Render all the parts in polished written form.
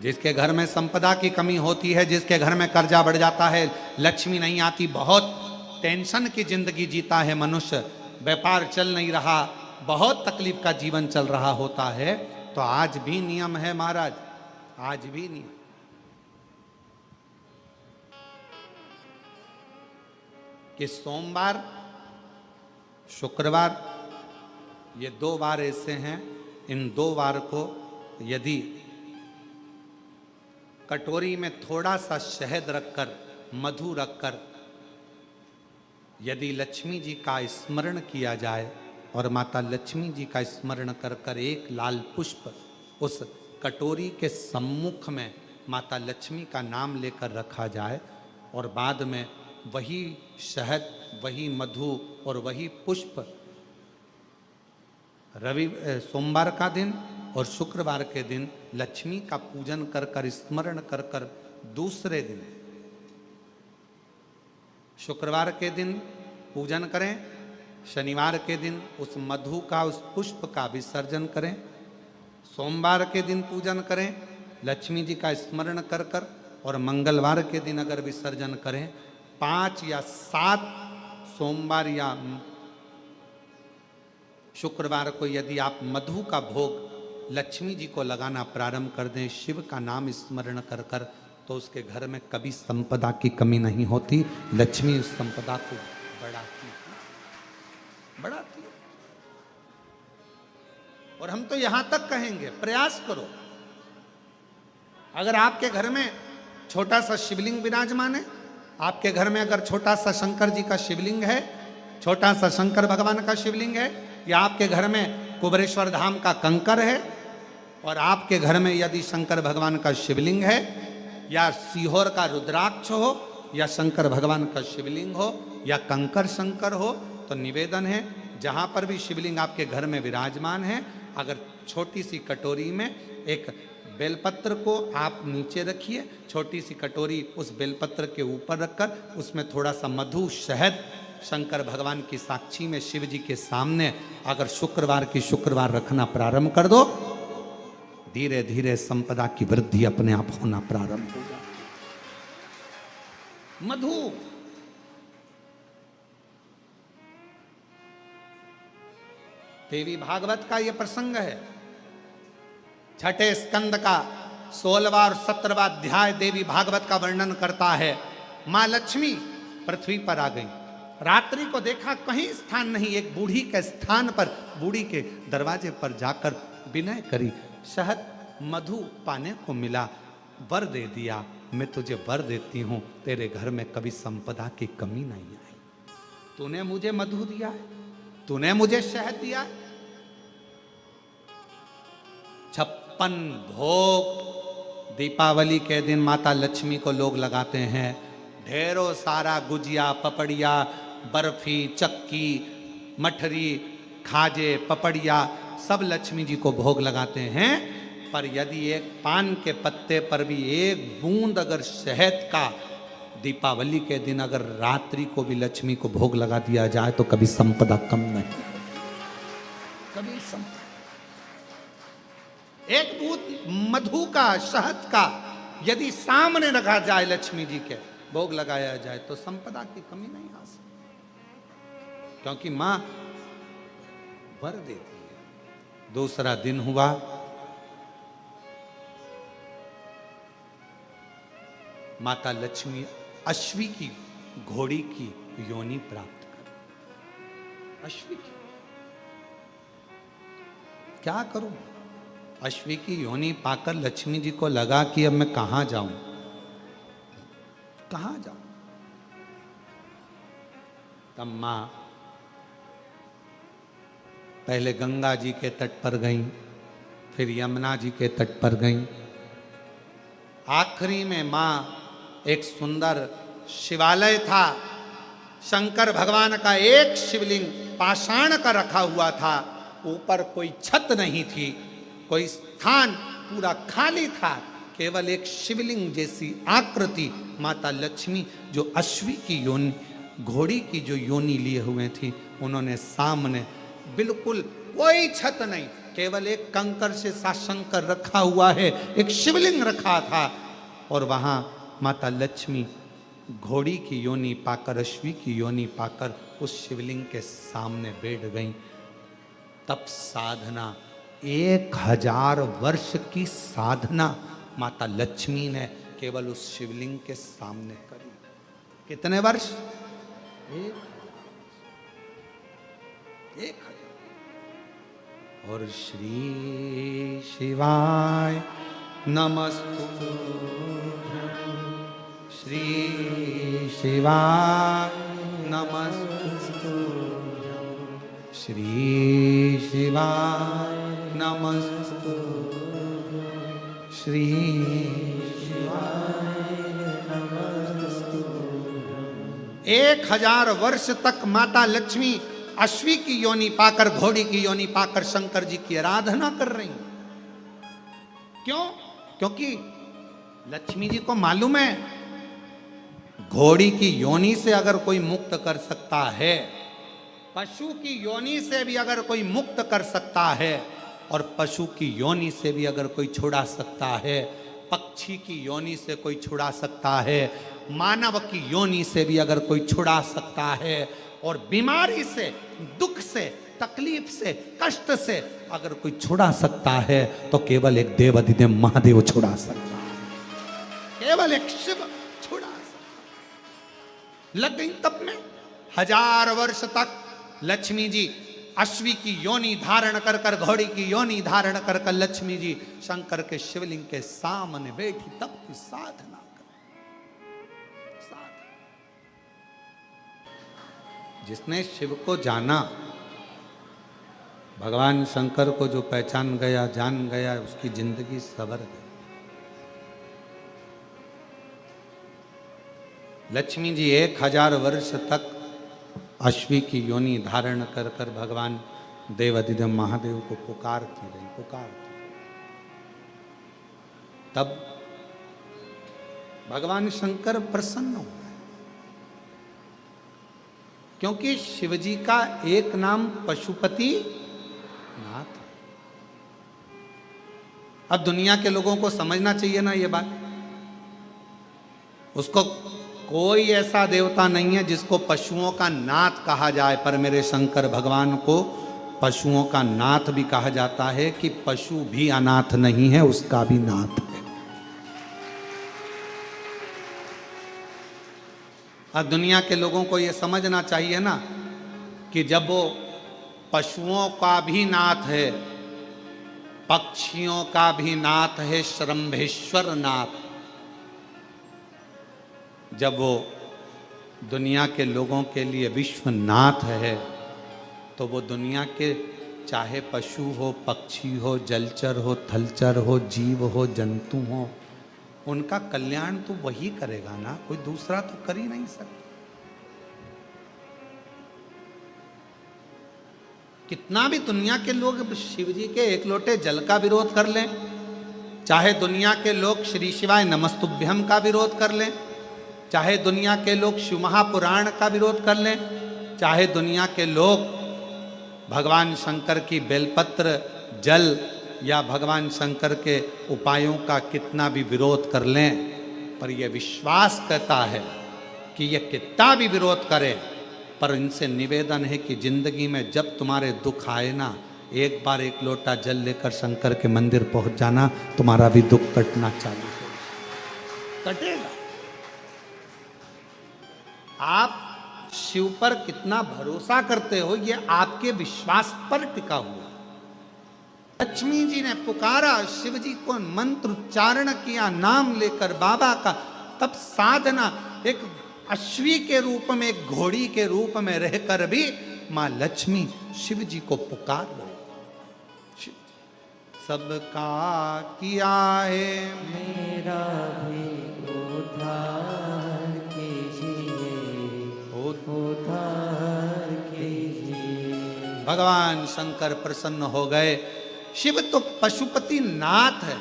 जिसके घर में संपदा की कमी होती है, जिसके घर में कर्जा बढ़ जाता है, लक्ष्मी नहीं आती, बहुत टेंशन की जिंदगी जीता है मनुष्य, व्यापार चल नहीं रहा, बहुत तकलीफ का जीवन चल रहा होता है, तो आज भी नियम है महाराज, आज भी नियम। कि सोमवार, शुक्रवार, ये 2 वार ऐसे हैं, इन 2 वार को यदि कटोरी में थोड़ा सा शहद रखकर, मधु रखकर यदि लक्ष्मी जी का स्मरण किया जाए और माता लक्ष्मी जी का स्मरण कर कर एक लाल पुष्प उस कटोरी के सम्मुख में माता लक्ष्मी का नाम लेकर रखा जाए और बाद में वही शहद, वही मधु और वही पुष्प सोमवार का दिन और शुक्रवार के दिन लक्ष्मी का पूजन कर कर, स्मरण कर कर, दूसरे दिन शुक्रवार के दिन पूजन करें, शनिवार के दिन उस मधु का, उस पुष्प का विसर्जन करें, सोमवार के दिन पूजन करें लक्ष्मी जी का स्मरण कर कर, और मंगलवार के दिन अगर विसर्जन करें, 5 या 7 सोमवार या शुक्रवार को यदि आप मधु का भोग लक्ष्मी जी को लगाना प्रारंभ कर दें, शिव का नाम स्मरण कर कर, तो उसके घर में कभी संपदा की कमी नहीं होती। लक्ष्मी उस संपदा को बढ़ाती है। और हम तो यहां तक कहेंगे, प्रयास करो, अगर आपके घर में छोटा सा शिवलिंग विराजमान है, आपके घर में अगर छोटा सा शंकर जी का शिवलिंग है, छोटा सा शंकर भगवान का शिवलिंग है, या आपके घर में कुबेरेश्वर धाम का कंकर है, और आपके घर में यदि शंकर भगवान का शिवलिंग है, या सीहोर का रुद्राक्ष हो, या शंकर भगवान का शिवलिंग हो, या कंकर शंकर हो, तो निवेदन है जहां पर भी शिवलिंग आपके घर में विराजमान है, अगर छोटी सी कटोरी में एक बेलपत्र को आप नीचे रखिए, छोटी सी कटोरी उस बेलपत्र के ऊपर रखकर उसमें थोड़ा सा मधु, शहद, शंकर भगवान की साक्षी में शिव जी के सामने अगर शुक्रवार की शुक्रवार रखना प्रारंभ कर दो, धीरे धीरे संपदा की वृद्धि अपने आप होना प्रारंभ होगा। मधु देवी भागवत का यह प्रसंग है, 6ठे स्कंद का 16वां और 17वां अध्याय देवी भागवत का वर्णन करता है। मां लक्ष्मी पृथ्वी पर आ गई, रात्रि को देखा कहीं स्थान नहीं, एक बूढ़ी के स्थान पर, बूढ़ी के दरवाजे पर जाकर विनय करी, शहद मधु पाने को मिला, वर दे दिया, मैं तुझे वर देती हूं, तेरे घर में कभी संपदा की कमी नहीं आई। तूने मुझे मधु दिया है, तूने मुझे शहद दिया है। 56 भोग दीपावली के दिन माता लक्ष्मी को लोग लगाते हैं, ढेरों सारा गुजिया, पपड़िया, बर्फी, चक्की, मठरी, खाजे, पपड़िया सब लक्ष्मी जी को भोग लगाते हैं। पर यदि एक पान के पत्ते पर भी एक बूंद अगर शहद का दीपावली के दिन अगर रात्रि को भी लक्ष्मी को भोग लगा दिया जाए तो कभी संपदा कम नहीं, कभी संपदा। एक बूंद मधु का, शहद का यदि सामने रखा जाए, लक्ष्मी जी के भोग लगाया जाए, तो संपदा की कमी नहीं आ सकती, क्योंकि मां वर देती है। दूसरा दिन हुआ, माता लक्ष्मी अश्वी की घोड़ी की योनि प्राप्त कर। अश्वी की क्या करूं, अश्वी की योनि पाकर लक्ष्मी जी को लगा कि अब मैं कहां जाऊं, कहां जाऊं। तब मां पहले गंगा जी के तट पर गईं, फिर यमुना जी के तट पर गईं, आखिरी में मां एक सुंदर शिवालय था, शंकर भगवान का एक शिवलिंग पाषाण का रखा हुआ था, ऊपर कोई छत नहीं थी, कोई स्थान पूरा खाली था, केवल एक शिवलिंग जैसी आकृति माता लक्ष्मी जो अश्वी की योनि, घोड़ी की जो योनि लिए हुए थी, उन्होंने सामने बिल्कुल कोई छत नहीं, केवल एक कंकर से साशंकर रखा हुआ है, एक शिवलिंग रखा था, और वहां माता लक्ष्मी घोड़ी की योनि पाकर, अश्वी की योनि पाकर उस शिवलिंग के सामने बैठ गई। तब साधना 1000 वर्ष की साधना माता लक्ष्मी ने केवल उस शिवलिंग के सामने करी। कितने वर्ष? 1000। और श्री शिवाय नमस्तुभ्यं, श्री शिवाय नमस्तुभ्यं, श्री शिवाय नमस्तुभ्यं, श्री शिवाय नमस्तुभ्यं। 1000 वर्ष तक माता लक्ष्मी अश्वी की योनि पाकर, घोड़ी की योनि पाकर शंकर जी की आराधना कर रही। क्यों? क्योंकि लक्ष्मी जी को मालूम है घोड़ी की योनि से अगर कोई मुक्त कर सकता है, पशु की योनि से भी अगर कोई मुक्त कर सकता है, और पशु की योनि से भी अगर कोई छुड़ा सकता है, पक्षी की योनि से कोई छुड़ा सकता है, मानव की योनि से भी अगर कोई छुड़ा सकता है, और बीमारी से, दुख से, तकलीफ से, कष्ट से अगर कोई छुड़ा सकता है, तो केवल एक देवाधिदेव महादेव छुड़ा सकता है। केवल एक शिव छुड़ा सकता। लग गई तप में 1000 वर्ष तक लक्ष्मी जी अश्वी की योनि धारण कर कर, घोड़ी की योनि धारण कर कर लक्ष्मी जी शंकर के शिवलिंग के सामने बैठी तप की साधना कर। जिसने शिव को जाना, भगवान शंकर को जो पहचान गया, जान गया, उसकी जिंदगी सवर गई। लक्ष्मी जी 1000 वर्ष तक अश्वी की योनि धारण कर कर भगवान देवाधिदेव महादेव को पुकारती रही, पुकारती। तब भगवान शंकर प्रसन्न हो, क्योंकि शिवजी का एक नाम पशुपति नाथ। अब दुनिया के लोगों को समझना चाहिए ना ये बात। उसको कोई ऐसा देवता नहीं है जिसको पशुओं का नाथ कहा जाए, पर मेरे शंकर भगवान को पशुओं का नाथ भी कहा जाता है कि पशु भी अनाथ नहीं है, उसका भी नाथ है। अब दुनिया के लोगों को यह समझना चाहिए ना कि जब वो पशुओं का भी नाथ है, पक्षियों का भी नाथ है, श्रम्भेश्वर नाथ, जब वो दुनिया के लोगों के लिए विश्वनाथ है, तो वो दुनिया के चाहे पशु हो, पक्षी हो, जलचर हो, थलचर हो, जीव हो, जंतु हो, उनका कल्याण तो वही करेगा ना, कोई दूसरा तो कर ही नहीं सकता। कितना भी दुनिया के लोग शिव जी के एक लोटे जल का विरोध कर लें, चाहे दुनिया के लोग श्री शिवाय नमस्तुभ्यम का विरोध कर लें, चाहे दुनिया के लोग शिव महापुराण का विरोध कर लें, चाहे दुनिया के लोग भगवान शंकर की बेलपत्र जल या भगवान शंकर के उपायों का कितना भी विरोध कर लें, पर यह विश्वास करता है कि यह कितना भी विरोध करे, पर इनसे निवेदन है कि जिंदगी में जब तुम्हारे दुख आए ना, एक बार एक लोटा जल लेकर शंकर के मंदिर पहुंच जाना, तुम्हारा भी दुख कटना चालू हो कटेगा। आप शिव पर कितना भरोसा करते हो, यह आपके विश्वास पर टिका हुआ। लक्ष्मी जी ने पुकारा, शिव जी को मंत्र उच्चारण किया, नाम लेकर बाबा का, तब साधना एक अश्वी के रूप में, एक घोड़ी के रूप में रहकर भी मां लक्ष्मी शिव जी को पुकार रही। सबका किया है मेरा भी उद्धार कीजिए, उद्धार कीजिए। भगवान शंकर प्रसन्न हो गए। शिव तो पशुपति नाथ है,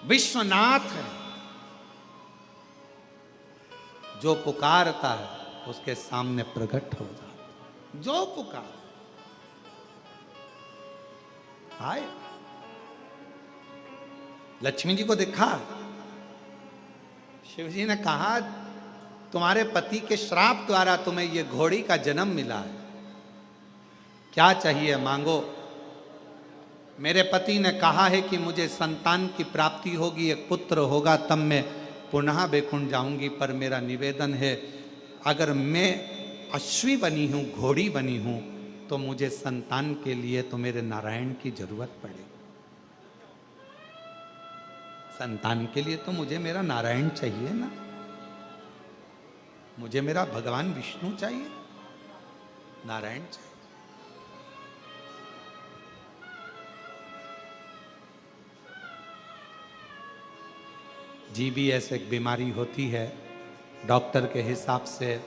विश्वनाथ है, जो पुकारता है उसके सामने प्रकट हो जाता, जो पुकार। आए, लक्ष्मी जी को देखा, शिव जी ने कहा तुम्हारे पति के श्राप द्वारा तुम्हें ये घोड़ी का जन्म मिला है, क्या चाहिए मांगो। मेरे पति ने कहा है कि मुझे संतान की प्राप्ति होगी, एक पुत्र होगा, तब मैं पुनः बैकुंठ जाऊंगी, पर मेरा निवेदन है अगर मैं अश्वी बनी हूं, घोड़ी बनी हूं, तो मुझे संतान के लिए तो मेरे नारायण की जरूरत पड़ेगी। संतान के लिए तो मुझे मेरा नारायण चाहिए ना, मुझे मेरा भगवान विष्णु चाहिए, नारायण चाहिए। जीबीएस एक बीमारी होती है, डॉक्टर के हिसाब से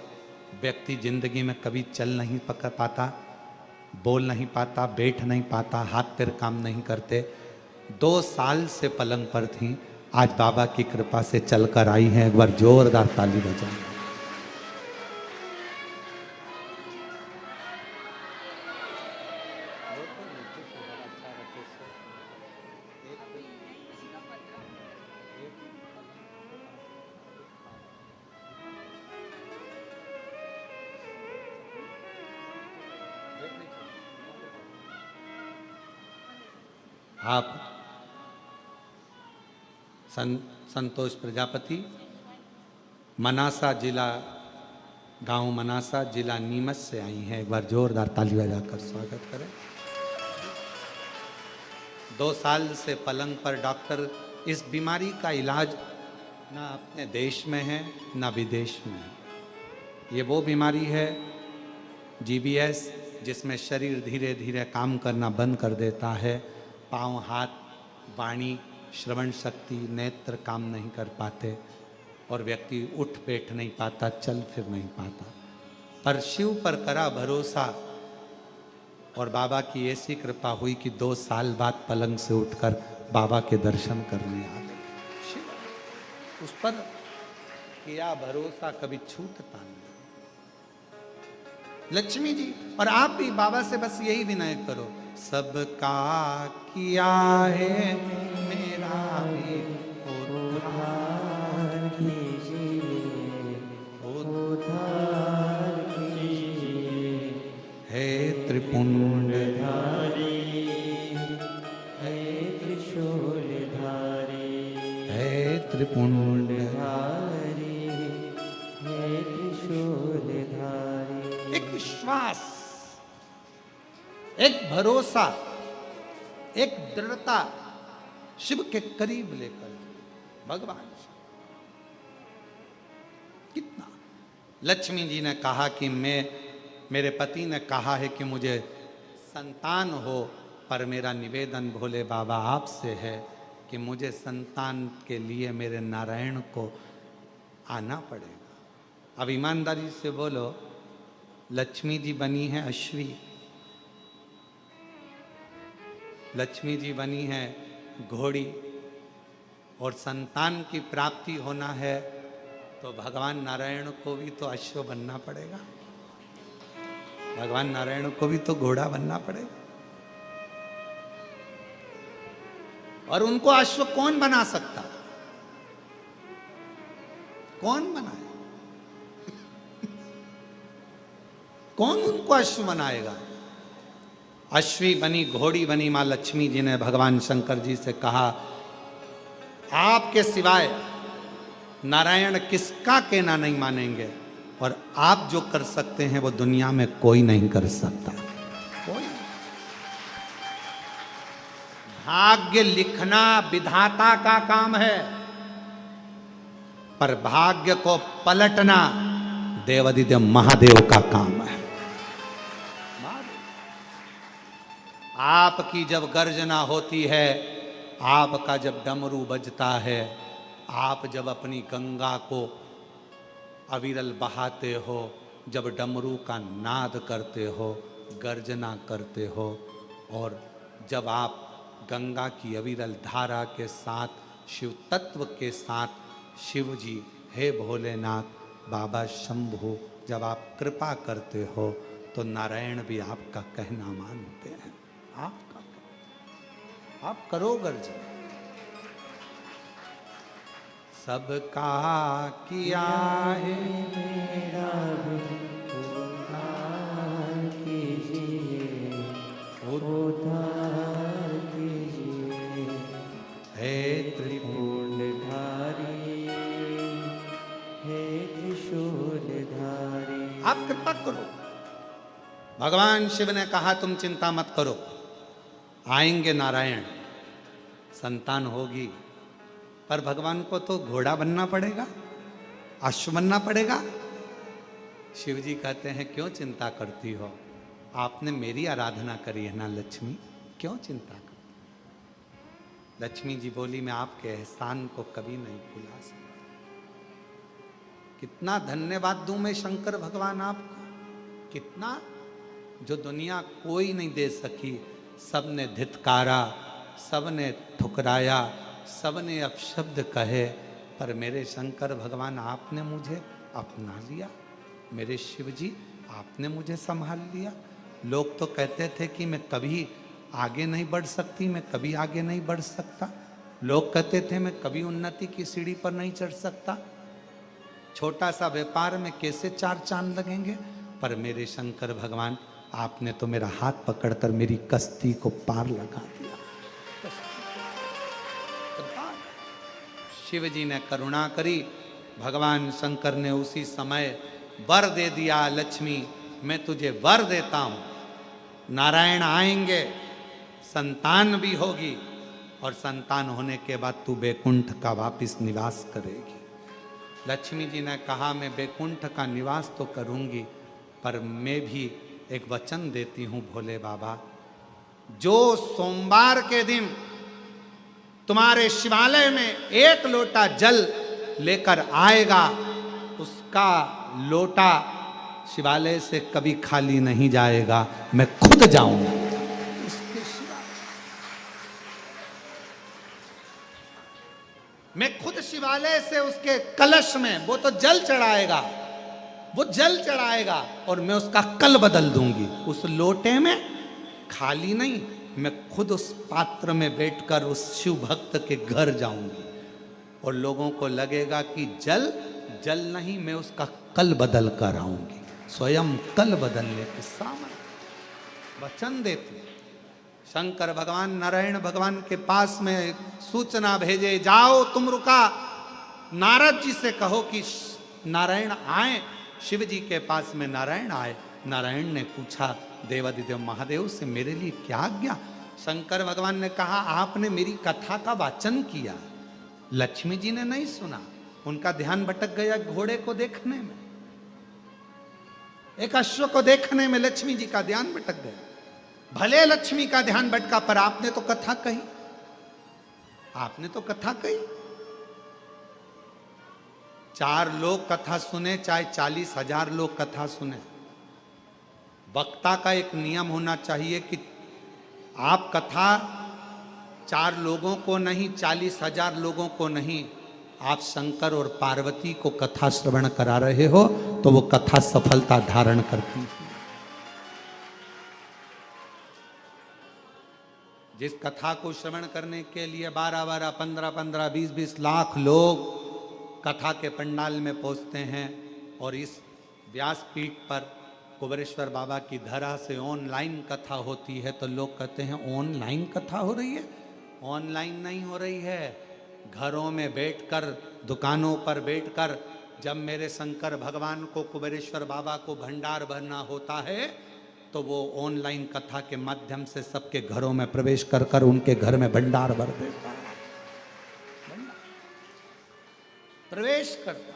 व्यक्ति जिंदगी में कभी चल नहीं पकड़ पाता, बोल नहीं पाता, बैठ नहीं पाता, हाथ पैर काम नहीं करते। 2 साल से पलंग पर थी, आज बाबा की कृपा से चलकर आई हैं। एक बार जोरदार ताली बजाएं। आप संतोष प्रजापति, मनासा जिला, गांव मनासा, जिला नीमच से आई हैं। एक बार जोरदार ताली बजाकर स्वागत करें। 2 साल से पलंग पर डॉक्टर इस बीमारी का इलाज ना अपने देश में है ना विदेश में है। ये वो बीमारी है जीबीएस, जिसमें शरीर धीरे धीरे काम करना बंद कर देता है, पाँव, हाथ, वाणी, श्रवण शक्ति, नेत्र काम नहीं कर पाते और व्यक्ति उठ बैठ नहीं पाता, चल फिर नहीं पाता। पर शिव पर करा भरोसा और बाबा की ऐसी कृपा हुई कि 2 साल बाद पलंग से उठकर बाबा के दर्शन करने आ गए। शिव उस पर किया भरोसा, कभी छूटता नहीं। लक्ष्मी जी और आप भी बाबा से बस यही विनय करो, सबका किया है मेरा भी उद्धार कीजिए, उद्धार कीजिए, है त्रिपुंडधारी, है त्रिशूलधारी, है त्रिपुंडधारी, है त्रिशूलधारी। एक विश्वास, एक भरोसा, एक दृढ़ता शिव के करीब लेकर भगवान कितना। लक्ष्मी जी ने कहा कि मेरे पति ने कहा है कि मुझे संतान हो, पर मेरा निवेदन भोले बाबा आपसे है कि मुझे संतान के लिए मेरे नारायण को आना पड़ेगा। अब ईमानदारी से बोलो, लक्ष्मी जी बनी है अश्वी, लक्ष्मी जी बनी है घोड़ी, और संतान की प्राप्ति होना है तो भगवान नारायण को भी तो अश्व बनना पड़ेगा, भगवान नारायण को भी तो घोड़ा बनना पड़ेगा। और उनको अश्व कौन बना सकता, कौन बनाए, कौन उनको अश्व बनाएगा। अश्वी बनी, घोड़ी बनी मां लक्ष्मी जी ने भगवान शंकर जी से कहा, आपके सिवाय नारायण किसका कहना नहीं मानेंगे, और आप जो कर सकते हैं वो दुनिया में कोई नहीं कर सकता, कोई। भाग्य लिखना विधाता का काम है, पर भाग्य को पलटना देवादिदेव महादेव का काम है। आपकी जब गर्जना होती है, आपका जब डमरू बजता है, आप जब अपनी गंगा को अविरल बहाते हो, जब डमरू का नाद करते हो, गर्जना करते हो, और जब आप गंगा की अविरल धारा के साथ, शिव तत्व के साथ, शिव जी हे भोलेनाथ, बाबा शंभु, जब आप कृपा करते हो तो नारायण भी आपका कहना मानते हैं, आपका। आप करो गर्जन। सबका किया है मेरा भी उद्धार कीजिए, उद्धार कीजिए। हे त्रिपुंडधारी, हे त्रिशूलधारी। आप कृपा करो। भगवान शिव ने कहा तुम चिंता मत करो, आएंगे नारायण, संतान होगी, पर भगवान को तो घोड़ा बनना पड़ेगा, अश्व बनना पड़ेगा। शिव जी कहते हैं क्यों चिंता करती हो, आपने मेरी आराधना करी है ना लक्ष्मी, क्यों चिंता करती। लक्ष्मी जी बोली मैं आपके एहसान को कभी नहीं भुला सकती। कितना धन्यवाद दूं मैं शंकर भगवान आपको, कितना, जो दुनिया कोई नहीं दे सकी। सबने धित्कारा, सबने ठुकराया, सबने अपशब्द कहे, पर मेरे शंकर भगवान आपने मुझे अपना लिया। मेरे शिव जी आपने मुझे संभाल लिया। लोग तो कहते थे कि मैं कभी आगे नहीं बढ़ सकती, मैं कभी आगे नहीं बढ़ सकता। लोग कहते थे मैं कभी उन्नति की सीढ़ी पर नहीं चढ़ सकता। छोटा सा व्यापार में कैसे 4 चांद लगेंगे, पर मेरे शंकर भगवान आपने तो मेरा हाथ पकड़कर मेरी कश्ती को पार लगा दिया। शिव जी ने करुणा करी, भगवान शंकर ने उसी समय वर दे दिया, लक्ष्मी मैं तुझे वर देता हूं, नारायण आएंगे, संतान भी होगी, और संतान होने के बाद तू बैकुंठ का वापिस निवास करेगी। लक्ष्मी जी ने कहा मैं बैकुंठ का निवास तो करूंगी, पर मैं भी एक वचन देती हूं भोले बाबा, जो सोमवार के दिन तुम्हारे शिवालय में 1 लोटा जल लेकर आएगा, उसका लोटा शिवालय से कभी खाली नहीं जाएगा, मैं खुद जाऊंगा उसके शिवालय। मैं खुद शिवालय से उसके कलश में वो तो जल चढ़ाएगा, वो जल चढ़ाएगा, और मैं उसका कल बदल दूंगी। उस लोटे में खाली नहीं, मैं खुद उस पात्र में बैठकर उस शिव भक्त के घर जाऊंगी, और लोगों को लगेगा कि जल जल नहीं, मैं उसका कल बदल कर आऊंगी। स्वयं कल बदलने के सामने वचन देती। शंकर भगवान नारायण भगवान के पास में सूचना भेजे, जाओ तुम रुका, नारद जी से कहो कि नारायण आए। शिव जी के पास में नारायण आए। नारायण ने पूछा देवादिदेव महादेव से मेरे लिए क्या आज्ञा। शंकर भगवान ने कहा आपने मेरी कथा का वाचन किया, लक्ष्मी जी ने नहीं सुना, उनका ध्यान भटक गया घोड़े को देखने में, एक अश्व को देखने में लक्ष्मी जी का ध्यान भटक गया। भले लक्ष्मी का ध्यान भटका, पर आपने तो कथा कही, आपने तो कथा कही। 4 लोग कथा सुने, चाहे 40,000 लोग कथा सुने, वक्ता का एक नियम होना चाहिए कि आप कथा 4 लोगों को नहीं, 40,000 लोगों को नहीं, आप शंकर और पार्वती को कथा श्रवण करा रहे हो तो वो कथा सफलता धारण करती है। जिस कथा को श्रवण करने के लिए 12-12, 15-15, 20-20 लाख लोग कथा के पंडाल में पहुंचते हैं, और इस व्यासपीठ पर कुबेरेश्वर बाबा की धरा से ऑनलाइन कथा होती है, तो लोग कहते हैं ऑनलाइन कथा हो रही है। ऑनलाइन नहीं हो रही है, घरों में बैठकर, दुकानों पर बैठकर, जब मेरे शंकर भगवान को, कुबेरेश्वर बाबा को भंडार भरना होता है, तो वो ऑनलाइन कथा के माध्यम से सबके घरों में प्रवेश कर कर उनके घर में भंडार भर देता है, प्रवेश करता।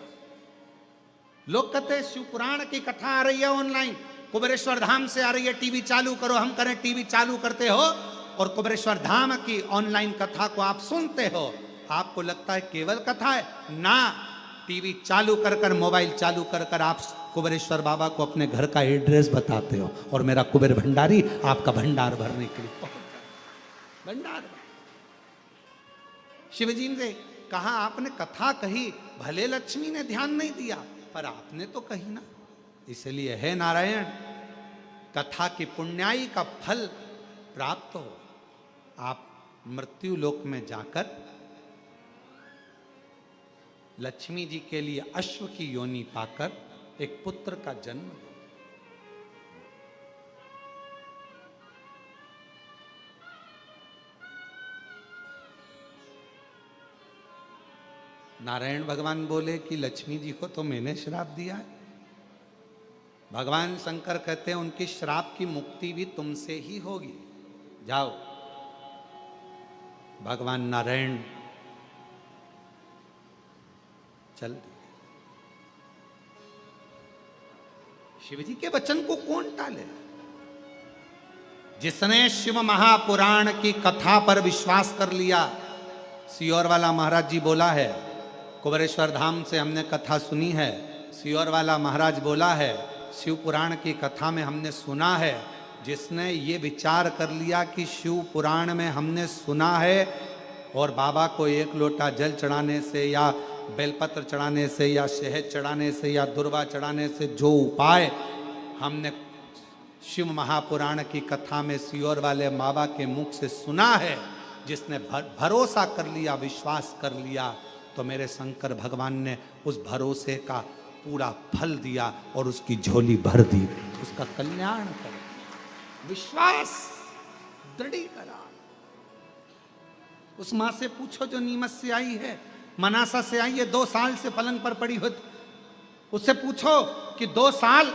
लोग कहते हैं शिव पुराण की कथा आ रही है ऑनलाइन, कुबेरेश्वर धाम से आ रही है, टीवी चालू करो। हम करें टीवी चालू करते हो और कुबेरेश्वर धाम की ऑनलाइन कथा को आप सुनते हो, आपको लगता है केवल कथा है ना। टीवी चालू कर कर, मोबाइल चालू कर कर आप कुबेरेश्वर बाबा को अपने घर का एड्रेस बताते हो, और मेरा कुबेर भंडारी आपका भंडार भरने के लिए पहुंच जाए। भंडार शिवजी ने कहा आपने कथा कही, भले लक्ष्मी ने ध्यान नहीं दिया, पर आपने तो कही ना। इसलिए है नारायण, कथा की पुण्याई का फल प्राप्त हो। आप मृत्यु लोक में जाकर लक्ष्मी जी के लिए अश्व की योनि पाकर एक पुत्र का जन्म दे। नारायण भगवान बोले कि लक्ष्मी जी को तो मैंने श्राप दिया है। भगवान शंकर कहते हैं उनकी श्राप की मुक्ति भी तुमसे ही होगी, जाओ। भगवान नारायण चल दिए। शिव जी के वचन को कौन टाले? जिसने शिव महापुराण की कथा पर विश्वास कर लिया। सियोर वाला महाराज जी बोला है, कुबरेश्वर धाम से हमने कथा सुनी है। सियोर वाला महाराज बोला है, शिव पुराण की कथा में हमने सुना है। जिसने ये विचार कर लिया कि शिव पुराण में हमने सुना है और बाबा को एक लोटा जल चढ़ाने से या बेलपत्र चढ़ाने से या शहद चढ़ाने से या दुर्वा चढ़ाने से जो उपाय हमने शिव महापुराण की कथा में सियोर वाले बाबा के मुख से सुना है, जिसने भरोसा कर लिया, विश्वास कर लिया, तो मेरे शंकर भगवान ने उस भरोसे का पूरा फल दिया और उसकी झोली भर दी, उसका कल्याण कर दिया। विश्वास दृढ़ीकरण। उस मां से पूछो जो नीमच से आई है, मनासा से आई है, 2 साल से पलंग पर पड़ी हो, उससे पूछो कि 2 साल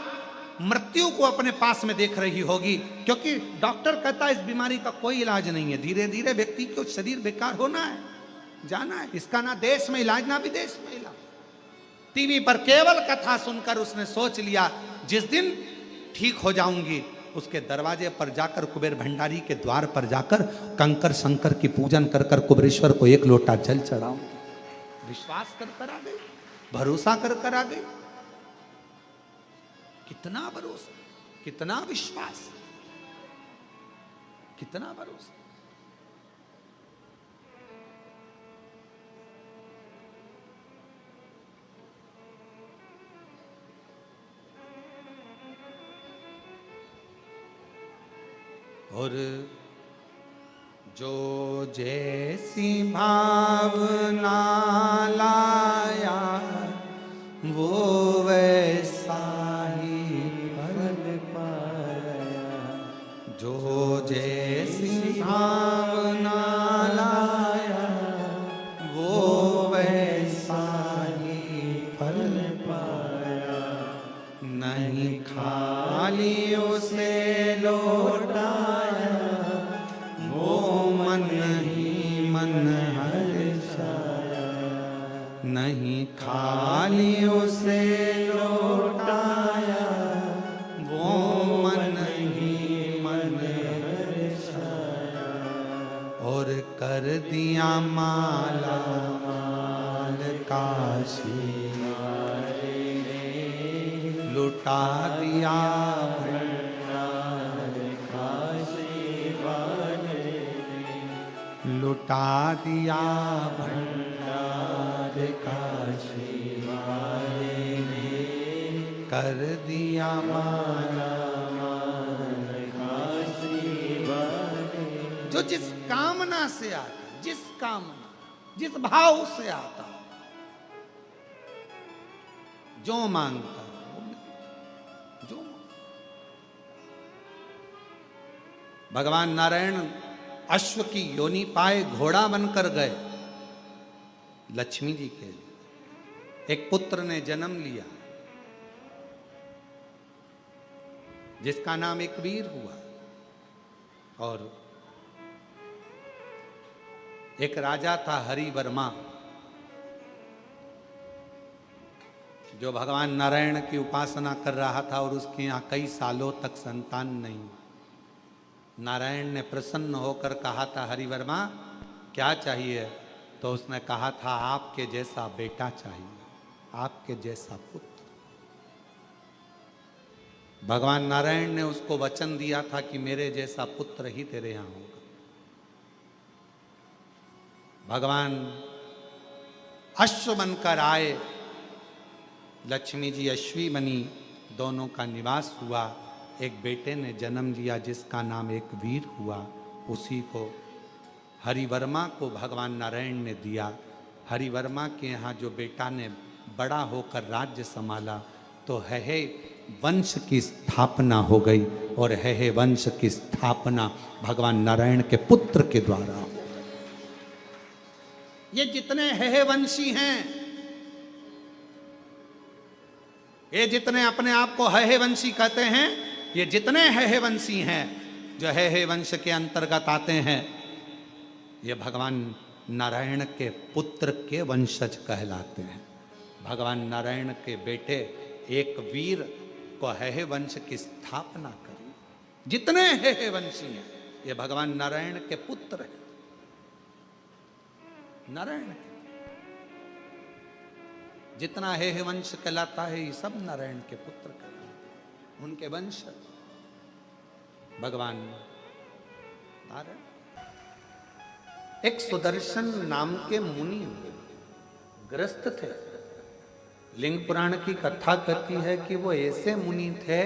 मृत्यु को अपने पास में देख रही होगी, क्योंकि डॉक्टर कहता है इस बीमारी का कोई इलाज नहीं है। धीरे धीरे व्यक्ति को शरीर बेकार होना है, जाना है। इसका ना देश में इलाज ना विदेश में इलाज। टीवी पर केवल कथा सुनकर उसने सोच लिया जिस दिन ठीक हो जाऊंगी उसके दरवाजे पर जाकर, कुबेर भंडारी के द्वार पर जाकर कंकर शंकर की पूजन कर कर कुबेरेश्वर को एक लोटा जल चढ़ाऊंगी। विश्वास कर कर आ गई, भरोसा कर कर आ गई। कितना भरोसा, कितना विश्वास, कितना भरोसा। और जो जैसी भावना लाया वो वैसा ही फल पाया। जो जैसी भावना लाया वो वैसा ही फल पाया। नहीं खाली उसे लौटाया वो मन ही मन हर्षाया। नहीं खाली उसे लौटाया वो मन ही मन हर्षाया। और कर दिया माला माल काशी लुटा दिया भंडार काशी वाले ने। लुटा दिया भंडार काशी वाले ने। कर दिया माला माल काशी वाले। जो जिस कामना से आता, जिस कामना, जिस भाव से आता, जो मांगता जो भगवान नारायण अश्व की योनि पाए घोड़ा बनकर गए लक्ष्मी जी के लिए। एक पुत्र ने जन्म लिया जिसका नाम एक वीर हुआ। और एक राजा था हरिवर्मा, जो भगवान नारायण की उपासना कर रहा था और उसके यहाँ कई सालों तक संतान नहीं। नारायण ने प्रसन्न होकर कहा था, हरिवर्मा क्या चाहिए? तो उसने कहा था, आपके जैसा बेटा चाहिए, आपके जैसा पुत्र। भगवान नारायण ने उसको वचन दिया था कि मेरे जैसा पुत्र ही तेरे यहाँ होगा। भगवान अश्व बनकर आए, लक्ष्मी जी अश्वी बनी, दोनों का निवास हुआ। एक बेटे ने जन्म लिया जिसका नाम एक वीर हुआ। उसी को हरिवर्मा को भगवान नारायण ने दिया। हरिवर्मा के यहाँ जो बेटा ने बड़ा होकर राज्य संभाला तो है वंश की स्थापना हो गई, और है वंश की स्थापना भगवान नारायण के पुत्र के द्वारा। ये जितने है वंशी हैं, ये जितने अपने आप को है वंशी कहते हैं, ये जितने है वंशी हैं, जो है वंश के अंतर्गत आते हैं, ये भगवान नारायण के पुत्र के वंशज कहलाते हैं। भगवान नारायण के बेटे एक वीर को है वंश की स्थापना करी। जितने है वंशी हैं, ये भगवान नारायण के पुत्र हैं। नारायण के जितना है वंश कहलाता है, ये सब नारायण के पुत्र कहलाते, उनके वंश भगवान नारायण। एक सुदर्शन नाम के मुनि ग्रस्त थे। लिंग पुराण की कथा कहती है कि वो ऐसे मुनि थे,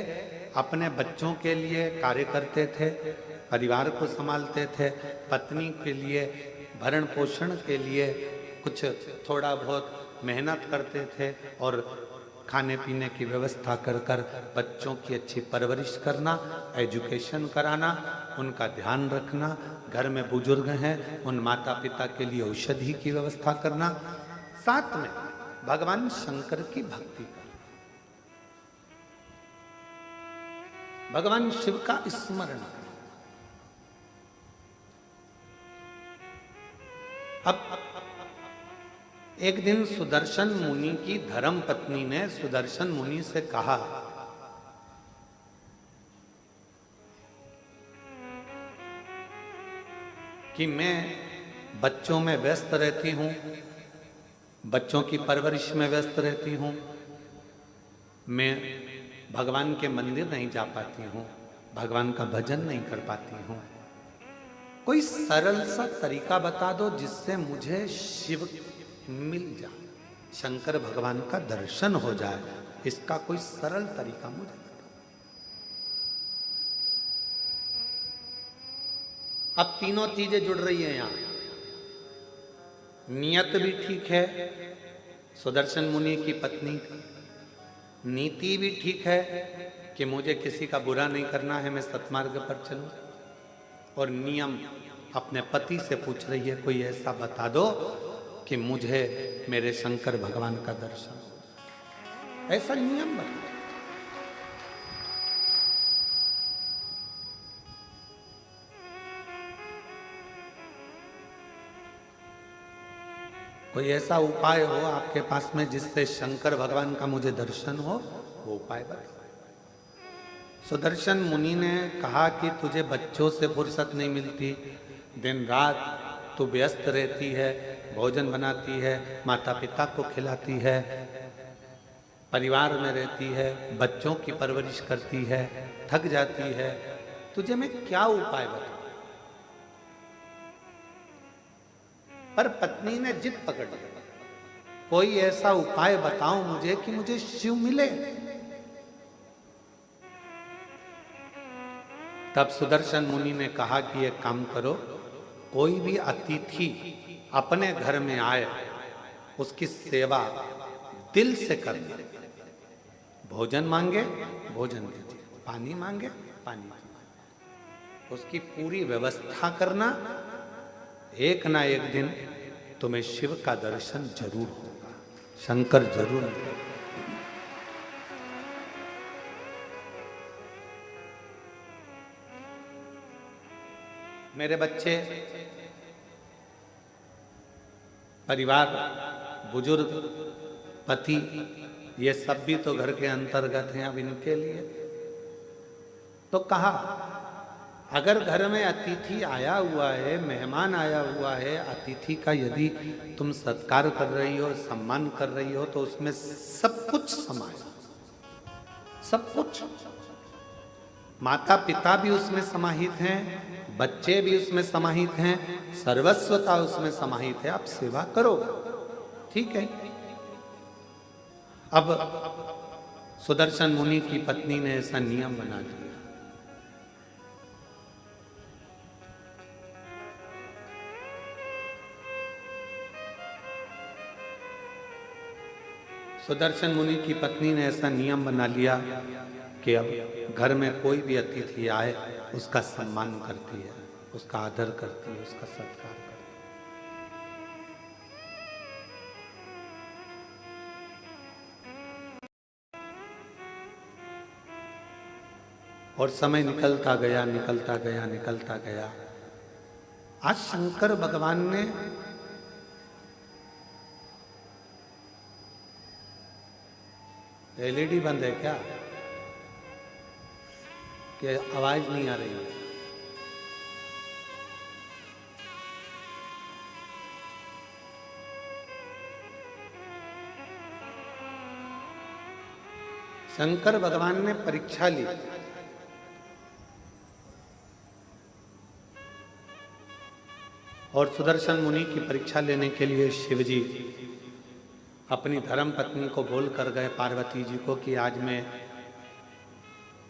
अपने बच्चों के लिए कार्य करते थे, परिवार को संभालते थे, पत्नी के लिए भरण पोषण के लिए कुछ थोड़ा बहुत मेहनत करते थे, और खाने पीने की व्यवस्था कर कर बच्चों की अच्छी परवरिश करना, एजुकेशन कराना, उनका ध्यान रखना, घर में बुजुर्ग हैं उन माता पिता के लिए औषधि की व्यवस्था करना, साथ में भगवान शंकर की भक्ति करना, भगवान शिव का स्मरण करना। अब एक दिन सुदर्शन मुनि की धर्म पत्नी ने सुदर्शन मुनि से कहा, कि मैं बच्चों में व्यस्त रहती हूं, बच्चों की परवरिश में व्यस्त रहती हूं, मैं भगवान के मंदिर नहीं जा पाती हूं, भगवान का भजन नहीं कर पाती हूं। कोई सरल सा तरीका बता दो जिससे मुझे शिव मिल जाए, शंकर भगवान का दर्शन हो जाए, इसका कोई सरल तरीका मुझे बताओ। अब तीनों चीजें जुड़ रही है यहां। नियत भी ठीक है सुदर्शन मुनि की पत्नी की, नीति भी ठीक है कि मुझे किसी का बुरा नहीं करना है, मैं सत्मार्ग पर चलूं, और नियम अपने पति से पूछ रही है, कोई ऐसा बता दो कि मुझे मेरे शंकर भगवान का दर्शन हो, ऐसा नियम बता। कोई ऐसा उपाय हो आपके पास में जिससे शंकर भगवान का मुझे दर्शन हो, वो उपाय बताओ। सुदर्शन मुनि ने कहा कि तुझे बच्चों से फुर्सत नहीं मिलती, दिन रात तू व्यस्त रहती है, भोजन बनाती है, माता पिता को खिलाती है, परिवार में रहती है, बच्चों की परवरिश करती है, थक जाती है, तुझे मैं क्या उपाय बताऊं। पर पत्नी ने जिद पकड़ ली, कोई ऐसा उपाय बताओ मुझे कि मुझे शिव मिले। तब सुदर्शन मुनि ने कहा कि एक काम करो, कोई भी अतिथि अपने घर में आए उसकी सेवा दिल से करना, भोजन मांगे भोजन दीजिए, पानी मांगे पानी दीजिए, उसकी पूरी व्यवस्था करना। एक ना एक दिन तुम्हें शिव का दर्शन जरूर होगा, शंकर जरूर मिलेगा। मेरे बच्चे, परिवार, बुजुर्ग, पति, ये सब भी तो घर के अंतर्गत हैं। अब इनके लिए तो कहा, अगर घर में अतिथि आया हुआ है, मेहमान आया हुआ है, अतिथि का यदि तुम सत्कार कर रही हो, सम्मान कर रही हो, तो उसमें सब कुछ समाया, सब कुछ। माता पिता भी उसमें समाहित हैं, बच्चे भी उसमें समाहित हैं, सर्वस्वता उसमें समाहित है। आप सेवा करो, ठीक है। अब सुदर्शन मुनि की पत्नी ने ऐसा नियम बना दिया। सुदर्शन मुनि की पत्नी ने ऐसा नियम बना लिया कि अब घर में कोई भी अतिथि आए उसका सम्मान करती है, उसका आदर करती है, उसका सत्कार करती है। और समय निकलता गया, निकलता गया, निकलता गया। आज शंकर भगवान ने एलईडी बंद है क्या कि आवाज नहीं आ रही है? शंकर भगवान ने परीक्षा ली। और सुदर्शन मुनि की परीक्षा लेने के लिए शिवजी अपनी धर्म पत्नी को बोल कर गए पार्वती जी को कि आज मैं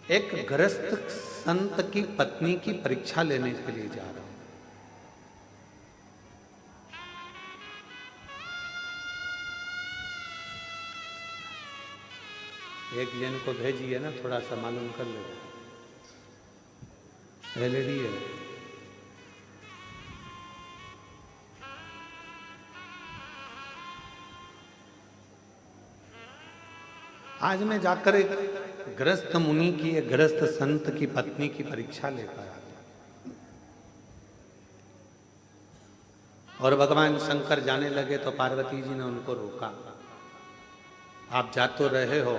एक गृहस्थ संत की पत्नी की परीक्षा लेने के लिए जा रहा हूं। एक जन को भेजिए ना, थोड़ा सा मालूम कर लो। एलईडी है। आज मैं जाकर एक गृहस्थ मुनि की, एक गृहस्थ संत की पत्नी की परीक्षा लेकर आ गया। और भगवान शंकर जाने लगे तो पार्वती जी ने उनको रोका। आप जा तो रहे हो,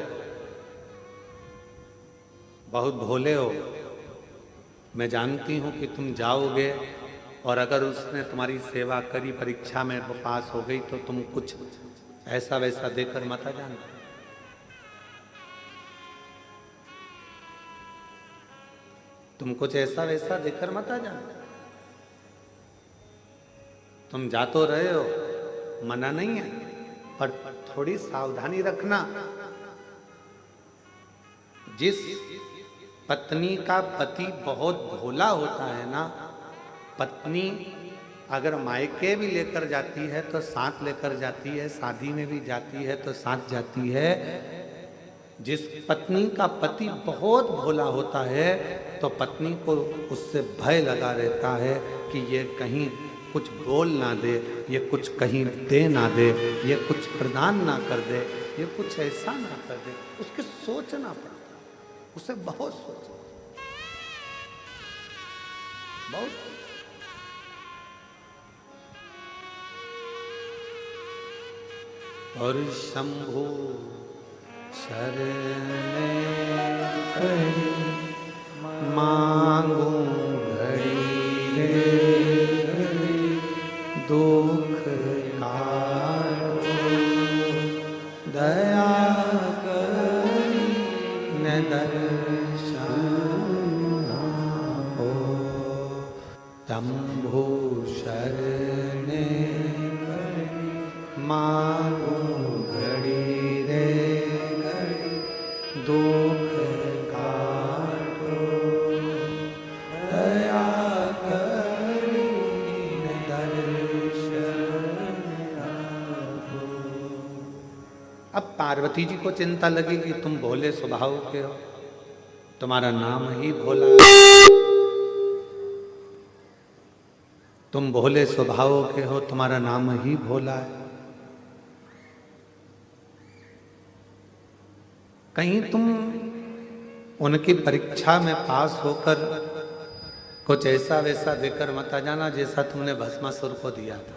बहुत भोले हो, मैं जानती हूं कि तुम जाओगे और अगर उसने तुम्हारी सेवा करी, परीक्षा में वो पास हो गई तो तुम कुछ ऐसा वैसा देकर मत आ जाना। तुम कुछ ऐसा वैसा देकर मत आ जाना। तुम जा तो रहे हो, मना नहीं है, पर थोड़ी सावधानी रखना। जिस पत्नी का पति बहुत भोला होता है ना, पत्नी अगर मायके भी लेकर जाती है तो साथ लेकर जाती है, शादी में भी जाती है तो साथ जाती है। जिस पत्नी का पति बहुत भोला होता है तो पत्नी को उससे भय लगा रहता है कि ये कहीं कुछ बोल ना दे, ये कुछ कहीं दे ना दे, ये कुछ प्रदान ना कर दे, ये कुछ ऐसा ना कर दे। उसके सोचना पड़ता, उसे बहुत सोचना, बहुत। और शंभु शरण मांगू घड़ी दुख काटो, दया करी न दर्शन हो। शंभु शरण मांगू घड़ी रे घड़ी दुख काटो, दया करी दर्शन आगो। अब पार्वती जी को चिंता लगी कि तुम भोले स्वभाव के हो, तुम्हारा नाम ही भोला है। तुम भोले स्वभाव के हो, तुम्हारा नाम ही भोला है। कहीं तुम उनकी परीक्षा में पास होकर कुछ ऐसा वैसा देकर मत आ जाना जैसा तुमने भस्मासुर को दिया था।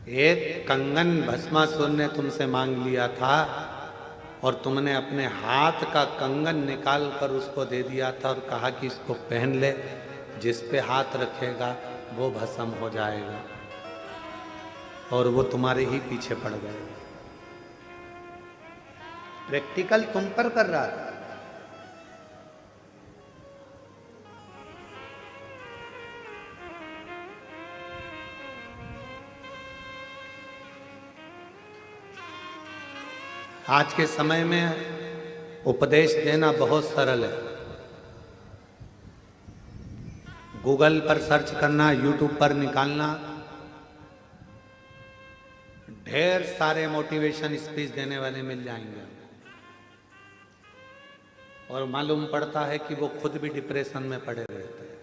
एक कंगन भस्मासुर ने तुमसे मांग लिया था और तुमने अपने हाथ का कंगन निकाल कर उसको दे दिया था और कहा कि इसको पहन ले, जिस पे हाथ रखेगा वो भस्म हो जाएगा। और वो तुम्हारे ही पीछे पड़ गए। प्रैक्टिकल तुम पर कर रहा था। आज के समय में उपदेश देना बहुत सरल है। गूगल पर सर्च करना, यूट्यूब पर निकालना, ढेर सारे मोटिवेशन स्पीच देने वाले मिल जाएंगे, और मालूम पड़ता है कि वो खुद भी डिप्रेशन में पड़े रहते हैं।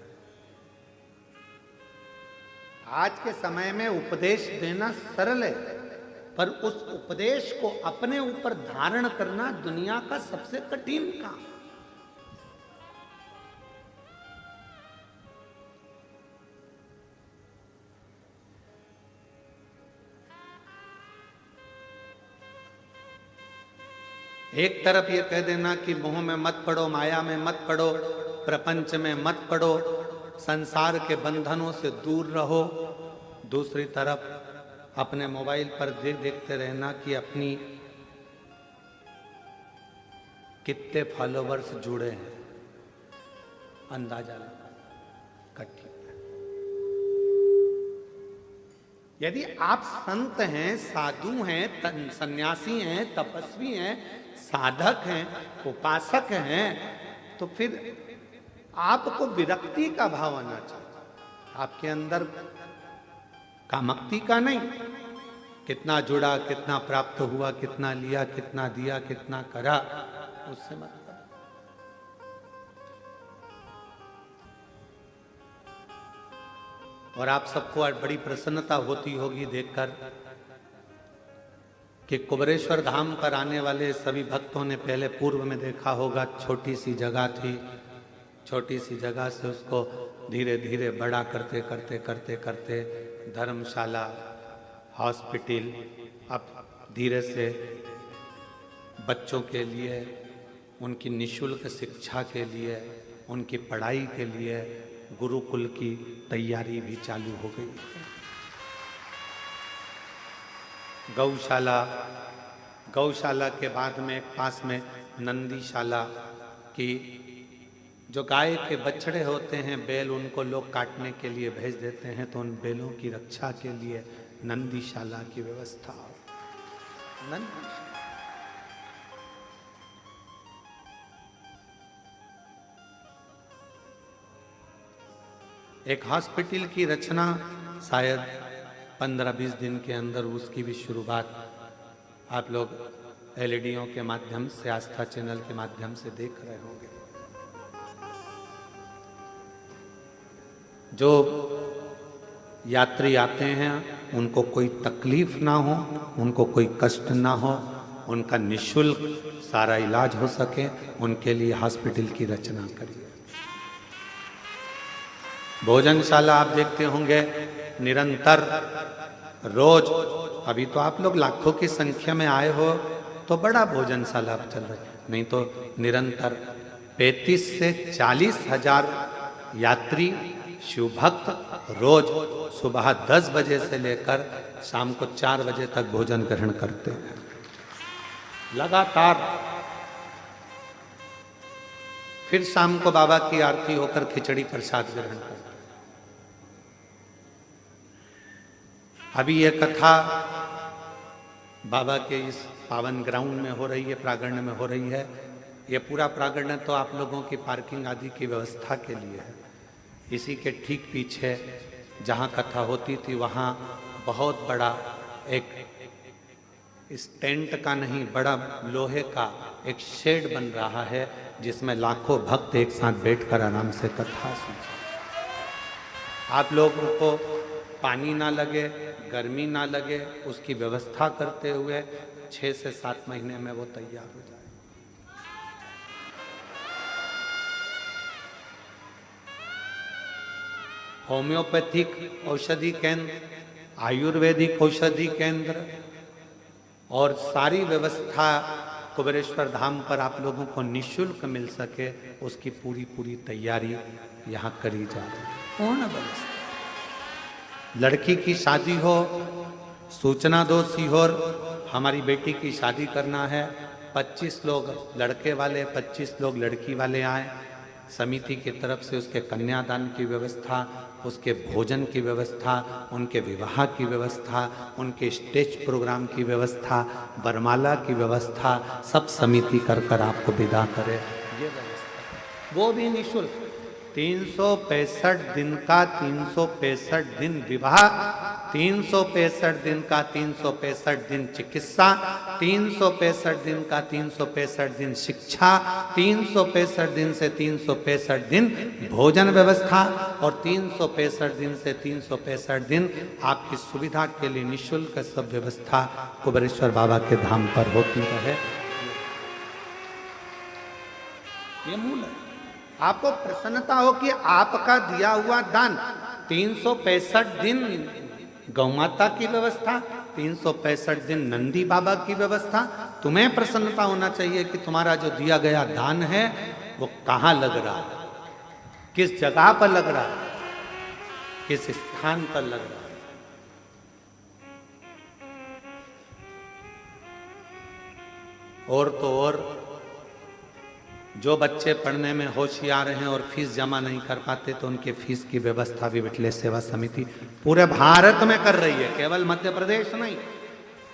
आज के समय में उपदेश देना सरल है, पर उस उपदेश को अपने ऊपर धारण करना दुनिया का सबसे कठिन काम। एक तरफ ये कह देना कि मोह में मत पड़ो, माया में मत पड़ो, प्रपंच में मत पड़ो, संसार के बंधनों से दूर रहो। दूसरी तरफ अपने मोबाइल पर देखते रहना कि अपनी कितने फॉलोवर्स जुड़े हैं, अंदाजा लगा कठिन। यदि आप संत हैं, साधु हैं, सन्यासी हैं, तपस्वी हैं, साधक हैं, उपासक हैं, तो फिर आपको विरक्ति का भाव आना चाहिए, आपके अंदर कामक्ति का नहीं। कितना जुड़ा, कितना प्राप्त हुआ, कितना लिया, कितना दिया, कितना करा, उससे मत। और आप सबको आज बड़ी प्रसन्नता होती होगी देखकर कि कुबरेश्वर धाम पर आने वाले सभी भक्तों ने पहले पूर्व में देखा होगा, छोटी सी जगह थी, छोटी सी जगह से उसको धीरे धीरे बड़ा करते करते करते करते धर्मशाला, हॉस्पिटल, अब धीरे से बच्चों के लिए, उनकी निःशुल्क शिक्षा के लिए, उनकी पढ़ाई के लिए गुरुकुल की तैयारी भी चालू हो गई। गौशाला के बाद में पास में नंदीशाला की, जो गाय के बछड़े होते हैं, बैल, उनको लोग काटने के लिए भेज देते हैं, तो उन बैलों की रक्षा के लिए नंदीशाला की व्यवस्था। एक हॉस्पिटल की रचना शायद 15-20 दिन के अंदर उसकी भी शुरुआत आप लोग एलईडीओं के माध्यम से, आस्था चैनल के माध्यम से देख रहे होंगे। जो यात्री आते हैं उनको कोई तकलीफ ना हो, उनको कोई कष्ट ना हो, उनका निःशुल्क सारा इलाज हो सके, उनके लिए हॉस्पिटल की रचना करिए। भोजनशाला आप देखते होंगे निरंतर रोज, अभी तो आप लोग लाखों की संख्या में आए हो तो बड़ा भोजनशाला चल रहा है, नहीं तो निरंतर 35 से 40 हजार यात्री शिव भक्त रोज सुबह 10 बजे से लेकर शाम को 4 बजे तक भोजन ग्रहण करते हैं लगातार। फिर शाम को बाबा की आरती होकर खिचड़ी प्रसाद ग्रहण करते हैं। अभी ये कथा बाबा के इस पावन ग्राउंड में हो रही है, प्रांगण में हो रही है। ये पूरा प्रांगण तो आप लोगों की पार्किंग आदि की व्यवस्था के लिए है। इसी के ठीक पीछे जहाँ कथा होती थी वहाँ बहुत बड़ा एक इस टेंट का नहीं, बड़ा लोहे का एक शेड बन रहा है, जिसमें लाखों भक्त एक साथ बैठकर आराम से कथा सुनते। आप लोगों को पानी ना लगे, गर्मी ना लगे, उसकी व्यवस्था करते हुए 6 से 7 महीने में वो तैयार हो जाए। होम्योपैथिक औषधि केंद्र, आयुर्वेदिक औषधि केंद्र और सारी व्यवस्था कुबेरेश्वर धाम पर आप लोगों को निःशुल्क मिल सके, उसकी पूरी तैयारी यहाँ करी जा रही है। पूर्ण व्यवस्था। लड़की की शादी हो, सूचना दो सीहोर, हमारी बेटी की शादी करना है, 25 लोग लड़के वाले, 25 लोग लड़की वाले आए। समिति की तरफ से उसके कन्यादान की व्यवस्था, उसके भोजन की व्यवस्था, उनके विवाह की व्यवस्था, उनके स्टेज प्रोग्राम की व्यवस्था, वरमाला की व्यवस्था, सब समिति कर आपको विदा करे। ये व्यवस्था वो भी निःशुल्क। 365 दिन का 365 दिन विवाह, 365 दिन का 365 दिन चिकित्सा, 365 दिन का 365 दिन शिक्षा, 365 दिन से 365 दिन भोजन व्यवस्था और 365 दिन से 365 दिन आपकी सुविधा के लिए निःशुल्क सब व्यवस्था कुबेरेश्वर बाबा के धाम पर होती रहे। ये मूल है। आपको प्रसन्नता हो कि आपका दिया हुआ दान 365 दिन गौ माता की व्यवस्था, 365 दिन नंदी बाबा की व्यवस्था। तुम्हें प्रसन्नता होना चाहिए कि तुम्हारा जो दिया गया दान है वो कहाँ लग रहा है, किस जगह पर लग रहा है, किस स्थान पर लग रहा है। और तो और जो बच्चे पढ़ने में होशियार हैं और फीस जमा नहीं कर पाते तो उनके फीस की व्यवस्था भी विठले सेवा समिति पूरे भारत में कर रही है, केवल मध्य प्रदेश नहीं,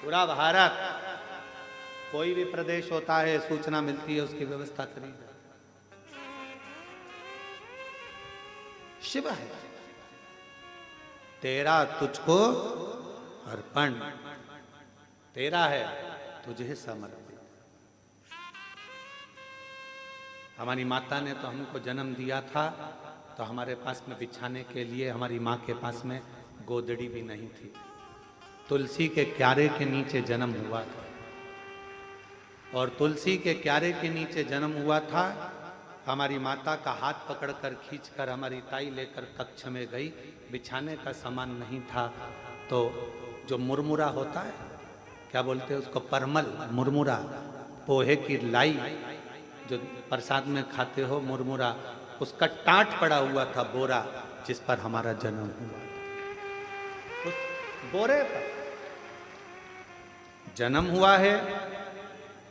पूरा भारत। कोई भी प्रदेश होता है, सूचना मिलती है, उसकी व्यवस्था करी। शिव है तेरा तुझको अर्पण, तेरा है तुझे समर्पित। हमारी माता ने तो हमको जन्म दिया था तो हमारे पास में बिछाने के लिए हमारी माँ के पास में गोदड़ी भी नहीं थी। तुलसी के क्यारे के नीचे जन्म हुआ था और तुलसी के क्यारे के नीचे जन्म हुआ था। हमारी माता का हाथ पकड़कर खींचकर हमारी ताई लेकर कक्ष में गई। बिछाने का सामान नहीं था तो जो मुरमुरा होता है, क्या बोलते हैं उसको, परमल, मुरमुरा, पोहे की लाई जो प्रसाद में खाते हो, मुरमुरा, उसका टाट पड़ा हुआ था बोरा जिस पर हमारा जन्म हुआ। उस बोरे पर जन्म हुआ है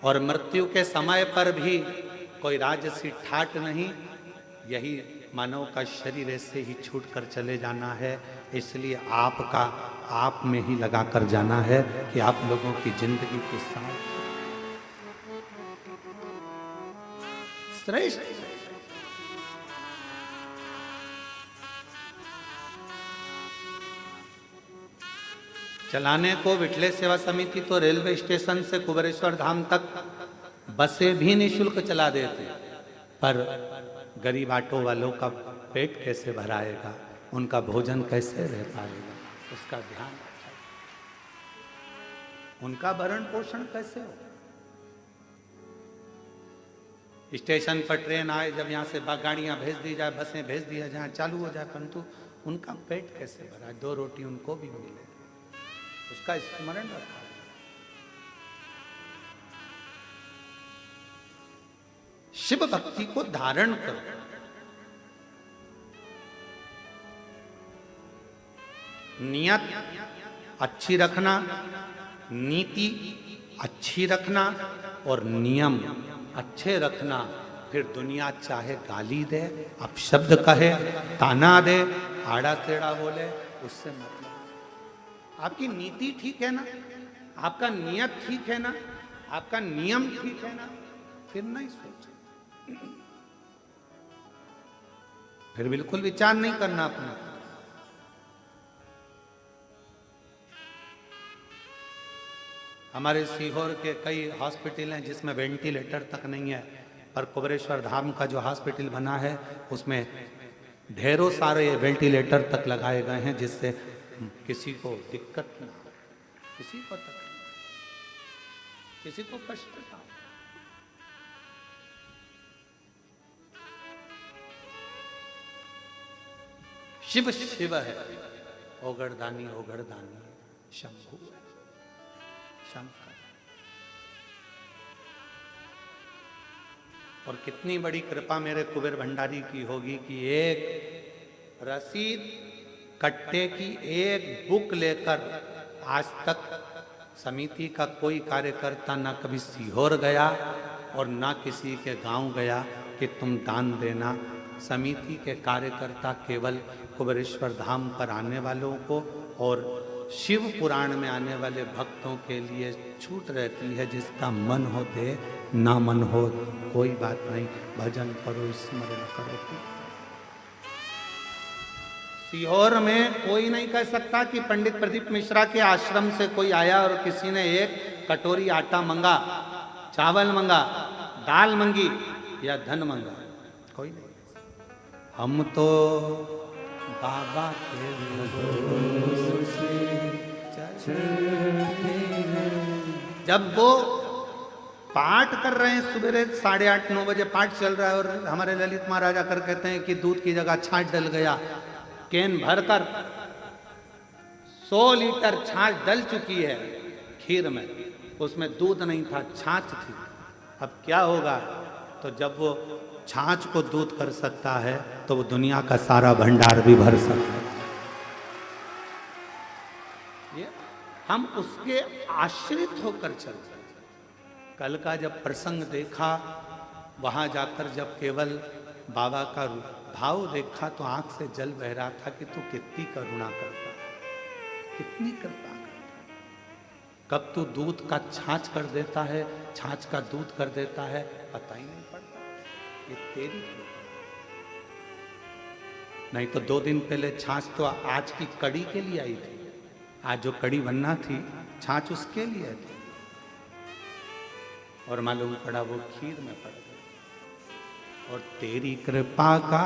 और मृत्यु के समय पर भी कोई राजसी ठाट नहीं। यही मानव का शरीर ऐसे ही छूट कर चले जाना है। इसलिए आपका आप में ही लगा कर जाना है कि आप लोगों की जिंदगी के साथ श्रेष्ठ। चलाने को विठले सेवा समिति तो रेलवे स्टेशन से कुबेरेश्वर धाम तक बसें भी निःशुल्क चला देते, पर गरीब ऑटो वालों का पेट कैसे भराएगा, उनका भोजन कैसे रह पाएगा, उसका ध्यान रखा, उनका भरण पोषण कैसे हो। स्टेशन पर ट्रेन आए, जब यहाँ से गाड़ियाँ भेज दी जाए, बसें भेज दिया जाए, चालू हो जाए, परंतु उनका पेट कैसे भरा, 2 रोटी उनको भी मिले, उसका स्मरण रखा। शिव भक्ति को धारण करो। नियत अच्छी रखना, नीति अच्छी रखना और नियम अच्छे रखना। फिर दुनिया चाहे गाली दे, अपशब्द कहे, ताना दे, आड़ा टेढ़ा बोले, उससे मतलब आपकी नीति ठीक है ना, आपका नियत ठीक है ना, आपका नियम ठीक है ना, फिर नहीं सोचे, फिर बिल्कुल विचार नहीं करना अपना। हमारे सीहोर के कई हॉस्पिटल हैं जिसमें वेंटिलेटर तक नहीं है, पर कुबेरेश्वर धाम का जो हॉस्पिटल बना है उसमें ढेरों सारे वेंटिलेटर तक लगाए गए हैं, जिससे किसी को दिक्कत ना हो, किसी को तकलीफ, किसी को कष्ट ना हो। शिव शिव है, ओगड़दानी ओगड़दानी शंभु है, शंकर। और कितनी बड़ी कृपा मेरे कुबेर भंडारी की होगी कि एक रसीद कट्टे की एक बुक लेकर आज तक समिति का कोई कार्यकर्ता ना कभी सीहोर गया और ना किसी के गांव गया कि तुम दान देना। समिति के कार्यकर्ता केवल कुबेरेश्वर धाम पर आने वालों को और शिव पुराण में आने वाले भक्तों के लिए छूट रहती है। जिसका मन हो दे, ना मन हो कोई बात नहीं, भजन करो, स्मरण करो। सीहोर में कोई नहीं कह सकता कि पंडित प्रदीप मिश्रा के आश्रम से कोई आया और किसी ने एक कटोरी आटा मंगा, चावल मंगा, दाल मंगी या धन मंगा, कोई नहीं। हम तो बाबा के भरोसे चलते हैं। जब वो पाठ कर रहे हैं सवेरे 8:30-9 बजे पाठ चल रहा है और हमारे ललित महाराज आकर कहते हैं कि दूध की जगह छाछ डल गया, कैन भरकर 100 लीटर छाछ डल चुकी है खीर में, उसमें दूध नहीं था, छाछ थी। अब क्या होगा? तो जब वो छाछ को दूध कर सकता है तो वो दुनिया का सारा भंडार भी भर सकता है। ये हम उसके आश्रित होकर चलते हैं। कल का जब प्रसंग देखा, वहां जाकर जब केवल बाबा का भाव देखा तो आंख से जल बह रहा था कि तू कितनी करुणा करता है, कितनी कृपा करता है। कब तू दूध का छाछ कर देता है, छाछ का दूध कर देता है, पता ही नहीं पड़ता। ये तेरी कृपा। नहीं तो 2 दिन पहले छाछ तो आज की कड़ी के लिए आई थी, आज जो कड़ी बनना थी छाछ उसके लिए थी, और मालूम पड़ा वो खीर में पड़ गई। और तेरी कृपा का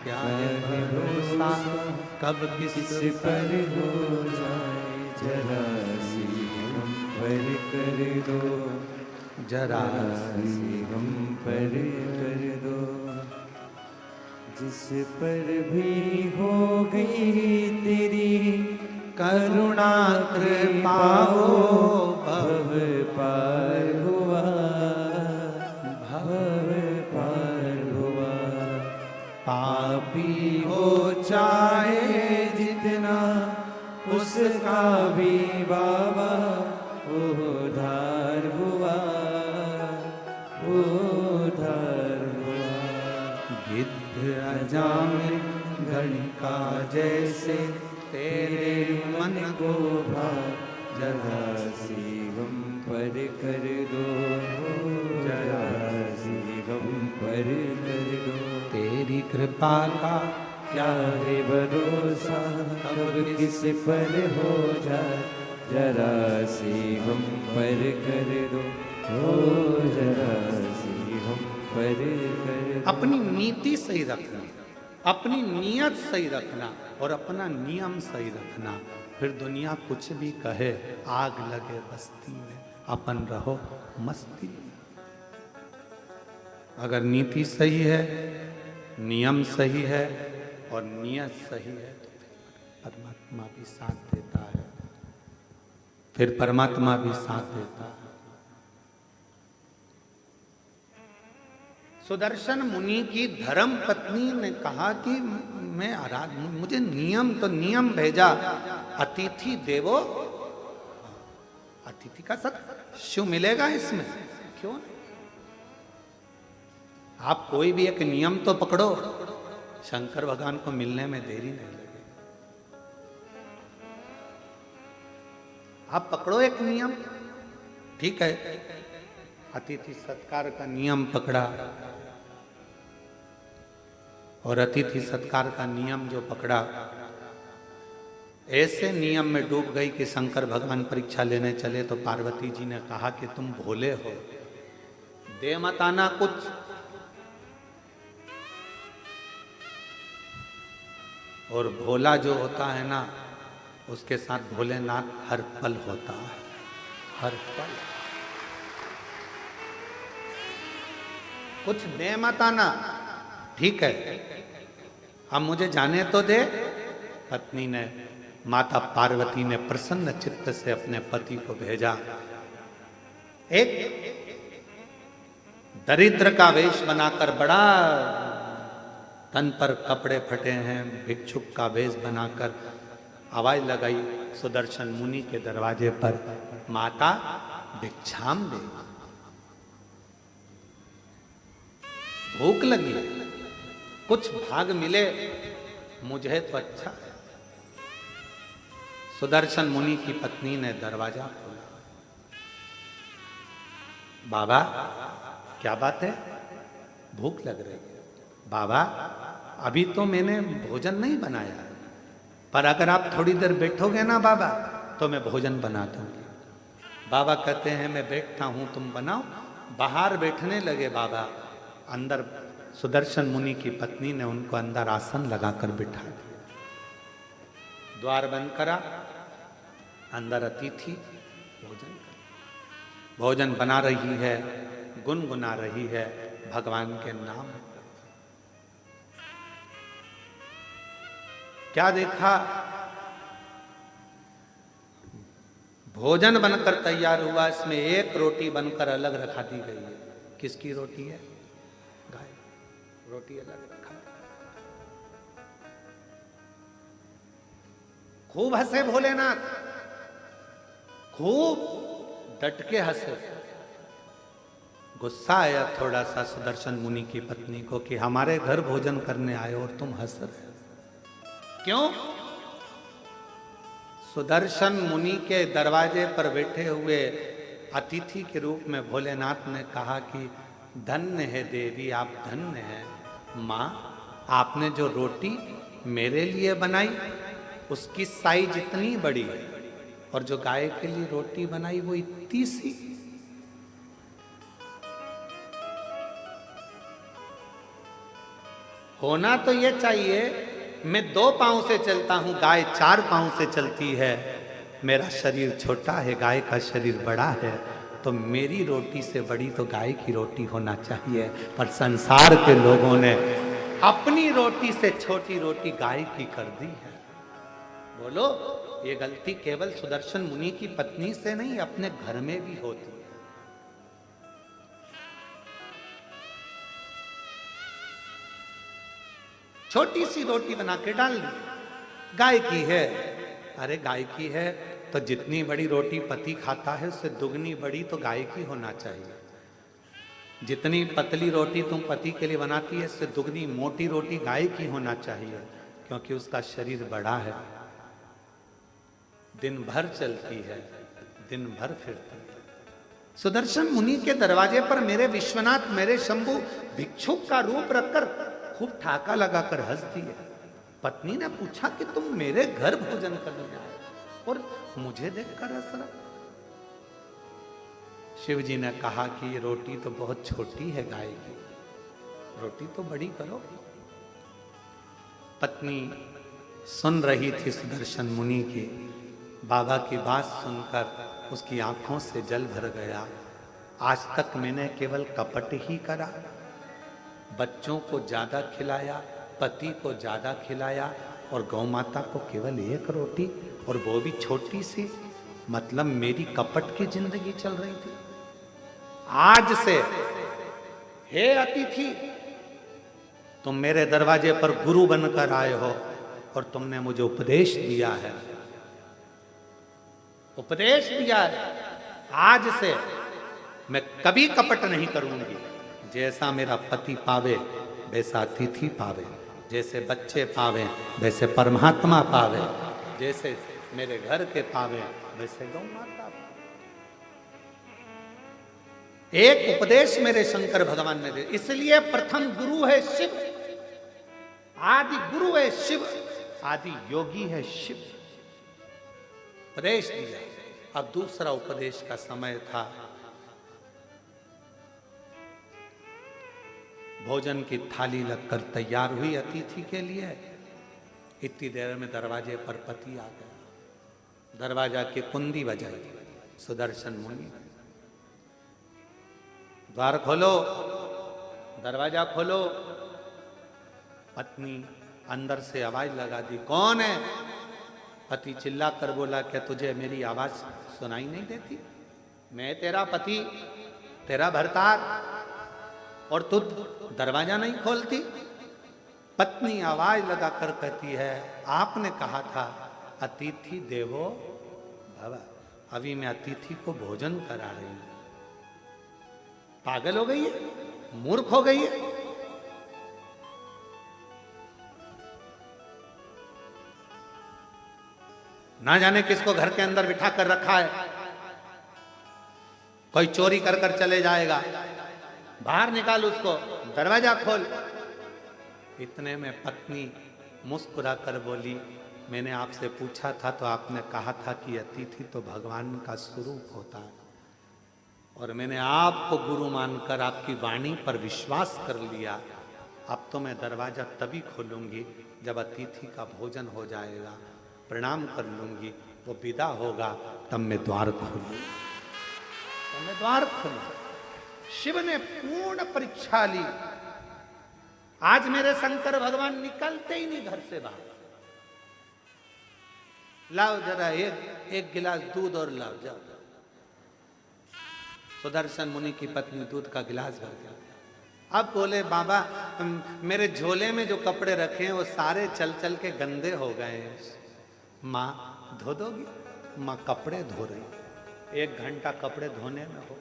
क्या है भरोसा, कब किस पर हो जाए, जरा सी हम पर कर दो, जरा सी हम पर कर दो। जिस पर भी हो गई तेरी करुणा कृपा हो, भव पार हुआ, भव पार हुआ। पापी हो चाहे जितना, उसका भी बाबा उद्धार हुआ, उद्धार हुआ। गिद्ध अजामिल गणिका जैसे तेरे मन को भा, जरा सी हम पर कर दो, जरा सी हम पर कर दो। तेरी कृपा का क्या है भरोसा, कब किस पर हो जाए, जरा सी हम पर कर दो, हो जरा सी हम पर कर दो। अपनी नीति सही रखना, अपनी नीयत सही रखना और अपना नियम सही रखना, फिर दुनिया कुछ भी कहे, आग लगे बस्ती में, अपन रहो मस्ती में। अगर नीति सही है, नियम सही है और नियत सही है तो फिर परमात्मा भी साथ देता है, फिर परमात्मा भी साथ देता है। सुदर्शन मुनि की धर्म पत्नी ने कहा कि मैं मुझे नियम तो नियम भेजा, अतिथि देवो, अतिथि का शिव मिलेगा इसमें, क्यों नहीं? आप कोई भी एक नियम तो पकड़ो, शंकर भगवान को मिलने में देरी नहीं लगेगी। आप पकड़ो एक नियम, ठीक है, अतिथि सत्कार का नियम पकड़ा, और अतिथि सत्कार का नियम जो पकड़ा, ऐसे नियम में डूब गई कि शंकर भगवान परीक्षा लेने चले तो पार्वती जी ने कहा कि तुम भोले हो, दे मत आना कुछ। और भोला जो होता है ना, उसके साथ भोलेनाथ हर पल होता है, हर पल। कुछ दे मत आना, ठीक है, अब मुझे जाने तो दे। पत्नी ने, माता पार्वती ने प्रसन्न चित्त से अपने पति को भेजा। एक दरिद्र का वेश बनाकर, बड़ा तन पर कपड़े फटे हैं, भिक्षुक का वेश बनाकर आवाज लगाई सुदर्शन मुनि के दरवाजे पर, माता भिक्षाम दे, भूख लगी, कुछ भाग मिले मुझे तो अच्छा है। सुदर्शन मुनि की पत्नी ने दरवाजा खोला। बाबा क्या बात है? भूख लग रही है। बाबा अभी तो मैंने भोजन नहीं बनाया, पर अगर आप थोड़ी देर बैठोगे ना बाबा तो मैं भोजन बना दूंगी। बाबा कहते हैं मैं बैठता हूं, तुम बनाओ। बाहर बैठने लगे बाबा। अंदर सुदर्शन मुनि की पत्नी ने उनको अंदर आसन लगाकर बिठा दिया, द्वार बंद करा, अंदर अतिथि भोजन बना रही है, गुनगुना रही है भगवान के नाम। क्या देखा? भोजन बनकर तैयार हुआ, इसमें एक रोटी बनकर अलग रखा दी गई है। किसकी रोटी है? गाय। रोटी अलग रखा। खूब हंसे भोलेनाथ, खूब डट के हंसे। गुस्सा आया थोड़ा सा सुदर्शन मुनि की पत्नी को कि हमारे घर भोजन करने आए और तुम हंस रहे। क्यों? सुदर्शन मुनि के दरवाजे पर बैठे हुए अतिथि के रूप में भोलेनाथ ने कहा कि धन्य है देवी, आप धन्य हैं। माँ, आपने जो रोटी मेरे लिए बनाई उसकी साइज इतनी बड़ी है, और जो गाय के लिए रोटी बनाई वो इतनी सी। होना तो ये चाहिए, मैं 2 पांव से चलता हूं, गाय 4 पांव से चलती है। मेरा शरीर छोटा है, गाय का शरीर बड़ा है, तो मेरी रोटी से बड़ी तो गाय की रोटी होना चाहिए। पर संसार के लोगों ने अपनी रोटी से छोटी रोटी गाय की कर दी है। बोलो, ये गलती केवल सुदर्शन मुनि की पत्नी से नहीं, अपने घर में भी होती है। छोटी सी रोटी बना के डाल दी, गाय की है। अरे गाय की है तो जितनी बड़ी रोटी पति खाता है उससे दुगनी बड़ी तो गाय की होना चाहिए। जितनी पतली रोटी तुम पति के लिए बनाती है उससे दुगनी मोटी रोटी गाय की होना चाहिए, क्योंकि उसका शरीर बड़ा है, दिन भर चलती है, दिन भर फिरती है। सुदर्शन मुनि के दरवाजे पर मेरे विश्वनाथ, मेरे शंभु भिक्षुक का रूप रखकर खूब ठाका लगाकर हंस दिए। पत्नी ने पूछा कि तुम मेरे घर भोजन करने आए और मुझे देखकर हंस रहा। शिव जी ने कहा कि ये रोटी तो बहुत छोटी है गाय की, रोटी तो बड़ी करो। पत्नी सुन रही थी सुदर्शन मुनि की। बाबा की बात सुनकर उसकी आंखों से जल भर गया। आज तक मैंने केवल कपट ही करा, बच्चों को ज्यादा खिलाया, पति को ज्यादा खिलाया, और गौ माता को केवल 1 रोटी, और वो भी छोटी सी। मतलब मेरी कपट की जिंदगी चल रही थी। आज से हे अतिथि, तुम मेरे दरवाजे पर गुरु बनकर आए हो और तुमने मुझे उपदेश दिया है, उपदेश दिया है। आज से मैं कभी कपट नहीं करूंगी। जैसा मेरा पति पावे वैसा अतिथि पावे, जैसे बच्चे पावे वैसे परमात्मा पावे, जैसे मेरे घर के पावे वैसे गौ माता पावे। एक उपदेश मेरे शंकर भगवान ने दिया, इसलिए प्रथम गुरु है शिव, आदि गुरु है शिव, आदि योगी है शिव। उपदेश दिया। अब दूसरा उपदेश का समय था। भोजन की थाली लगकर तैयार हुई अतिथि के लिए। इतनी देर में दरवाजे पर पति आ गया। दरवाजा की कुंडी बजाई। सुदर्शन मुनि, द्वार खोलो, दरवाजा खोलो। पत्नी अंदर से आवाज लगा दी, कौन है? पति चिल्ला कर बोला, क्या तुझे मेरी आवाज सुनाई नहीं देती? मैं तेरा पति, तेरा भरतार, और तू दरवाजा नहीं खोलती? पत्नी आवाज लगाकर कहती है, आपने कहा था अतिथि देवो भव, अभी मैं अतिथि को भोजन करा रही हूं। पागल हो गई है, मूर्ख हो गई है। ना जाने किसको घर के अंदर बिठा कर रखा है, कोई चोरी कर कर चले जाएगा। बाहर निकाल उसको, दरवाजा खोल। इतने में पत्नी मुस्कुरा कर बोली, मैंने आपसे पूछा था तो आपने कहा था कि अतिथि तो भगवान का स्वरूप होता है, और मैंने आपको गुरु मानकर आपकी वाणी पर विश्वास कर लिया। अब तो मैं दरवाजा तभी खोलूंगी जब अतिथि का भोजन हो जाएगा, प्रणाम कर लूंगी, वो विदा होगा, तब मैं द्वार खोलूंगी। तो मैं द्वार खोलूं। शिव ने पूर्ण परीक्षा ली। आज मेरे शंकर भगवान निकलते ही नहीं घर से बाहर। लाओ जरा एक गिलास दूध और लाओ, जाओ। सुदर्शन मुनि की पत्नी दूध का गिलास भर दिया। अब बोले, बाबा मेरे झोले में जो कपड़े रखे हैं वो सारे चल चल के गंदे हो गए हैं। माँ धो दोगी? माँ कपड़े धो रही। 1 घंटा कपड़े धोने में हो।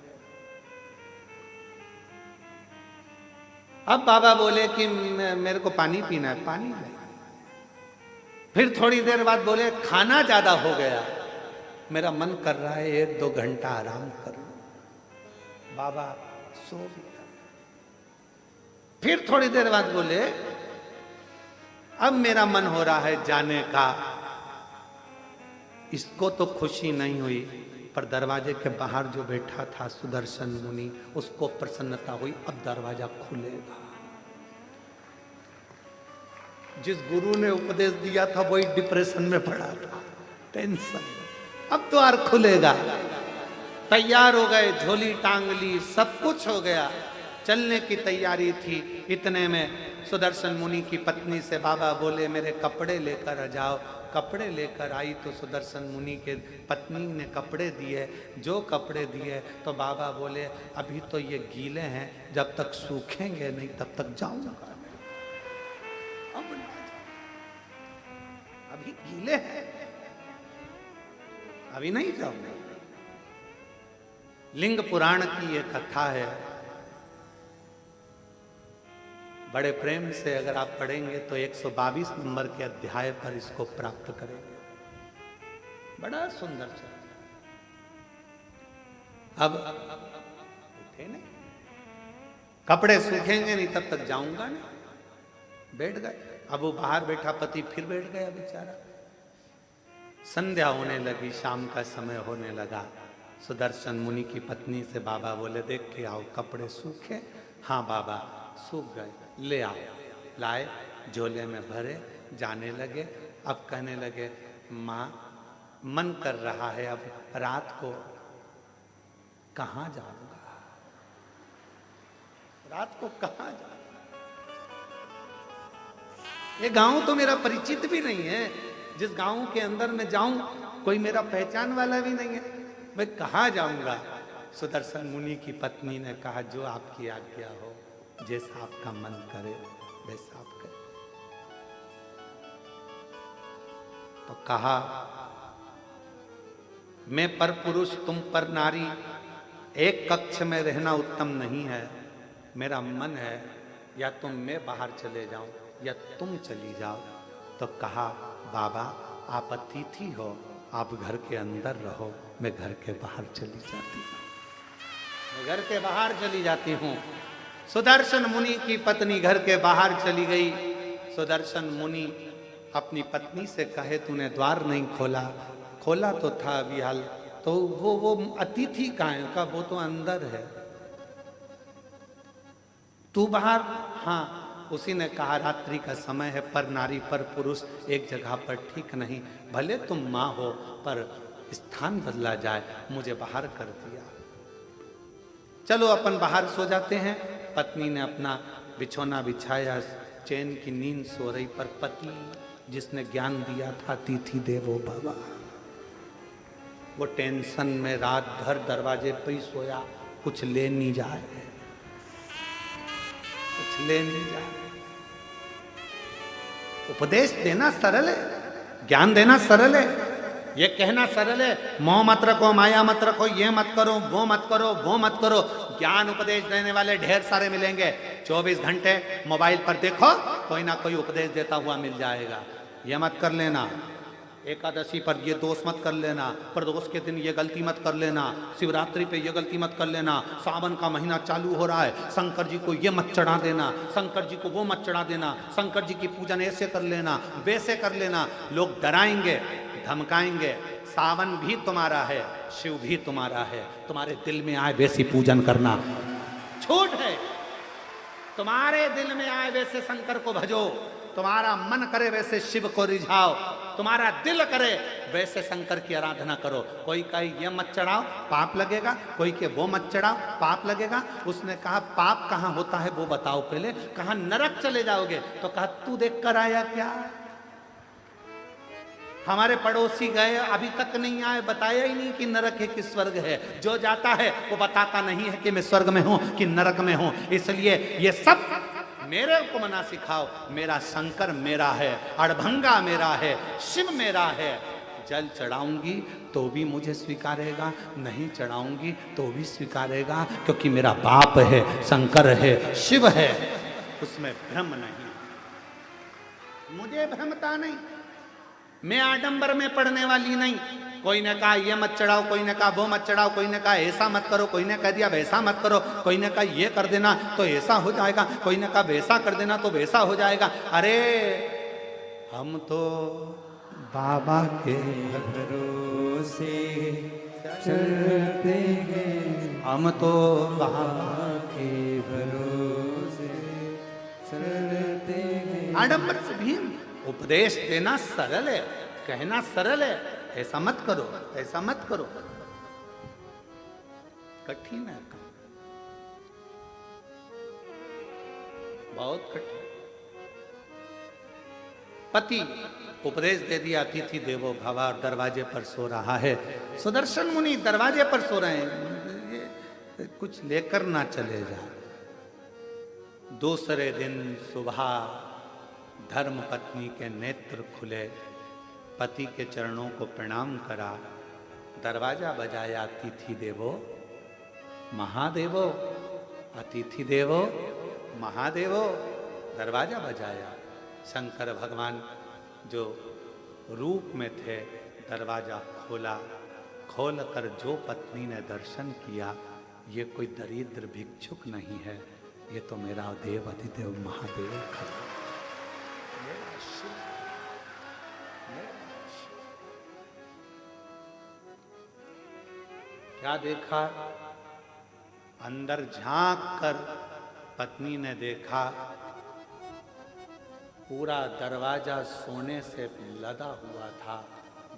अब बाबा बोले कि मेरे को पानी पीना है, पानी ले। फिर थोड़ी देर बाद बोले, खाना ज्यादा हो गया, मेरा मन कर रहा है 1-2 घंटा आराम कर लूं। बाबा सो गया। फिर थोड़ी देर बाद बोले, अब मेरा मन हो रहा है जाने का। इसको तो खुशी नहीं हुई, पर दरवाजे के बाहर जो बैठा था सुदर्शन मुनि, उसको प्रसन्नता हुई, अब दरवाजा खुलेगा। जिस गुरु ने उपदेश दिया था वही डिप्रेशन में पड़ा था, टेंशन। अब द्वार खुलेगा। तैयार हो गए, झोली टांग ली, सब कुछ हो गया, चलने की तैयारी थी। इतने में सुदर्शन मुनि की पत्नी से बाबा बोले, मेरे कपड़े लेकर आ जाओ। कपड़े लेकर आई तो सुदर्शन मुनि के पत्नी ने कपड़े दिए। जो कपड़े दिए तो बाबा बोले, अभी तो ये गीले हैं, जब तक सूखेंगे नहीं तब तक जाऊंगा। अब अभी गीले हैं, अभी नहीं जाऊंगा। लिंग पुराण की ये कथा है। बड़े प्रेम से अगर आप पढ़ेंगे तो 122 नंबर के अध्याय पर इसको प्राप्त करेंगे। बड़ा सुंदर चरित्र। अब उठे नहीं, कपड़े सूखेंगे नहीं तब तक जाऊंगा नहीं। बैठ गए। अब वो बाहर बैठा पति फिर बैठ गया बेचारा। संध्या होने लगी, शाम का समय होने लगा। सुदर्शन मुनि की पत्नी से बाबा बोले, देख के आओ कपड़े सूखे? हाँ बाबा सूख गए, ले आओ। लाए, झोले में भरे, जाने लगे। अब कहने लगे, माँ मन कर रहा है अब रात को कहाँ जाऊंगा, रात को कहाँ जाऊंगा। ये गांव तो मेरा परिचित भी नहीं है। जिस गांव के अंदर मैं जाऊं कोई मेरा पहचान वाला भी नहीं है, मैं कहाँ जाऊंगा। सुदर्शन मुनि की पत्नी ने कहा, जो आपकी आज्ञा हो, जैसा आपका मन करे वैसा आप करें। तो कहा, मैं पर पुरुष तुम पर नारी, एक कक्ष में रहना उत्तम नहीं है। मेरा मन है या तो मैं बाहर चले जाऊं या तुम चली जाओ। तो कहा, बाबा आप अतिथि हो, आप घर के अंदर रहो, मैं घर के बाहर चली जाती हूँ, मैं घर के बाहर चली जाती हूँ। सुदर्शन मुनि की पत्नी घर के बाहर चली गई। सुदर्शन मुनि अपनी पत्नी से कहे, तूने द्वार नहीं खोला? खोला तो था अभी हाल। तो वो अतिथि कहाँ है? का वो तो अंदर है, तू बाहर? हाँ। उसी ने कहा, रात्रि का समय है, पर नारी पर पुरुष एक जगह पर ठीक नहीं। भले तुम माँ हो पर स्थान बदला जाए, मुझे बाहर कर दिया। चलो अपन बाहर सो जाते हैं। पत्नी ने अपना बिछौना बिछाया, चैन की नींद सो रही, पर पति जिसने ज्ञान दिया था, अतिथि देवो भव, वो टेंशन में रात भर दरवाजे पर ही सोया। कुछ ले नहीं जाए, कुछ ले नहीं जाए। उपदेश देना सरल है, ज्ञान देना सरल है, ये कहना सरल है, मोह मत रखो, माया मत रखो, ये मत करो, वो मत करो, वो मत करो। ज्ञान उपदेश देने वाले ढेर सारे मिलेंगे। 24 घंटे मोबाइल पर देखो, कोई ना कोई उपदेश देता हुआ मिल जाएगा। ये मत कर लेना, एकादशी पर ये दोष मत कर लेना, प्रदोष के दिन ये गलती मत कर लेना, शिवरात्रि पे ये गलती मत कर लेना, सावन का महीना चालू हो रहा है, शंकर जी को ये मत चढ़ा देना, शंकर जी को वो मत चढ़ा देना, शंकर जी की पूजन ऐसे कर लेना, वैसे कर लेना। लोग डराएंगे, धमकाएंगे। सावन भी तुम्हारा है, शिव भी तुम्हारा है, तुम्हारे दिल में आए वैसी पूजन करना। छूट है, तुम्हारे दिल में आए वैसे शंकर को भजो, तुम्हारा मन करे वैसे शिव को रिझाओ, तुम्हारा दिल करे वैसे शंकर की आराधना करो। कोई कहे ये मत चढ़ाओ पाप लगेगा, कोई के वो मत चढ़ाओ पाप लगेगा। उसने कहा पाप कहाँ होता है वो बताओ पहले। कहा नरक चले जाओगे, तो कहा तू देख कर आया क्या? हमारे पड़ोसी गए अभी तक नहीं आए, बताया ही नहीं कि नरक है कि स्वर्ग है। जो जाता है वो बताता नहीं है कि मैं स्वर्ग में हूं कि नरक में हूं। इसलिए ये सब मेरे को मना सिखाओ। मेरा शंकर मेरा है, अड़भंगा मेरा है, शिव मेरा है। जल चढ़ाऊंगी तो भी मुझे स्वीकारेगा, नहीं चढ़ाऊंगी तो भी स्वीकारेगा, क्योंकि मेरा बाप है, शंकर है, शिव है, उसमें भ्रम नहीं, मुझे भ्रमता नहीं। मैं आडंबर में पढ़ने वाली नहीं। कोई ने कहा ये मत चढ़ाओ, कोई ने कहा वो मत चढ़ाओ, कोई ने कहा ऐसा मत करो, कोई ने कह दिया वैसा मत करो, कोई ने कहा ये कर देना तो ऐसा हो जाएगा, कोई ने कहा वैसा कर देना तो वैसा हो जाएगा। अरे हम तो बाबा के भरोसे चलते हैं, हम तो बाबा के भरोसे चलते हैं। आडंबर से भी उपदेश देना सरल है, कहना सरल है, ऐसा मत करो, ऐसा मत करो, कठिन है, बहुत कठिन। पति उपदेश दे दिया, अतिथि देवो भव, और दरवाजे पर सो रहा है। सुदर्शन मुनि दरवाजे पर सो रहे हैं, ये कुछ लेकर ना चले जा। दूसरे दिन सुबह धर्म पत्नी के नेत्र खुले, पति के चरणों को प्रणाम करा, दरवाजा बजाया, अतिथि देवो महादेवो, अतिथि देवो महादेवो, दरवाजा बजाया। शंकर भगवान जो रूप में थे दरवाजा खोला, खोलकर जो पत्नी ने दर्शन किया, ये कोई दरिद्र भिक्षुक नहीं है, ये तो मेरा देव अधिदेव महादेव खड़ा। क्या देखा? अंदर झांक कर पत्नी ने देखा पूरा दरवाजा सोने से लदा हुआ था।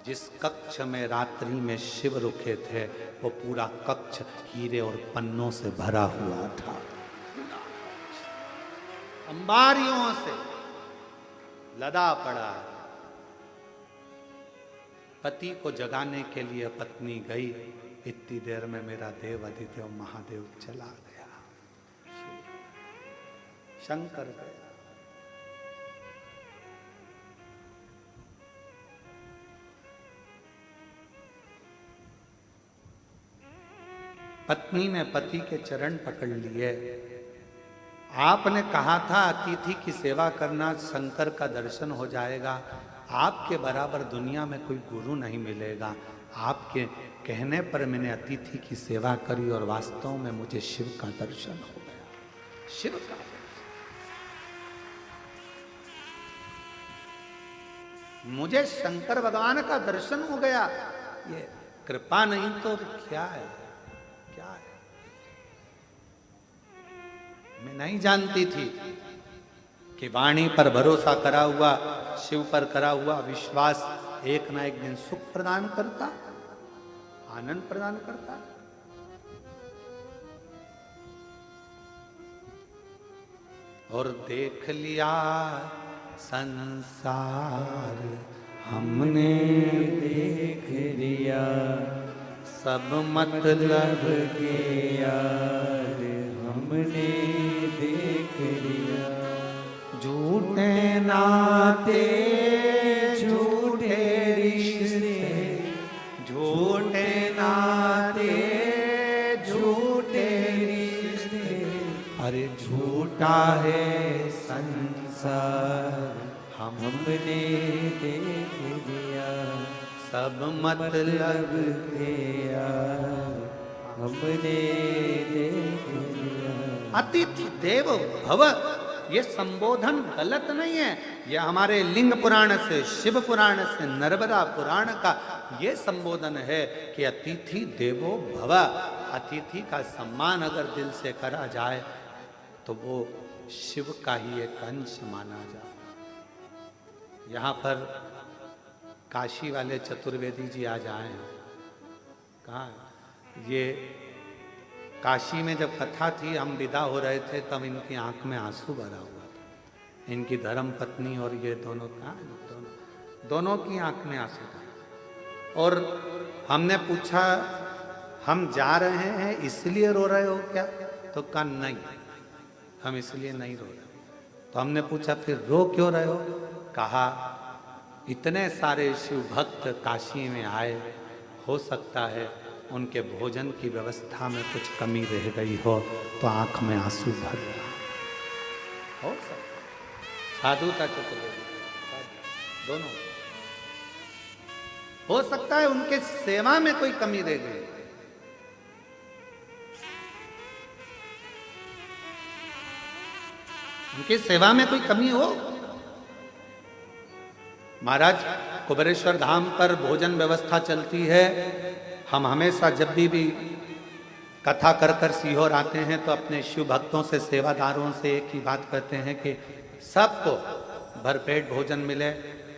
जिस कक्ष में रात्रि में शिव रुके थे वो पूरा कक्ष हीरे और पन्नों से भरा हुआ था, अंबारियों से लदा पड़ा। पति को जगाने के लिए पत्नी गई, इतनी देर में मेरा देव अधिदेव महादेव चला गया, शंकर गया। पत्नी ने पति के चरण पकड़ लिए। आपने कहा था अतिथि की सेवा करना, शंकर का दर्शन हो जाएगा। आपके बराबर दुनिया में कोई गुरु नहीं मिलेगा। आपके कहने पर मैंने अतिथि की सेवा करी और वास्तव में मुझे शिव का दर्शन हो गया, शिव का दर्शन। मुझे शंकर भगवान का दर्शन हो गया। ये कृपा नहीं तो क्या है, क्या है? मैं नहीं जानती थी कि वाणी पर भरोसा करा हुआ, शिव पर करा हुआ विश्वास एक ना एक दिन सुख प्रदान करता, आनंद प्रदान करता। और देख लिया संसार हमने देख लिया, सब मतलब के यार हमने देख लिया। झूठे नाते झूठे रिश्ते, झूठे नाते झूठे रिश्ते, अरे झूठा है संसार हमने देख लिया। सब मतलब के यार हमने देख लिया। अतिथि देवो भव, ये संबोधन गलत नहीं है। यह हमारे लिंग पुराण से, शिव पुराण से, नर्मदा पुराण का ये संबोधन है कि अतिथि देवो भव। अतिथि का सम्मान अगर दिल से करा जाए तो वो शिव का ही एक अंश माना जाए। यहाँ पर काशी वाले चतुर्वेदी जी आज आए हैं। कहाँ? ये काशी में जब कथा थी, हम विदा हो रहे थे, तब इनकी आंख में आंसू भरा हुआ था। इनकी धर्म पत्नी और ये दोनों, कहाँ? दोनों की आंख में आंसू था। और हमने पूछा, हम जा रहे हैं इसलिए रो रहे हो क्या? तो कहा नहीं, हम इसलिए नहीं रो रहे। तो हमने पूछा फिर रो क्यों रहे हो? कहा इतने सारे शिव भक्त काशी में आए, हो सकता है उनके भोजन की व्यवस्था में कुछ कमी रह गई हो तो आंख में आंसू भर रहा हो सकता। साधुता चतुर्वेदी दोनों हो सकता है उनके सेवा में कोई कमी रह गई। उनकी सेवा में कोई कमी हो। महाराज कुबेरेश्वर धाम पर भोजन व्यवस्था चलती है। हम हमेशा जब भी कथा कर कर सीहोर आते हैं तो अपने शिव भक्तों से, सेवादारों से एक ही बात कहते हैं कि सबको भरपेट भोजन मिले,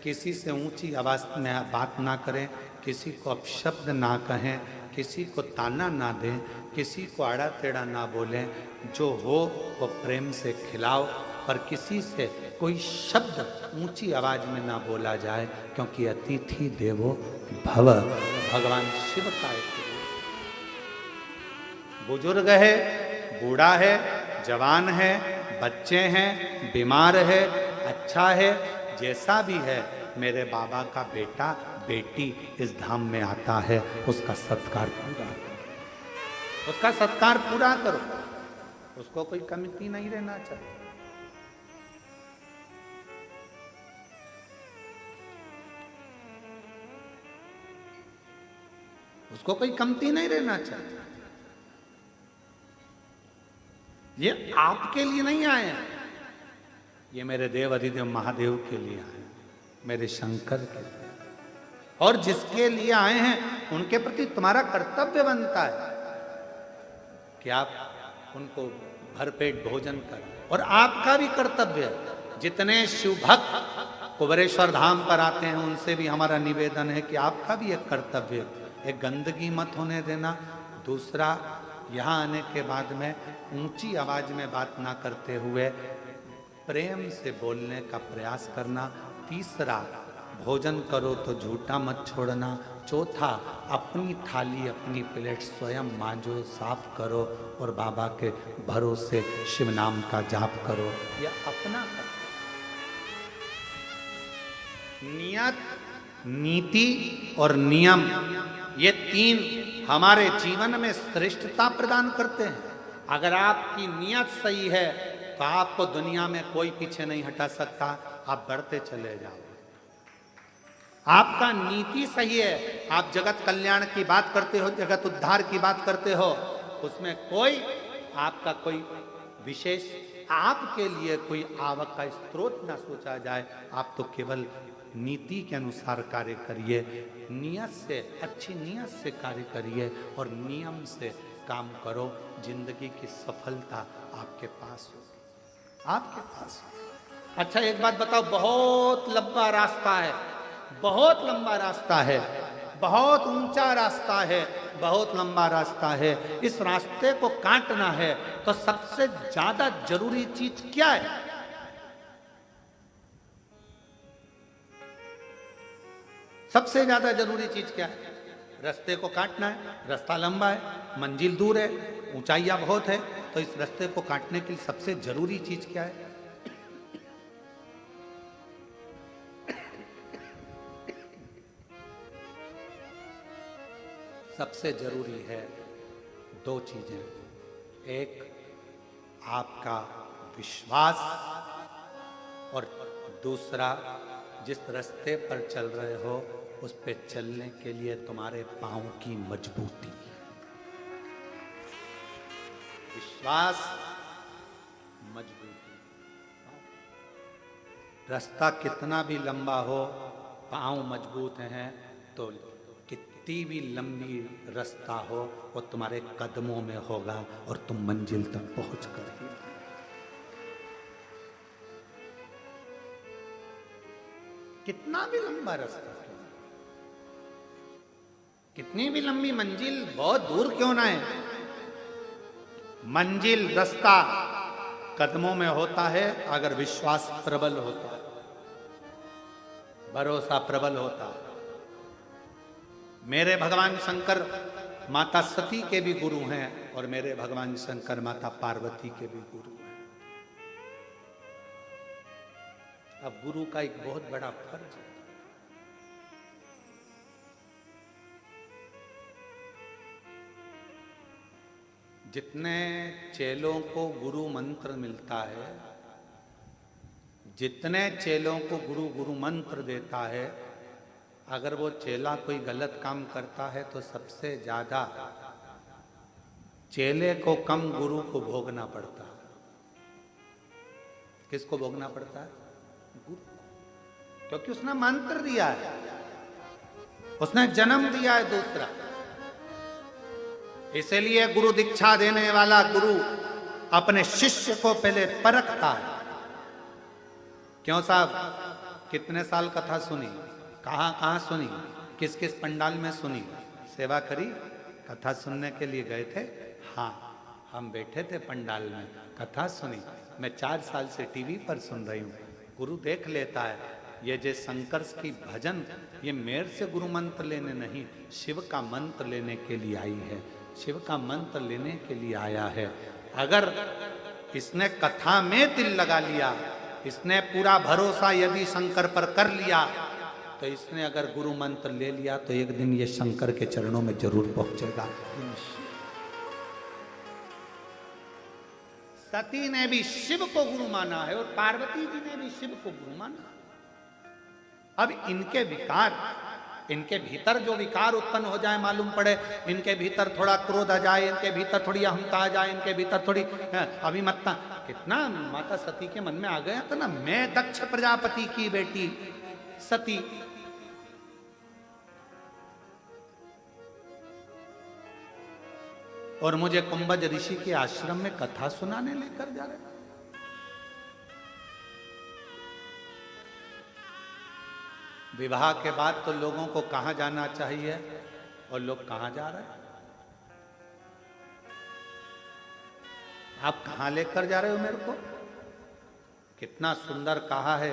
किसी से ऊंची आवाज में बात ना करें, किसी को अपशब्द ना कहें, किसी को ताना ना दें, किसी को आड़ा टेढ़ा ना बोलें। जो हो वो प्रेम से खिलाओ, पर किसी से कोई शब्द ऊंची आवाज में ना बोला जाए, क्योंकि अतिथि देवो भव, भगवान शिव का एक बुजुर्ग है, बूढ़ा है, जवान है, बच्चे हैं, बीमार है, अच्छा है, जैसा भी है, मेरे बाबा का बेटा बेटी इस धाम में आता है, उसका सत्कार पूरा करो, उसका सत्कार पूरा करो, उसको कोई कमी नहीं रहना चाहिए। उसको कोई कमती नहीं रहना चाहिए। ये आपके लिए नहीं आए हैं, ये मेरे देव अधिदेव महादेव के लिए आए हैं, मेरे शंकर के लिए। और जिसके लिए आए हैं उनके प्रति तुम्हारा कर्तव्य बनता है कि आप उनको भरपेट भोजन करें। और आपका भी कर्तव्य है। जितने शिव भक्त कुबेरेश्वर धाम पर आते हैं उनसे भी हमारा निवेदन है कि आपका भी एक कर्तव्य है, एक गंदगी मत होने देना। दूसरा, यहाँ आने के बाद में ऊंची आवाज में बात ना करते हुए प्रेम से बोलने का प्रयास करना। तीसरा, भोजन करो तो झूठा मत छोड़ना। चौथा, अपनी थाली अपनी प्लेट स्वयं मांजो, साफ करो और बाबा के भरोसे शिव नाम का जाप करो। यह अपना नियत, नीति और नियम, ये तीन हमारे जीवन में श्रेष्ठता प्रदान करते हैं। अगर आपकी नियत सही है तो आपको दुनिया में कोई पीछे नहीं हटा सकता, आप बढ़ते चले जाओ। आपका नीति सही है, आप जगत कल्याण की बात करते हो, जगत उद्धार की बात करते हो, उसमें कोई आपका कोई विशेष, आपके लिए कोई आवक का स्रोत ना सोचा जाए। आप तो केवल नीति के अनुसार कार्य करिए, नियत से, अच्छी नियत से कार्य करिए और नियम से काम करो। जिंदगी की सफलता आपके पास हो, आपके पास हो। अच्छा एक बात बताओ, बहुत लंबा रास्ता है, बहुत लंबा रास्ता है, बहुत ऊंचा रास्ता है, बहुत लंबा रास्ता है। इस रास्ते को काटना है तो सबसे ज्यादा जरूरी चीज क्या है? सबसे ज्यादा जरूरी चीज क्या है? रास्ते को काटना है। रास्ता लंबा है, मंजिल दूर है, ऊंचाइयां बहुत है, तो इस रास्ते को काटने के लिए सबसे जरूरी चीज क्या है? सबसे जरूरी है दो चीजें। एक, आपका विश्वास, और दूसरा, जिस रास्ते पर चल रहे हो उस पे चलने के लिए तुम्हारे पांव की मजबूती, विश्वास, मजबूती। रास्ता कितना भी लंबा हो, पांव मजबूत हैं तो कितनी भी लंबी रास्ता हो वो तुम्हारे कदमों में होगा और तुम मंजिल तक पहुंच कर ही कितना भी लंबा रास्ता, कितनी भी लंबी मंजिल बहुत दूर क्यों ना है, मंजिल रास्ता कदमों में होता है अगर विश्वास प्रबल होता है, भरोसा प्रबल होता है। मेरे भगवान शंकर माता सती के भी गुरु हैं और मेरे भगवान शंकर माता पार्वती के भी गुरु हैं। अब गुरु का एक बहुत बड़ा फर्ज है, जितने चेलों को गुरु मंत्र मिलता है, जितने चेलों को गुरु गुरु मंत्र देता है, अगर वो चेला कोई गलत काम करता है तो सबसे ज्यादा चेले को कम गुरु को भोगना पड़ता है। किसको भोगना पड़ता है? गुरु, क्योंकि उसने मंत्र दिया है, उसने जन्म दिया है दूसरा। इसलिए गुरु दीक्षा देने वाला गुरु अपने शिष्य को पहले परखता है। क्यों साहब, कितने साल कथा सुनी, कहां कहां सुनी, किस किस पंडाल में सुनी, सेवा करी, कथा सुनने के लिए गए थे? हाँ, हम बैठे थे पंडाल में, कथा सुनी। मैं 4 साल से टीवी पर सुन रही हूँ। गुरु देख लेता है, ये जो शंकर की भजन, ये मेरे से गुरु मंत्र लेने नहीं, शिव का मंत्र लेने के लिए आई है, शिव का मंत्र लेने के लिए आया है। अगर इसने कथा में दिल लगा लिया, इसने पूरा भरोसा यदि शंकर पर कर लिया, तो इसने अगर गुरु मंत्र ले लिया तो एक दिन ये शंकर के चरणों में जरूर पहुंचेगा। सती ने भी शिव को गुरु माना है और पार्वती जी ने भी शिव को गुरु माना। अब इनके विकार, इनके भीतर जो विकार उत्पन्न हो जाए, मालूम पड़े इनके भीतर थोड़ा क्रोध आ जाए, इनके भीतर थोड़ी अहंता आ जाए, इनके भीतर थोड़ी अभिमत्ता, कितना माता सती के मन में आ गया था ना, मैं दक्ष प्रजापति की बेटी सती, और मुझे कुंभज ऋषि के आश्रम में कथा सुनाने लेकर जा रहे। विवाह के बाद तो लोगों को कहां जाना चाहिए और लोग कहां जा रहे हैं? आप कहां लेकर जा रहे हो मेरे को? कितना सुंदर कहा है,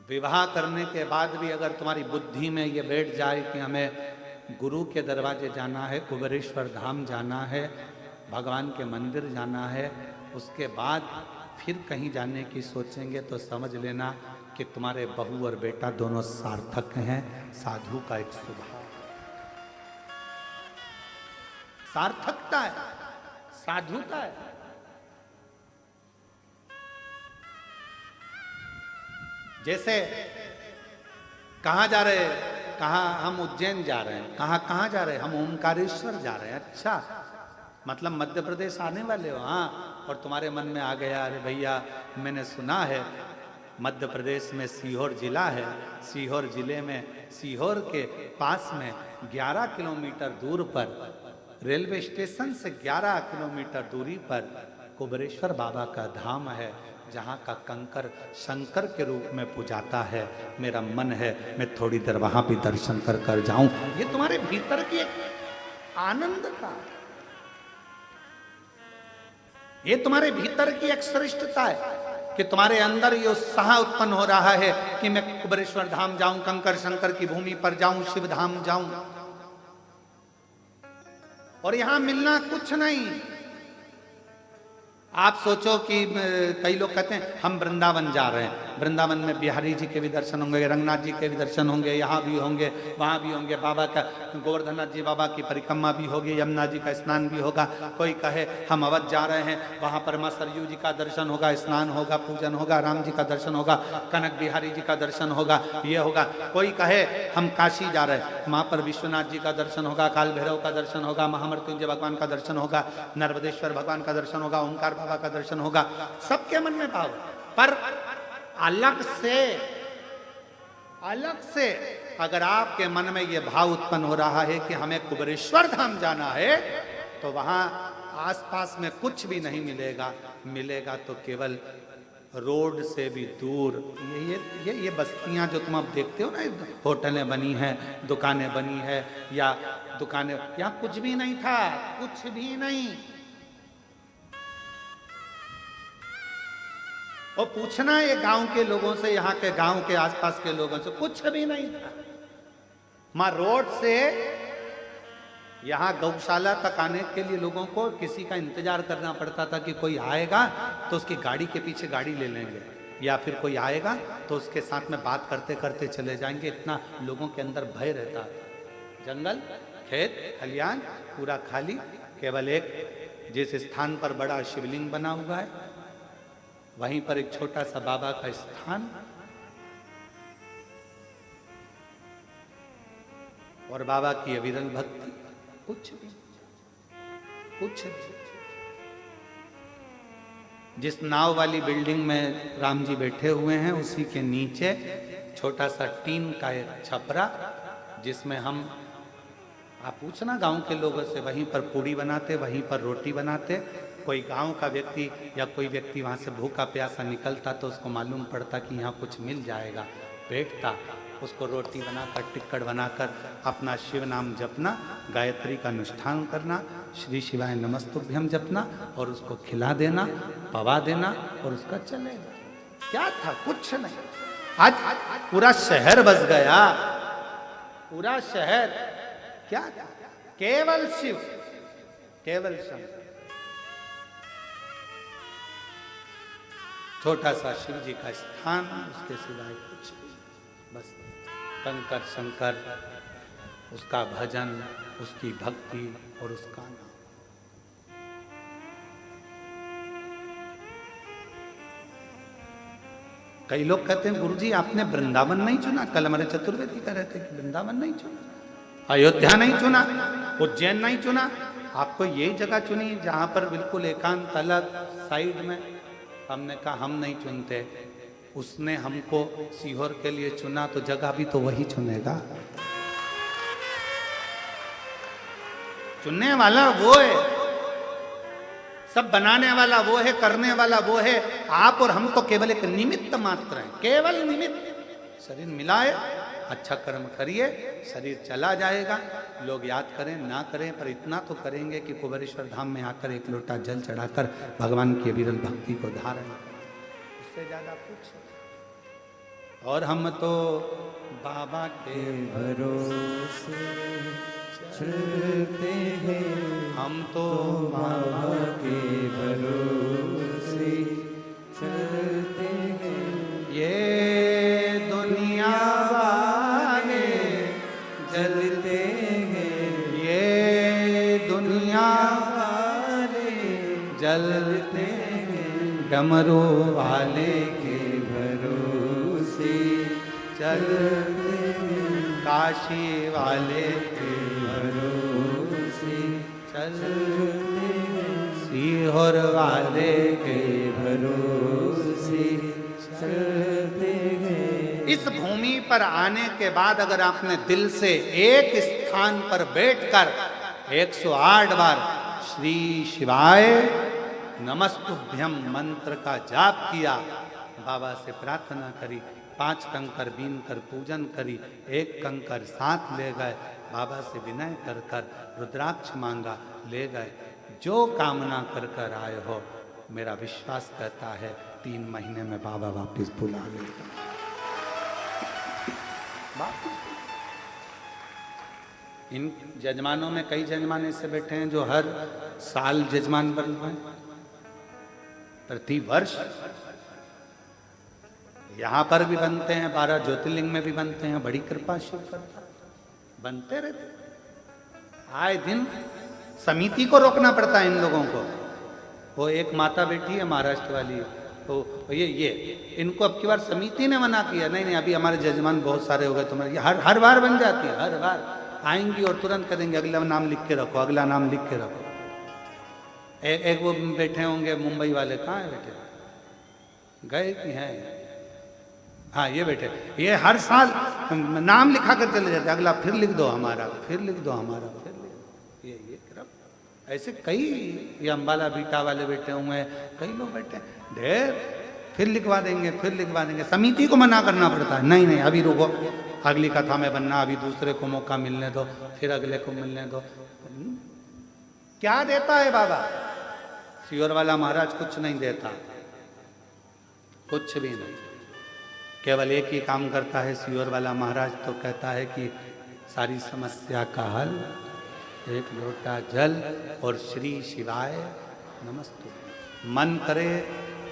विवाह करने के बाद भी अगर तुम्हारी बुद्धि में ये बैठ जाए कि हमें गुरु के दरवाजे जाना है, कुबेरेश्वर धाम जाना है, भगवान के मंदिर जाना है, उसके बाद फिर कहीं जाने की सोचेंगे, तो समझ लेना कि तुम्हारे बहू और बेटा दोनों सार्थक हैं। साधु का एक स्वभाव सार्थकता है, साधुता है। जैसे कहाँ जा रहे हैं? कहाँ? हम उज्जैन जा रहे हैं। कहाँ जा रहे हैं? हम ओमकारेश्वर जा रहे हैं। अच्छा, मतलब मध्य प्रदेश आने वाले हो? हाँ। और तुम्हारे मन में आ गया, अरे भैया मैंने सुना है मध्य प्रदेश में सीहोर जिला है, सीहोर जिले में, सीहोर के पास में 11 किलोमीटर दूर पर, रेलवे स्टेशन से 11 किलोमीटर दूरी पर कुबेरेश्वर बाबा का धाम है, जहाँ का कंकर शंकर के रूप में पूजाता है। मेरा मन है मैं थोड़ी देर वहां भी दर्शन कर जाऊं। ये तुम्हारे भीतर की एक आनंद का, ये तुम्हारे भीतर की एक श्रेष्ठता है कि तुम्हारे अंदर ये उत्साह उत्पन्न हो रहा है कि मैं कुबेरेश्वर धाम जाऊं, कंकर शंकर की भूमि पर जाऊं, शिव धाम जाऊं। और यहां मिलना कुछ नहीं। आप सोचो कि कई लोग कहते हैं हम वृंदावन जा रहे हैं, वृंदावन में बिहारी जी के भी दर्शन होंगे, रंगनाथ जी के भी दर्शन होंगे, यहाँ भी होंगे, वहाँ भी होंगे। बाबा का गोवर्धननाथ जी बाबा की परिक्रमा भी होगी, यमुना जी का स्नान भी होगा। कोई कहे हम अवध जा रहे हैं, वहाँ पर माँ सरयू जी का दर्शन होगा, स्नान होगा, पूजन होगा, राम जी का दर्शन होगा, कनक बिहारी जी का दर्शन होगा, ये होगा। कोई कहे हम काशी जा रहे हैं, वहाँ पर विश्वनाथ जी का दर्शन होगा, काल भैरव का दर्शन होगा, महामृत्युंजय भगवान का दर्शन होगा, नर्मदेश्वर भगवान का दर्शन होगा, ओंकार बाबा का दर्शन होगा। सबके मन में भाव, पर अलग से अगर आपके मन में यह भाव उत्पन्न हो रहा है कि हमें कुबेरेश्वर धाम जाना है, तो वहां आसपास में कुछ भी नहीं मिलेगा, मिलेगा तो केवल रोड से भी दूर ये बस्तियां जो तुम अब देखते हो ना, होटलें बनी हैं, दुकानें बनी है, या दुकानें, यहाँ कुछ भी नहीं था, कुछ भी नहीं। और पूछना ये गांव के लोगों से, यहाँ के गांव के आसपास के लोगों से, कुछ भी नहीं था। मां रोड से यहाँ गौशाला तक आने के लिए लोगों को किसी का इंतजार करना पड़ता था कि कोई आएगा तो उसकी गाड़ी के पीछे गाड़ी ले लेंगे, या फिर कोई आएगा तो उसके साथ में बात करते करते चले जाएंगे। इतना लोगों के अंदर भय रहता था। जंगल, खेत, खलियान पूरा खाली, केवल एक जिस स्थान पर बड़ा शिवलिंग बना हुआ है, वहीं पर एक छोटा सा बाबा का स्थान, और बाबा की अविरल भक्ति, कुछ भी, कुछ नहीं। जिस नाव वाली बिल्डिंग में राम जी बैठे हुए हैं, उसी के नीचे छोटा सा टीन का एक छपरा, जिसमें हम, आप पूछना गांव के लोगों से, वहीं पर पूड़ी बनाते, वहीं पर रोटी बनाते। कोई गांव का व्यक्ति या कोई व्यक्ति वहां से भूखा प्यासा निकलता तो उसको मालूम पड़ता कि यहाँ कुछ मिल जाएगा, बैठता, उसको रोटी बनाकर, टिक्कड़ बनाकर अपना शिव नाम जपना, गायत्री का अनुष्ठान करना, श्री शिवाय नमस्तुभ्यम जपना, और उसको खिला देना, पवा देना, और उसका चलेगा। क्या था? कुछ नहीं। आज पूरा शहर बस गया, पूरा शहर। क्या था? केवल शिव, केवल शंकर। छोटा सा शिव जी का स्थान, उसके सिवाय कुछ नहीं, बस कंकर शंकर, उसका भजन, उसकी भक्ति और उसका नाम। कई लोग कहते हैं गुरुजी आपने वृंदावन नहीं चुना। कल हमारे चतुर्वेदी कह रहे थे कि वृंदावन नहीं चुना, अयोध्या नहीं चुना, उज्जैन नहीं चुना, आपको यही जगह चुनी जहां पर बिल्कुल एकांत अलग साइड में। हमने कहा हम नहीं चुनते, उसने हमको सीहोर के लिए चुना, तो जगह भी तो वही चुनेगा। चुनने वाला वो है, सब बनाने वाला वो है, करने वाला वो है। आप और हम तो केवल एक निमित्त मात्र हैं, केवल निमित्त। शरीर मिलाए, अच्छा कर्म करिए, शरीर चला जाएगा। लोग याद करें ना करें, पर इतना तो करेंगे कि कुबेरेश्वर धाम में आकर एक लोटा जल चढ़ाकर भगवान की विरल भक्ति को धारण करें। इससे ज्यादा कुछ। और हम तो बाबा के भरोसे चलते हैं, हम तो बाबा के भरोसे चलते हैं। ये दुनिया वाले जलते हैं, ये दुनिया वाले जलते हैं, डमरू वाले के भरोसे चलते हैं, काशी वाले के भरोसे चलते सीहोर वाले के भरोसे चलते हैं। इस भूमि पर आने के बाद अगर आपने दिल से एक स्थान पर बैठकर 108 बार श्री शिवाय नमस्तुभ्यम मंत्र का जाप किया, बाबा से प्रार्थना करी, 5 कंकर बीन कर पूजन करी, 1 कंकर साथ ले गए, बाबा से विनय कर कर रुद्राक्ष मांगा, ले गए। जो कामना कर कर आए हो, मेरा विश्वास कहता है 3 महीने में बाबा वापिस बुला लेगा। इन जजमानों में कई जजमान ऐसे बैठे हैं जो हर साल जजमान बन रहे हैं, प्रति वर्ष यहाँ पर भी बनते हैं, 12 ज्योतिर्लिंग में भी बनते हैं, बड़ी कृपा शिव करता है, बनते रहते। आए दिन समिति को रोकना पड़ता है इन लोगों को। वो एक माता बेटी है महाराष्ट्र वाली, तो ये इनको अब की बार समिति ने मना किया, नहीं नहीं अभी हमारे जजमान बहुत सारे हो गए तुम्हारे, हर बार बन जाती है, हर बार आएंगी और तुरंत करेंगे अगला नाम लिख के रखो, अगला नाम लिख के रखो। एक वो बैठे होंगे मुंबई वाले, कहाँ है बैठे, गए कि हैं, हाँ ये बैठे, ये हर साल नाम लिखा कर चले जाते, अगला फिर लिख दो हमारा, फिर लिख दो हमारा, फिर लिख, ये ऐसे कई, ये अम्बाला बीटा वाले बैठे हुए हैं, कई लोग बैठे ढेर, फिर लिखवा देंगे, फिर लिखवा देंगे। समिति को मना करना पड़ता है, नहीं नहीं अभी रुको, अगली कथा में बनना, अभी दूसरे को मौका मिलने दो, फिर अगले को मिलने दो। क्या देता है बाबा? सियोर वाला महाराज कुछ नहीं देता, कुछ भी नहीं, केवल एक ही काम करता है सियोर वाला महाराज, तो कहता है कि सारी समस्या का हल एक लोटा जल और श्री शिवाय नमस्तु। मन करे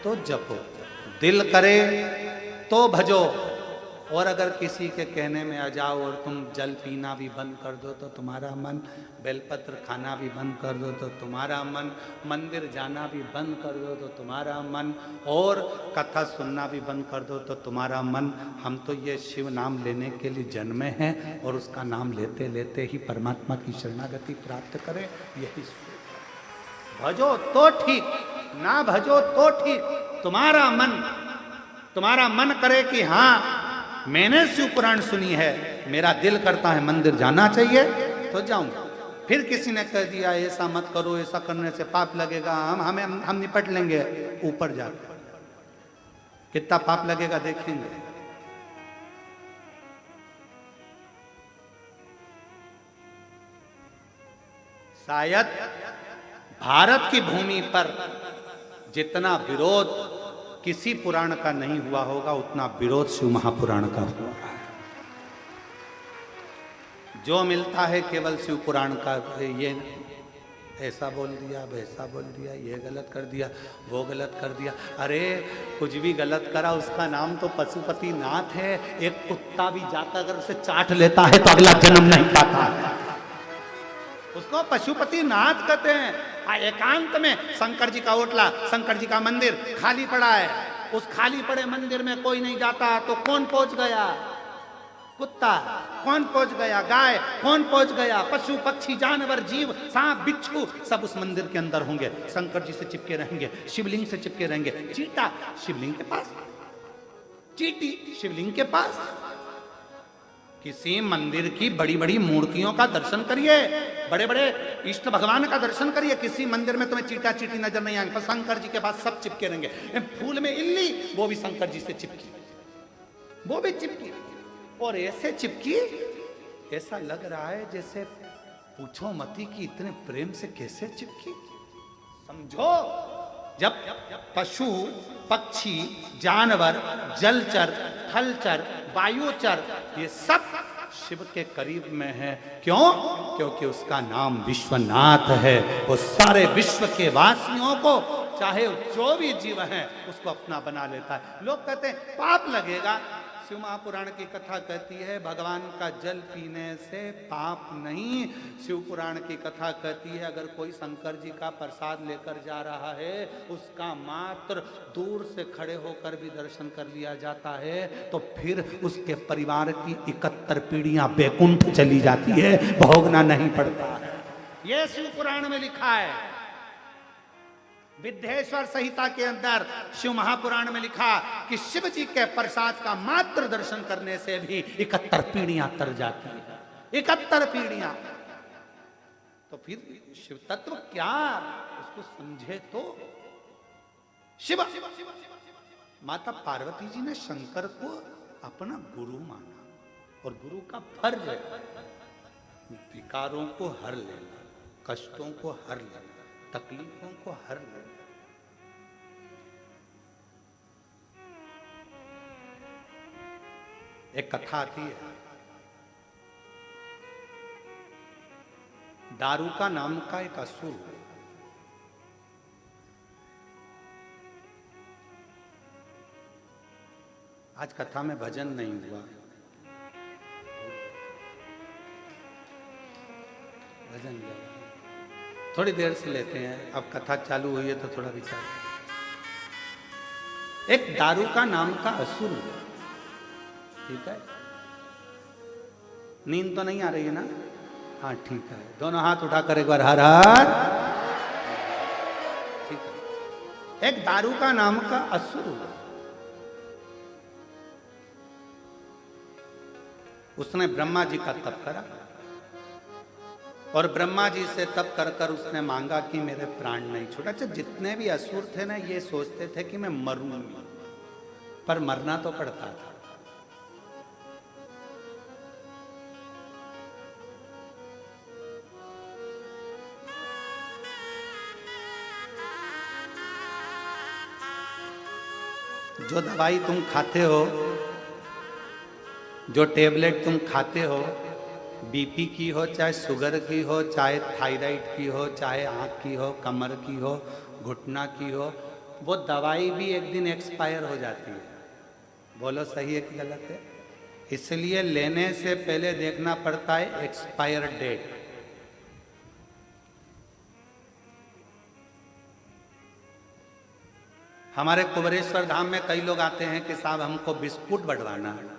तो जपो, दिल करे तो भजो, और अगर किसी के कहने में आ जाओ और तुम जल पीना भी बंद कर दो तो तुम्हारा मन, बेलपत्र खाना भी बंद कर दो तो तुम्हारा मन, मंदिर जाना भी बंद कर दो तो तुम्हारा मन, और कथा सुनना भी बंद कर दो तो तुम्हारा मन, हम तो ये शिव नाम लेने के लिए जन्मे हैं और उसका नाम लेते लेते ही परमात्मा की शरणागति प्राप्त करें, यही भजो तो ठीक, ना भजो तो ठीक। तुम्हारा मन करे कि हाँ मैंने शिव पुराण सुनी है, मेरा दिल करता है मंदिर जाना चाहिए तो जाऊंगा। फिर किसी ने कह दिया ऐसा मत करो, ऐसा करने से पाप लगेगा, हम निपट लेंगे, ऊपर जाकर कितना पाप लगेगा देखेंगे। शायद भारत की भूमि पर जितना विरोध किसी पुराण का नहीं हुआ होगा, उतना विरोध शिव महापुराण का हुआ है। जो मिलता है केवल शिव पुराण का, ये ऐसा बोल दिया, वैसा बोल दिया, ये गलत कर दिया, वो गलत कर दिया। अरे कुछ भी गलत करा, उसका नाम तो पशुपति नाथ है। एक कुत्ता भी जाकर अगर उसे चाट लेता है तो अगला जन्म नहीं पाता है, उसको पशुपति नाथ कहते हैं। एकांत में शंकर जी का ओटला, शंकर जी का मंदिर खाली पड़ा है, उस खाली पड़े मंदिर में कोई नहीं जाता तो कौन पहुंच गया? कुत्ता। कौन पहुंच गया? गाय। कौन पहुंच गया? पशु पक्षी जानवर जीव सांप बिच्छू सब उस मंदिर के अंदर होंगे, शंकर जी से चिपके रहेंगे, शिवलिंग से चिपके रहेंगे। चीटा शिवलिंग के पास, चीटी शिवलिंग के पास। किसी मंदिर की बड़ी बड़ी मूर्तियों का दर्शन करिए, बड़े बड़े इष्ट भगवान का दर्शन करिए, किसी मंदिर में तुम्हें चीटा चीटी नजर नहीं आएंगे, पर शंकर जी के पास सब चिपके रहेंगे। फूल में इल्ली, वो भी शंकर जी से चिपकी, वो भी चिपकी, और ऐसे चिपकी ऐसा लग रहा है जैसे पूछो मती कि इतने प्रेम से कैसे चिपकी। समझो, जब पशु पक्षी जानवर जलचर थलचर वायुचर ये सब शिव के करीब में है, क्यों? क्योंकि उसका नाम विश्वनाथ है। वो सारे विश्व के वासियों को, चाहे जो भी जीव है, उसको अपना बना लेता है। लोग कहते हैं पाप लगेगा। शिव महापुराण की कथा कहती है भगवान का जल पीने से पाप नहीं। शिव पुराण की कथा कहती है अगर कोई शंकर जी का प्रसाद लेकर जा रहा है, उसका मात्र दूर से खड़े होकर भी दर्शन कर लिया जाता है, तो फिर उसके परिवार की 71 पीढ़ियां बैकुंठ चली जाती है, भोगना नहीं पड़ता है। यह शिव पुराण में लिखा है। विद्येश्वर संहिता के अंदर शिव महापुराण में लिखा कि शिव जी के प्रसाद का मात्र दर्शन करने से भी 71 पीढ़ियां तर जाती है, 71 पीढ़ियां। तो फिर शिव तत्व क्या, उसको समझे तो। शिव माता पार्वती जी ने शंकर को अपना गुरु माना, और गुरु का फर्ज है विकारों को हर लेना, कष्टों को हर लेना, तकलीफों को हर लेना। एक कथा आती है, दारूका नाम का एक असुर आज कथा में भजन नहीं हुआ, भजन थोड़ी देर से लेते हैं। अब कथा चालू हुई है तो थोड़ा विचार। एक दारूका नाम का असुर हुआ, ठीक है। नींद तो नहीं आ रही है ना? हाँ ठीक है, दोनों हाथ उठाकर एक बार हर हर। ठीक है। एक दारूका नाम का असुर हुआ, उसने ब्रह्मा जी का तप करा और ब्रह्मा जी से तप कर कर उसने मांगा कि मेरे प्राण नहीं छूटा। अच्छा, जितने भी असुर थे ना, ये सोचते थे कि मैं मरूंगा, पर मरना तो पड़ता था। जो दवाई तुम खाते हो, जो टेबलेट तुम खाते हो, बीपी की हो, चाहे शुगर की हो, चाहे थायराइड की हो, चाहे आँख की हो, कमर की हो, घुटना की हो, वो दवाई भी एक दिन एक्सपायर हो जाती है। बोलो सही है कि गलत है? इसलिए लेने से पहले देखना पड़ता है एक्सपायर डेट। हमारे कुबरेश्वर धाम में कई लोग आते हैं कि साहब हमको बिस्कुट बंटवाना है,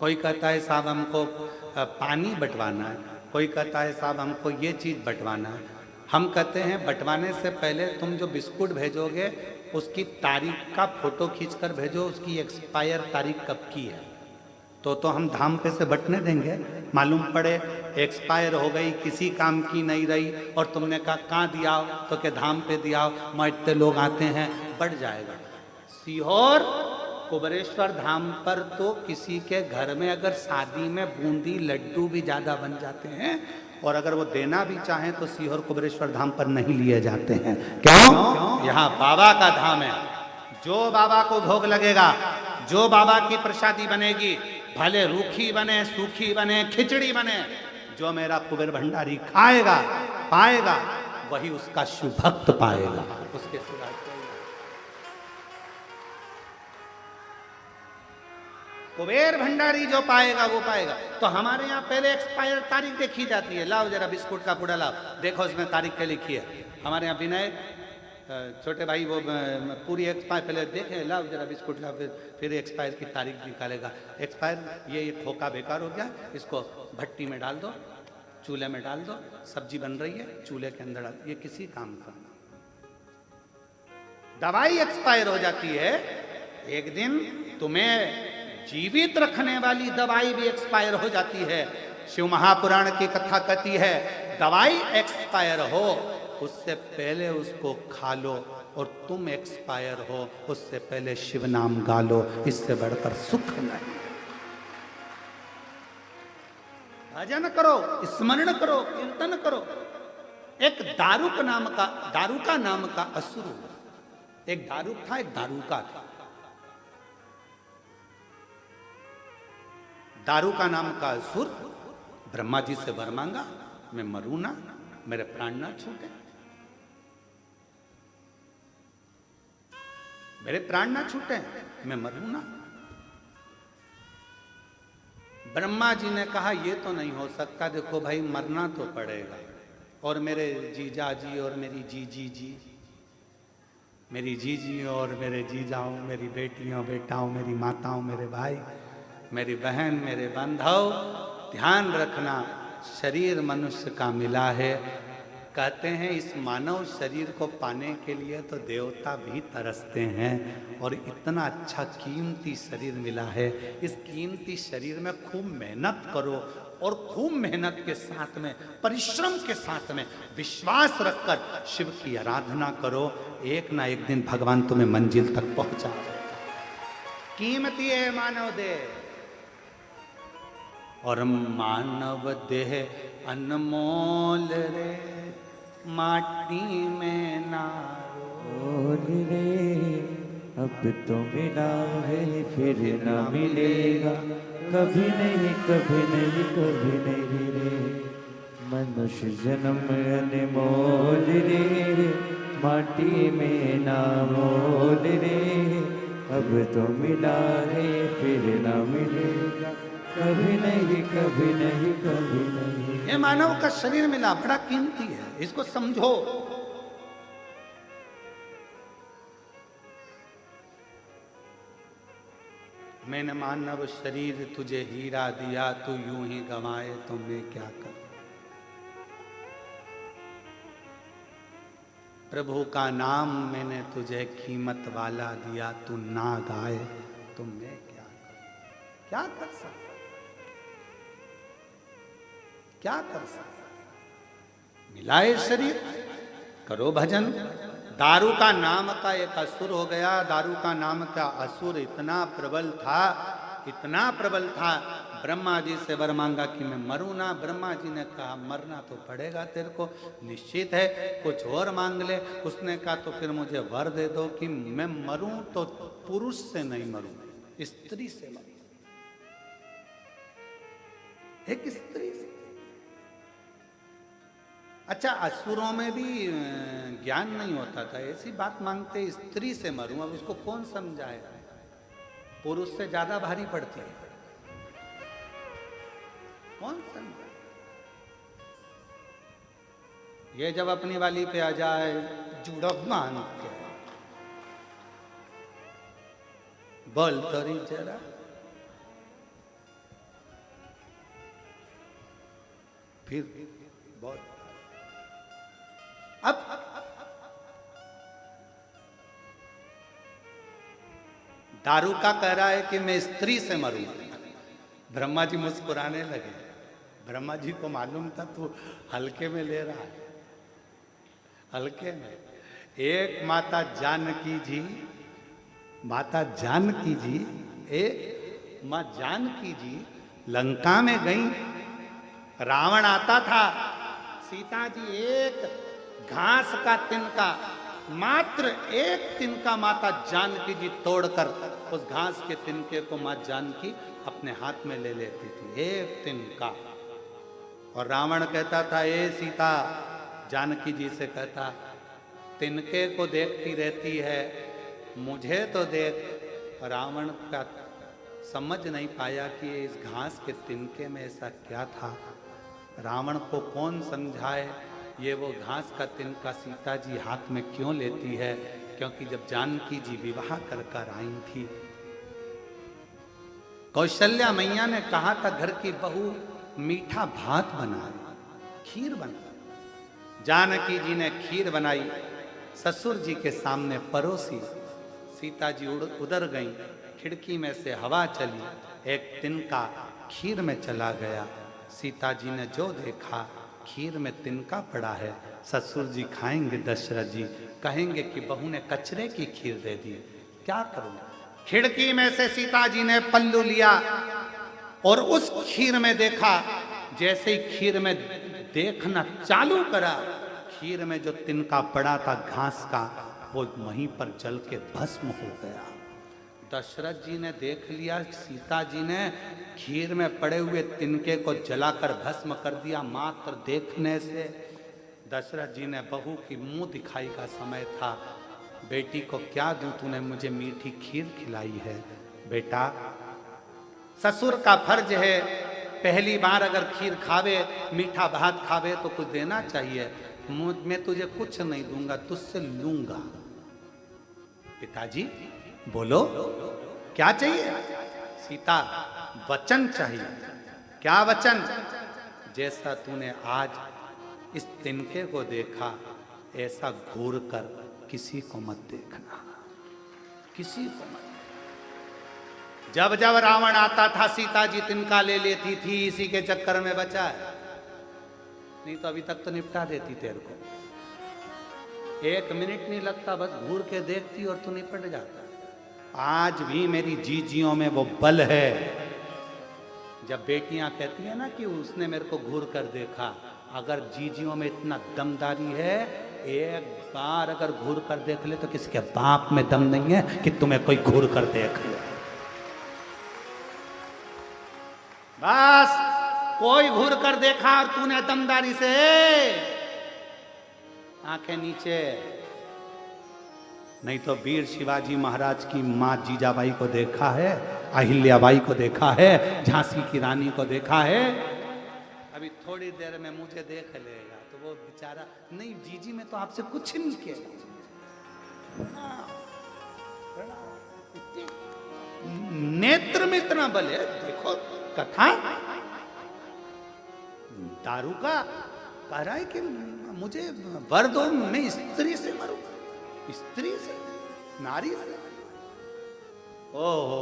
कोई कहता है साहब हमको पानी बंटवाना है, कोई कहता है साहब हमको ये चीज़ बंटवाना है। हम कहते हैं बंटवाने से पहले तुम जो बिस्कुट भेजोगे उसकी तारीख का फोटो खींचकर भेजो, उसकी एक्सपायर तारीख कब की है। तो हम धाम पे से बंटने देंगे, मालूम पड़े एक्सपायर हो गई, किसी काम की नहीं रही, और तुमने कहा कहाँ दिया, तो के धाम पे दिया, मैं इतने लोग आते हैं, बढ़ जाएगा। सीहोर कुबरेश्वर धाम पर तो किसी के घर में अगर शादी में बूंदी लड्डू भी ज़्यादा बन जाते हैं, और अगर वो देना भी चाहें तो सीहोर कुबरेश्वर धाम पर नहीं लिए जाते हैं। क्यों? यहाँ बाबा का धाम है। जो बाबा को भोग लगेगा, जो बाबा की प्रसादी बनेगी, भले रूखी बने, सूखी बने, खिचड़ी बने, जो मेरा कुबेर भंडारी खाएगा पाएगा, वही उसका शुभ भक्त पाएगा। उसके सिवा कुबेर भंडारी जो पाएगा वो पाएगा। तो हमारे यहाँ पहले एक्सपायर तारीख देखी जाती है। लाओ जरा बिस्कुट का पूरा लाओ, देखो इसमें तारीख क्या लिखी है। हमारे यहाँ विनय छोटे भाई वो पूरी एक्सपायर पहले देखे, लाओ जरा बिस्कुट लाओ, फिर एक्सपायर की तारीख निकालेगा। एक्सपायर ये खोखा बेकार हो गया, इसको भट्टी में डाल दो, चूल्हे में डाल दो, सब्जी बन रही है, चूल्हे के अंदर डाल, ये किसी काम का। दवाई एक्सपायर हो जाती है, एक दिन तुम्हें जीवित रखने वाली दवाई भी एक्सपायर हो जाती है। शिव महापुराण की कथा कहती है दवाई एक्सपायर हो उससे पहले उसको खा लो, और तुम एक्सपायर हो उससे पहले शिव नाम गा लो, इससे बढ़कर सुख नहीं। भजन करो, स्मरण करो, कीर्तन करो। एक दारूक नाम का असुर, एक दारूक था, एक दारूका था। दारूका नाम का असुर ब्रह्मा जी से वर मांगा, मैं मरूं ना, मेरे प्राण ना छूटे, मेरे प्राण ना छूटे, मैं मरूं ना। ब्रह्मा जी ने कहा ये तो नहीं हो सकता, देखो भाई मरना तो पड़ेगा, और मेरे जीजा जी और मेरी जीजी जी, मेरी जीजी और मेरे जीजाओं, मेरी बेटियों बेटाओं, मेरी माताओं, मेरे भाई, मेरी बहन, मेरे बांधव, ध्यान रखना शरीर मनुष्य का मिला है। कहते हैं इस मानव शरीर को पाने के लिए तो देवता भी तरसते हैं, और इतना अच्छा कीमती शरीर मिला है। इस कीमती शरीर में खूब मेहनत करो, और खूब मेहनत के साथ में, परिश्रम के साथ में, विश्वास रखकर शिव की आराधना करो। एक ना एक दिन भगवान तुम्हें मंजिल तक पहुंचा देगा। कीमती है मानव देह, और मानव देह अनमोल रे, माटी में ना रोल रे। अब तो मिला है फिर ना मिलेगा, कभी नहीं कभी नहीं कभी नहीं रे। मनुष्य जन्म अनमोल रे, माटी में ना मोल रे। अब तो मिला है फिर ना मिलेगा, कभी नहीं कभी नहीं कभी नहीं। ये मानव का शरीर मिला, बड़ा कीमती है, इसको समझो। मैंने मानव शरीर तुझे हीरा दिया, तू यूं ही गंवाए तो मैं क्या करूं। प्रभु का नाम मैंने तुझे कीमत वाला दिया, तू ना गाए तो मैं क्या करूं। क्या कर सकता, क्या कर सकता। मिलाए शरीर, करो भजन। दारू का नाम का एक असुर हो गया। दारू का नाम का असुर इतना प्रबल था, इतना प्रबल था। ब्रह्मा जी से वर मांगा कि मैं मरूं ना। ब्रह्मा जी ने कहा मरना तो पड़ेगा तेरे को, निश्चित है, कुछ और मांग ले। उसने कहा तो फिर मुझे वर दे दो कि मैं मरूं तो पुरुष से नहीं मरूं, स्त्री से मरूं, एक स्त्री से। अच्छा, असुरों में भी ज्ञान नहीं होता था, ऐसी बात मांगते स्त्री से मरूं। अब उसको कौन समझाए, पुरुष से ज्यादा भारी पड़ती है, कौन समझाए। ये जब अपनी वाली पे आ जाए जुड़ब मान के, बोल तोरी जरा, फिर बहुत। अब दारू का कह रहा है कि मैं स्त्री से मरूं। ब्रह्मा जी मुस्कुराने लगे। ब्रह्मा जी को मालूम था तू हल्के में ले रहा है, हल्के में। एक माता जानकी जी, माता जानकी जी, एक माँ जानकी जी लंका में गई। रावण आता था, सीता जी एक घास का तिनका, मात्र एक तिनका माता जानकी जी तोड़कर उस घास के तिनके को मां जानकी अपने हाथ में ले लेती थी, एक तिनका। और रावण कहता था, ए सीता, जानकी जी से कहता, तिनके को देखती रहती है, मुझे तो देख। रावण का समझ नहीं पाया कि इस घास के तिनके में ऐसा क्या था। रावण को कौन समझाए ये वो घास का तिनका सीता जी हाथ में क्यों लेती है, क्योंकि जब जानकी जी विवाह कर कर आई थी, कौशल्या मैया ने कहा था घर की बहू मीठा भात बनाए, खीर बनाए। जानकी जी ने खीर बनाई, ससुर जी के सामने परोसी। सीता जी उधर गई, खिड़की में से हवा चली, एक तिनका खीर में चला गया। सीता जी ने जो देखा, खीर में तिनका पड़ा है। ससुर जी खाएंगे, दशरथ जी कहेंगे कि बहू ने कचरे की खीर दे दी, क्या करूं। खिड़की में से सीता जी ने पल्लू लिया और उस खीर में देखा। जैसे ही खीर में देखना चालू करा, खीर में जो तिनका पड़ा था घास का, वो वहीं पर जल के भस्म हो गया। दशरथ जी ने देख लिया, सीता जी ने खीर में पड़े हुए तिनके को जलाकर भस्म कर दिया मात्र देखने से। दशरथ जी ने बहू की मुंह दिखाई का समय था, बेटी को क्या दूं, तूने मुझे मीठी खीर खिलाई है। बेटा, ससुर का फर्ज है, पहली बार अगर खीर खावे, मीठा भात खावे तो कुछ देना चाहिए। मैं तुझे कुछ नहीं दूंगा, तुझसे लूंगा। पिताजी बोलो क्या चाहिए। सीता, वचन चाहिए। क्या वचन। जैसा तूने आज इस तिनके को देखा, ऐसा घूर कर किसी को मत देखना, किसी को मत। जब जब रावण आता था, सीता जी तिनका ले लेती थी। इसी के चक्कर में बचा है, नहीं तो अभी तक तो निपटा देती तेरे को। 1 मिनट नहीं लगता, बस घूर के देखती और तू निपट जाता। आज भी मेरी जीजियों में वो बल है। जब बेटियां कहती है ना कि उसने मेरे को घूर कर देखा, अगर जीजियों में इतना दमदारी है, एक बार अगर घूर कर देख ले तो किसी के बाप में दम नहीं है कि तुम्हें कोई घूर कर देख ले। बस कोई घूर कर देखा और तूने दमदारी से आंखें नीचे, नहीं तो वीर शिवाजी महाराज की माँ जीजाबाई को देखा है, अहिल्याबाई को देखा है, झांसी की रानी को देखा है। अभी थोड़ी देर में मुझे देख लेगा तो वो बेचारा, नहीं जीजी में तो आपसे कुछ नहीं किया। नेत्र में इतना बल है, देखो कथा दारू का कह रहा है कि मुझे वर दो, मैं स्त्री से मरूं, स्त्री से, नारी से। ओहो,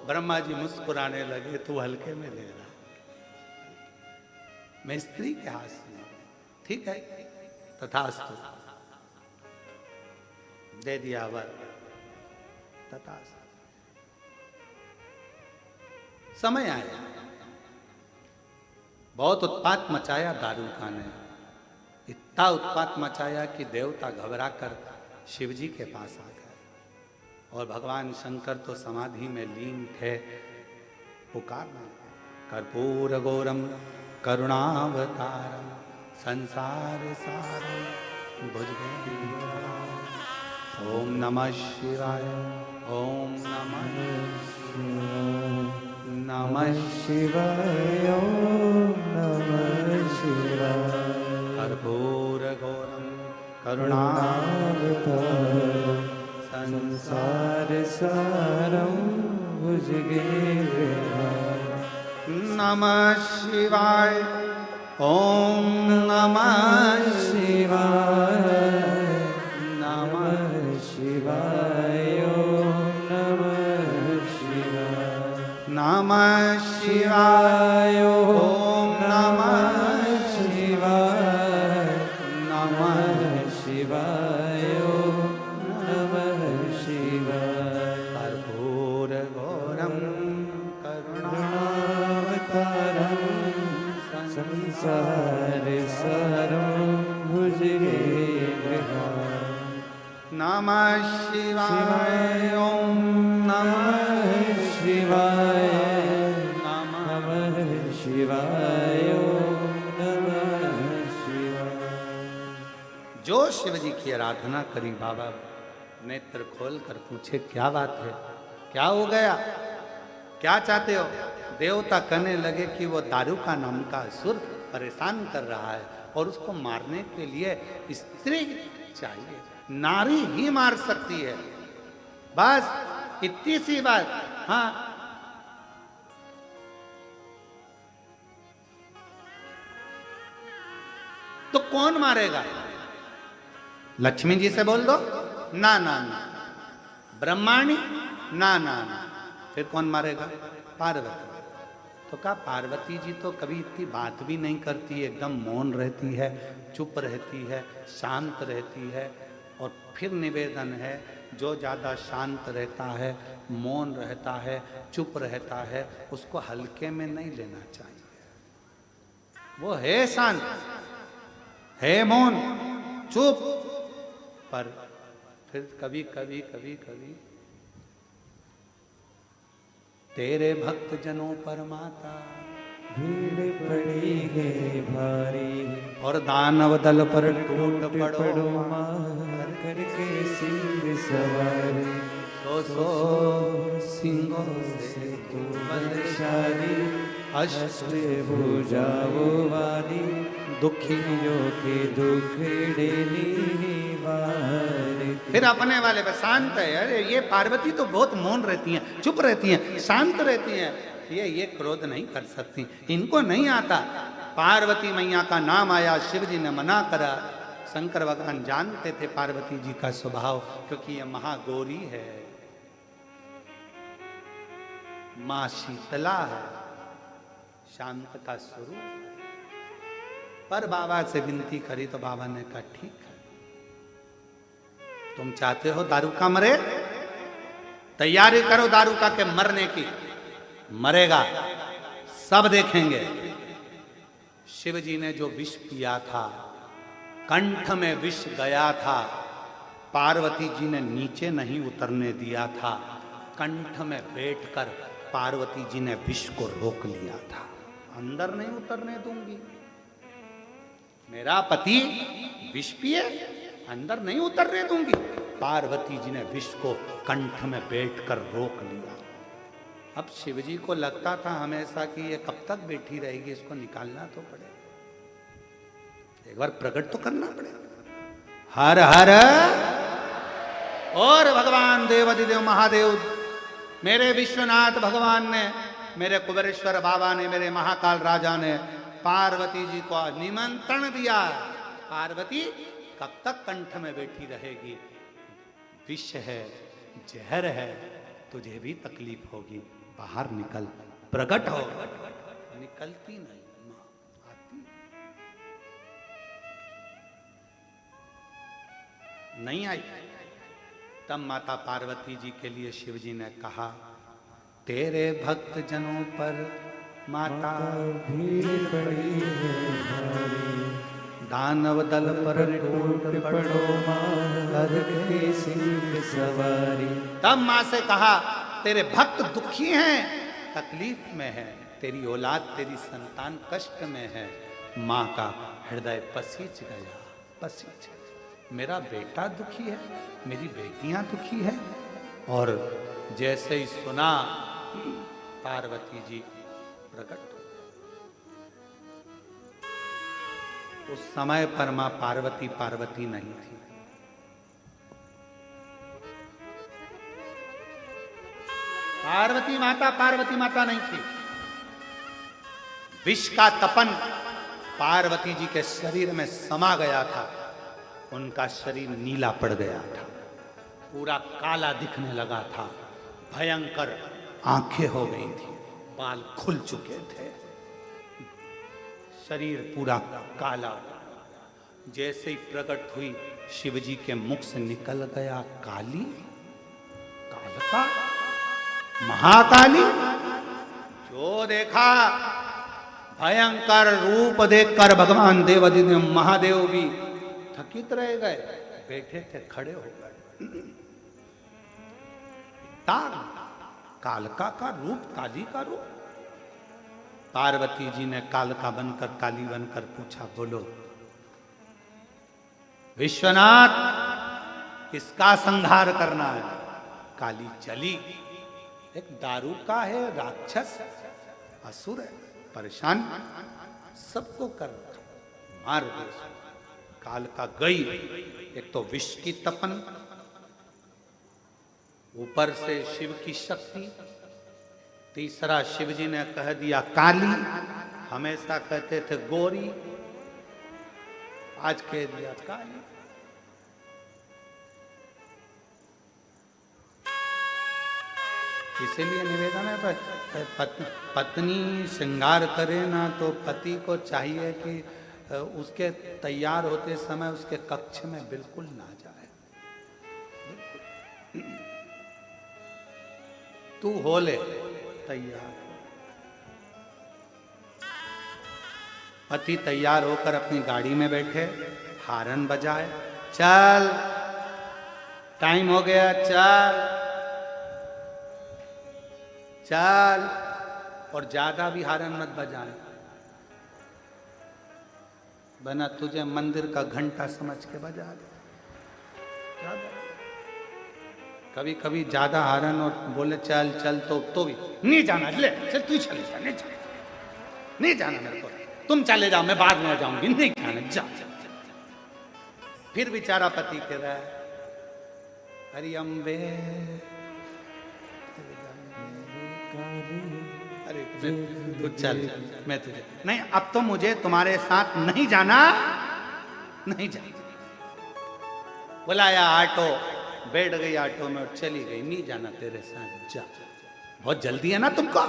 ब्रह्मा जी मुस्कुराने लगे, तू हल्के में ले रहा, मैं स्त्री के हाथ से, ठीक है तथास्तु, दे दिया वर, तथास्तु। समय आया, बहुत उत्पात मचाया दारूका ने, इतना उत्पात मचाया कि देवता घबरा कर शिव जी के पास आ गए और भगवान शंकर तो समाधि में लीन थे। पुकारना, कर्पूर गौरम करुणावतारम संसार सारम भुजगेन्द्रहारम। ओम नमः शिवाय, ओम नमः शिवाय, ओम नमः शिवाय। कर्पूर गौरम करुणावतारम संसार सारम भुजगेन्द्रहारम। नमः शिवाय, ओम नमः शिवाय, नमः शिवाय, ओम नमः शिवाय। नमः शिवाय, ओम नमः शिवाय, नमः शिवाय, ओम नमः शिवाय। कर्पूर गौरम करुणावतारम संसार सारम भुजगेन्द्रहारम। नमः शिवाय, ओम नमः शिवाय, नमः शिवाय, ओम नमः शिवाय। जो शिव जी की आराधना करी, बाबा नेत्र खोल कर पूछे क्या बात है, क्या हो गया, क्या चाहते हो। देवता कहने लगे कि वो दारूका नाम का असुर परेशान कर रहा है और उसको मारने के लिए स्त्री चाहिए, नारी ही मार सकती है, बस इतनी सी बात। हाँ, तो कौन मारेगा? लक्ष्मी जी से बोल दो, ना ना ना। ब्रह्माणी, ना ना ना। फिर कौन मारेगा? पार्वती। तो कहा पार्वती जी तो कभी इतनी बात भी नहीं करती, एकदम मौन रहती है, चुप रहती है, शांत रहती है। और फिर निवेदन है, जो ज़्यादा शांत रहता है, मौन रहता है, चुप रहता है, उसको हल्के में नहीं लेना चाहिए। वो है शांत, है मौन, चुप, पर फिर कभी कभी कभी कभी तेरे भक्त जनों पर माता भीड़ पड़ी है भारी, और दानव दल पर टूट पड़ो मार करके सिंह सवार। सो सो सिंहों से तू बलशाली, अष्ट भुजाओं वाली, दुखियों के दुख डेली बार। फिर अपने वाले पर शांत है। अरे ये पार्वती तो बहुत मौन रहती हैं, चुप रहती हैं, शांत रहती हैं, ये क्रोध नहीं कर सकती, इनको नहीं आता। पार्वती मैया का नाम आया, शिव जी ने मना करा। शंकर भगवान जानते थे पार्वती जी का स्वभाव, क्योंकि ये महागौरी है, मां शीतला है, शांत का स्वरूप। पर बाबा से विनती करी तो बाबा ने कहा ठीक है, तुम चाहते हो दारूका मरे, तैयारी करो दारूका के मरने की। मरेगा, सब देखेंगे। शिव जी ने जो विष पिया था, कंठ में विष गया था, पार्वती जी ने नीचे नहीं उतरने दिया था, कंठ में बैठकर पार्वती जी ने विष को रोक लिया था। अंदर नहीं उतरने दूंगी, मेरा पति विष पिए, अंदर नहीं उतरने दूंगी। पार्वती जी ने विष को कंठ में बैठकर रोक लिया। अब शिव जी को लगता था हमेशा कि ये कब तक बैठी रहेगी, इसको निकालना तो पड़ेगा, एक बार प्रकट तो करना पड़ेगा। हर हर। और भगवान देवाधिदेव महादेव, मेरे विश्वनाथ भगवान ने, मेरे कुबेरेश्वर बाबा ने, मेरे महाकाल राजा ने पार्वती जी को निमंत्रण दिया, पार्वती कब तक कंठ में बैठी रहेगी, विष है, जहर है, तुझे भी तकलीफ होगी, बाहर निकल, प्रकट हो। निकलती नहीं, आती नहीं आई। तब माता पार्वती जी के लिए शिव जी ने कहा, तेरे भक्त जनों पर माता भीड़ पड़ी है भारी, दानव दल पर टूट पड़ो माँ लदकती सिंह सवारी। तब माँ से कहा, तेरे भक्त दुखी हैं, तकलीफ में है, तेरी औलाद, तेरी संतान कष्ट में है। माँ का हृदय पसीज गया, पसीज। मेरा बेटा दुखी है, मेरी बेटियां दुखी है। और जैसे ही सुना, पार्वती जी प्रकट। उस समय पर मां पार्वती पार्वती नहीं थी। पार्वती माता नहीं थी। विष का तपन पार्वती जी के शरीर में समा गया था। उनका शरीर नीला पड़ गया था, पूरा काला दिखने लगा था, भयंकर आंखें हो गई थी, बाल खुल चुके थे, शरीर पूरा काला। जैसे ही प्रकट हुई, शिवजी के मुख से निकल गया काली, कालका, महाकाली। जो देखा, भयंकर रूप देखकर भगवान देवाधिदेव महादेव भी थकित रह गए, बैठे थे खड़े हो गए। कालका का रूप, काली का रूप। पार्वती जी ने कालका बनकर, काली बनकर पूछा, बोलो विश्वनाथ, किसका संहार करना है? काली चली। एक दारू का है, राक्षस, असुर है, परेशान, सबको कर मार दे। कालका गई। एक तो विष की तपन, ऊपर से शिव की शक्ति, तीसरा शिवजी ने कह दिया काली, हमेशा कहते थे गोरी, आज कह दिया काली। इसीलिए निवेदन है, पत्नी श्रृंगार करे ना तो पति को चाहिए कि उसके तैयार होते समय उसके कक्ष में बिल्कुल ना जाए। तू हो ले तैयार। पति तैयार होकर अपनी गाड़ी में बैठे, हारन बजाए, चल टाइम हो गया, चल चल, और ज्यादा भी हारन मत बजाए, बना तुझे मंदिर का घंटा समझ के बजा दे। कभी कभी ज्यादा हारन और बोले चल चल तो भी नहीं जाना, ले चल तू चले जा, नहीं जाना मेरे को, तुम चले जाओ, मैं बाद में जाऊंगी, नहीं जाना, जा। फिर बेचारा पति कह रहा है, हरि अम्बे, अरे तू चल, मैं तुझे नहीं, अब तो मुझे तुम्हारे साथ नहीं जाना, नहीं जाना। बुलाया ऑटो, बैठ गई ऑटो में और चली गई, नहीं जाना तेरे साथ, जा, बहुत जल्दी है ना तुमको।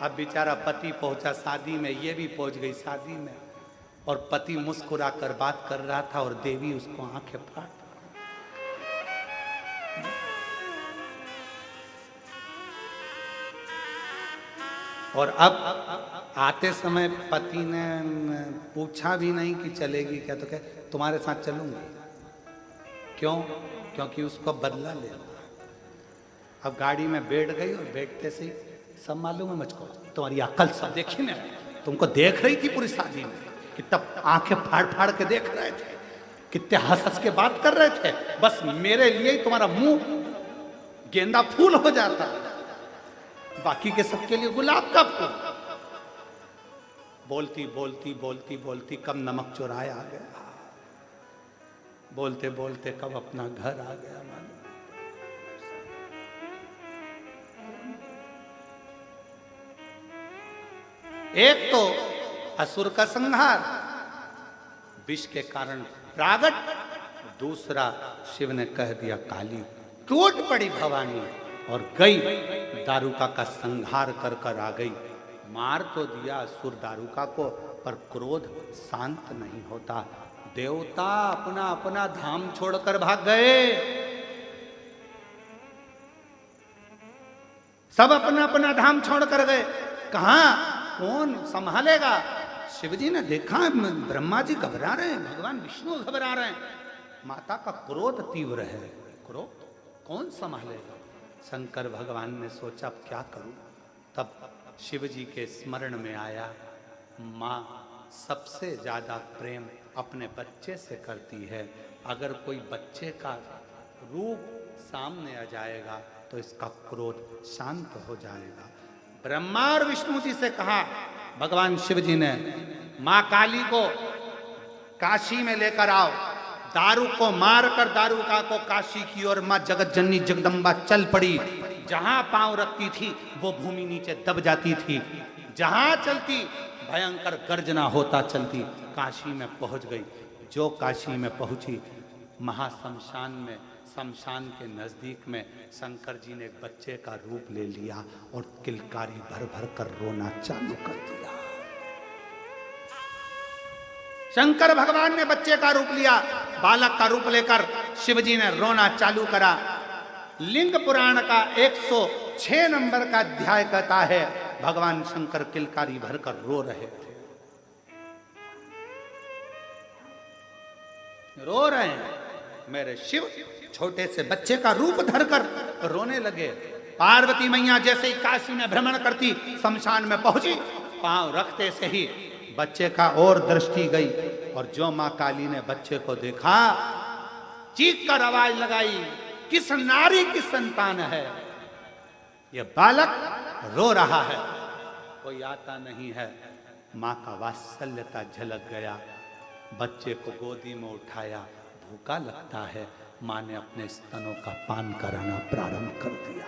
अब बेचारा पति पहुंचा शादी में, ये भी पहुंच गई शादी में, और पति मुस्कुरा कर बात कर रहा था और देवी उसको आंखें फाड़। और अब आते समय पति ने पूछा भी नहीं कि चलेगी क्या, तो कहे तुम्हारे साथ चलूंगी। क्यों? क्योंकि उसको बदला लेना। अब गाड़ी में बैठ गई और बैठते से सब मालूम है मुझको, तुम्हारी अकल सब देखी ना, तुमको देख रही थी पूरी शादी में कि तब आंखें फाड़ फाड़ के देख रहे थे कितने हंस हंस के बात कर रहे थे, बस मेरे लिए ही तुम्हारा मुंह गेंदा फूल हो जाता, बाकी के सबके लिए गुलाब का फूल। बोलती बोलती बोलती बोलती कब नमक चुराया आ गया, बोलते बोलते कब अपना घर आ गया। मानो एक तो असुर का संहार, विष के कारण प्रागट, दूसरा शिव ने कह दिया काली, टूट पड़ी भवानी और गई, दारुका का संहार कर कर आ गई। मार तो दिया असुर दारुका को, पर क्रोध शांत नहीं होता। देवता अपना अपना धाम छोड़कर भाग गए, सब अपना अपना धाम छोड़कर गए। कहां कौन संभालेगा? शिवजी ने देखा ब्रह्मा जी घबरा रहे हैं, भगवान विष्णु घबरा रहे हैं, माता का क्रोध तीव्र है, क्रोध कौन संभालेगा? शंकर भगवान ने सोचा अब क्या करूं। तब शिवजी के स्मरण में आया, माँ सबसे ज्यादा प्रेम अपने बच्चे से करती है, अगर कोई बच्चे का रूप सामने आ जाएगा तो इसका क्रोध शांत हो जाएगा। ब्रह्मा और विष्णु जी से कहा भगवान शिव जी ने, मां काली को काशी में लेकर आओ, दारू को मारकर दारुका को काशी की ओर मां जगत जननी जगदम्बा चल पड़ी। जहां पांव रखती थी वो भूमि नीचे दब जाती थी, जहां चलती भयंकर गर्जना होता चलती। काशी में पहुंच गई। जो काशी में पहुंची, महाशमशान में, शमशान के नजदीक में शंकर जी ने एक बच्चे का रूप ले लिया और किलकारी भर भर कर रोना चालू कर दिया। शंकर भगवान ने बच्चे का रूप लिया, बालक का रूप लेकर शिवजी ने रोना चालू करा। लिंग पुराण का 106 नंबर का अध्याय कहता है, भगवान शंकर किलकारी भरकर रो रहे थे, रो रहे हैं। मेरे शिव छोटे से बच्चे का रूप धरकर रोने लगे। पार्वती मैया जैसे ही काशी में भ्रमण करती, शमशान में पहुंची, पांव रखते से ही बच्चे का और दृष्टि गई, और जो मां काली ने बच्चे को देखा, चीख कर आवाज लगाई, किस नारी की संतान है ये? बालक रो रहा है, कोई आता नहीं है। मां का वात्सल्यता झलक गया, बच्चे को गोदी में उठाया, भूखा लगता है। मां ने अपने स्तनों का पान कराना प्रारंभ कर दिया।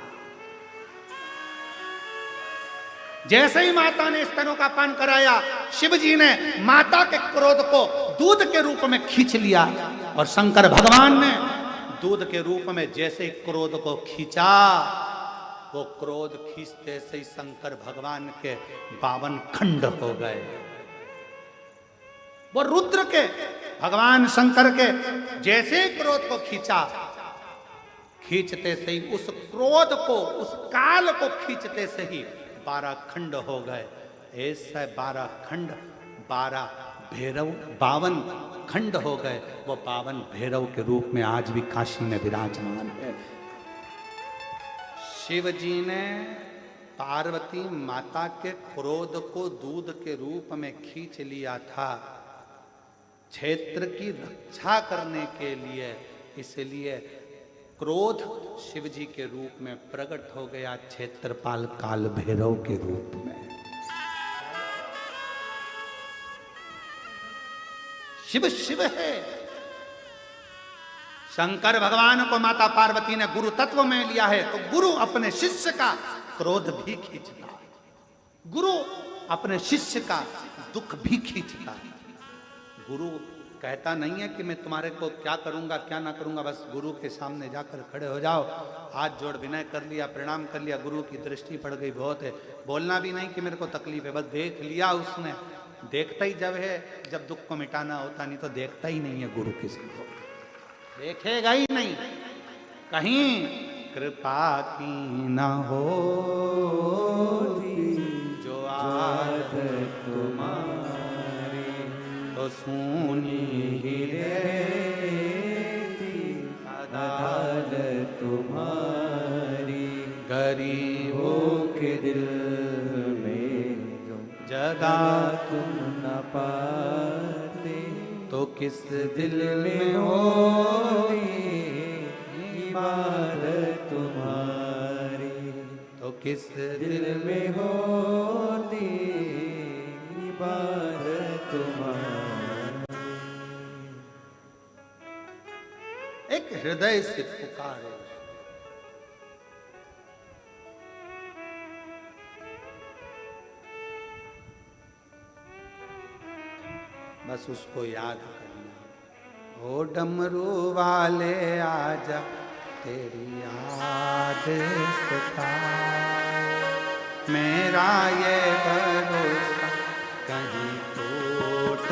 जैसे ही माता ने स्तनों का पान कराया, शिवजी ने माता के क्रोध को दूध के रूप में खींच लिया, और शंकर भगवान ने दूध के रूप में जैसे ही क्रोध को खींचा, वो क्रोध खींचते से ही शंकर भगवान के 52 खंड हो गए। वो रुद्र के, भगवान शंकर के जैसे ही क्रोध को खींचा, खींचते से ही उस क्रोध को, उस काल को खींचते से ही 12 खंड हो गए। ऐसे 12 खंड, 12 भैरव, 52 खंड हो गए। वो 52 भैरव के रूप में आज भी काशी में विराजमान है। शिव जी ने पार्वती माता के क्रोध को दूध के रूप में खींच लिया था, क्षेत्र की रक्षा करने के लिए। इसलिए क्रोध शिव जी के रूप में प्रकट हो गया, क्षेत्रपाल काल भैरव के रूप में। शिव शिव है। शंकर भगवान को माता पार्वती ने गुरु तत्व में लिया है, तो गुरु अपने शिष्य का क्रोध भी खींचता, गुरु अपने शिष्य का दुख भी खींचता। गुरु कहता नहीं है कि मैं तुम्हारे को क्या करूंगा क्या ना करूंगा, बस गुरु के सामने जाकर खड़े हो जाओ, हाथ जोड़ विनय कर लिया, प्रणाम कर लिया, गुरु की दृष्टि पड़ गई, बहुत है। बोलना भी नहीं कि मेरे को तकलीफ है, बस देख लिया उसने। देखता ही जब है, जब दुख को मिटाना होता, नहीं तो देखता ही नहीं है गुरु किसी को, देखेगा ही नहीं। कहीं कृपा की ना हो जो आदत तुम्हारी, तो सुनी ही रहती अदालत तुम्हारी। गरीबों के दिल में जगा तुम न पाते, तो किस दिल में होती इबादत तुम्हारी, तो किस दिल में होती इबादत तुम्हारी। एक हृदय से पुकारो। बस उसको याद करना। ओ डमरू वाले आजा, तेरी याद सताए, मेरा ये भरोसा कहीं टूट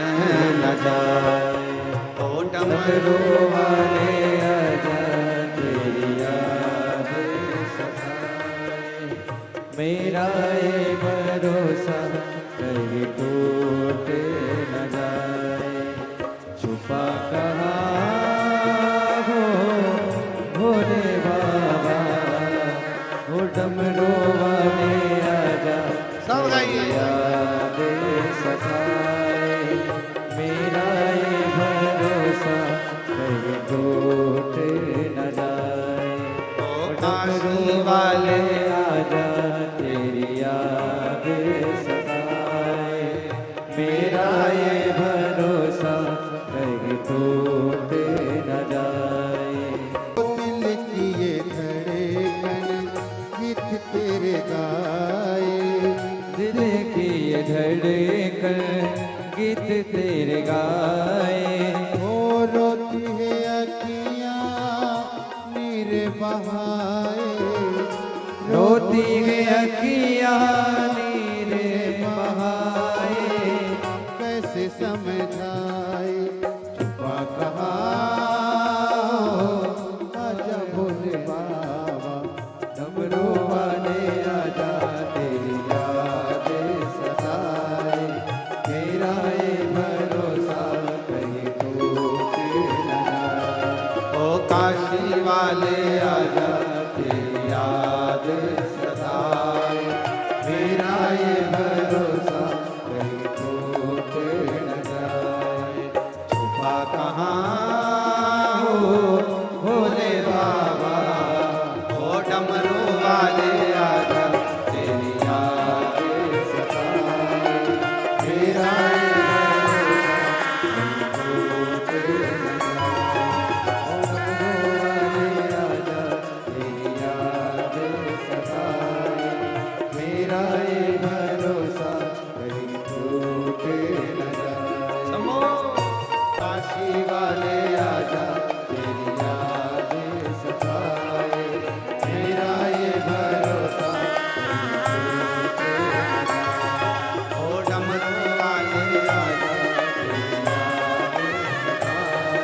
न जाए। ओ डमरू वाले आजा, तेरी याद सताए, मेरा ये भरोसा कहीं टूट न जाए। छुपा कहाँ हो भोले बाबा, ओ डमरू वाले आजा, सब गाइए। याद सताए, मेरा ये भरोसा कहीं टूट न जाए। ओ डमरू वाले आजा, तेरी याद सताए, मेरा ये भरोसा कहीं टूट न जाए। दिल की ये धड़कन गीत तेरे गाए, दिल की ये धड़कन गीत तेरे गाए, ओ रोती है अखियाँ नीर बहाए, रोती है अखियाँ नीर बहाए, कैसे समझाए। छुपा कहाँ आजा भोले बाबा, डमरू वाले आजा, तेरी याद सताए, मेरा ये भरोसा कहीं टूट न जाए। ओ काशी वाले आजा, तेरी याद सताए, मेरा ये भरोसा कहीं टूट न जाए। छुपा कहाँ हो भोले बाबा, ओ डमरू वाले आजा, तेरी याद सताए, मेरा ये भरोसा कहीं टूट न जाए। ओ डमरू वाले आजा, तेरी याद सताए, मेरा ये भरोसा कहीं टूट न जाए। समो काशी वाले आजा, तेरी याद सताए, मेरा ये भरोसा कहीं टूट न जाए। ओ डमरू वाले आजा, तेरी याद सताए,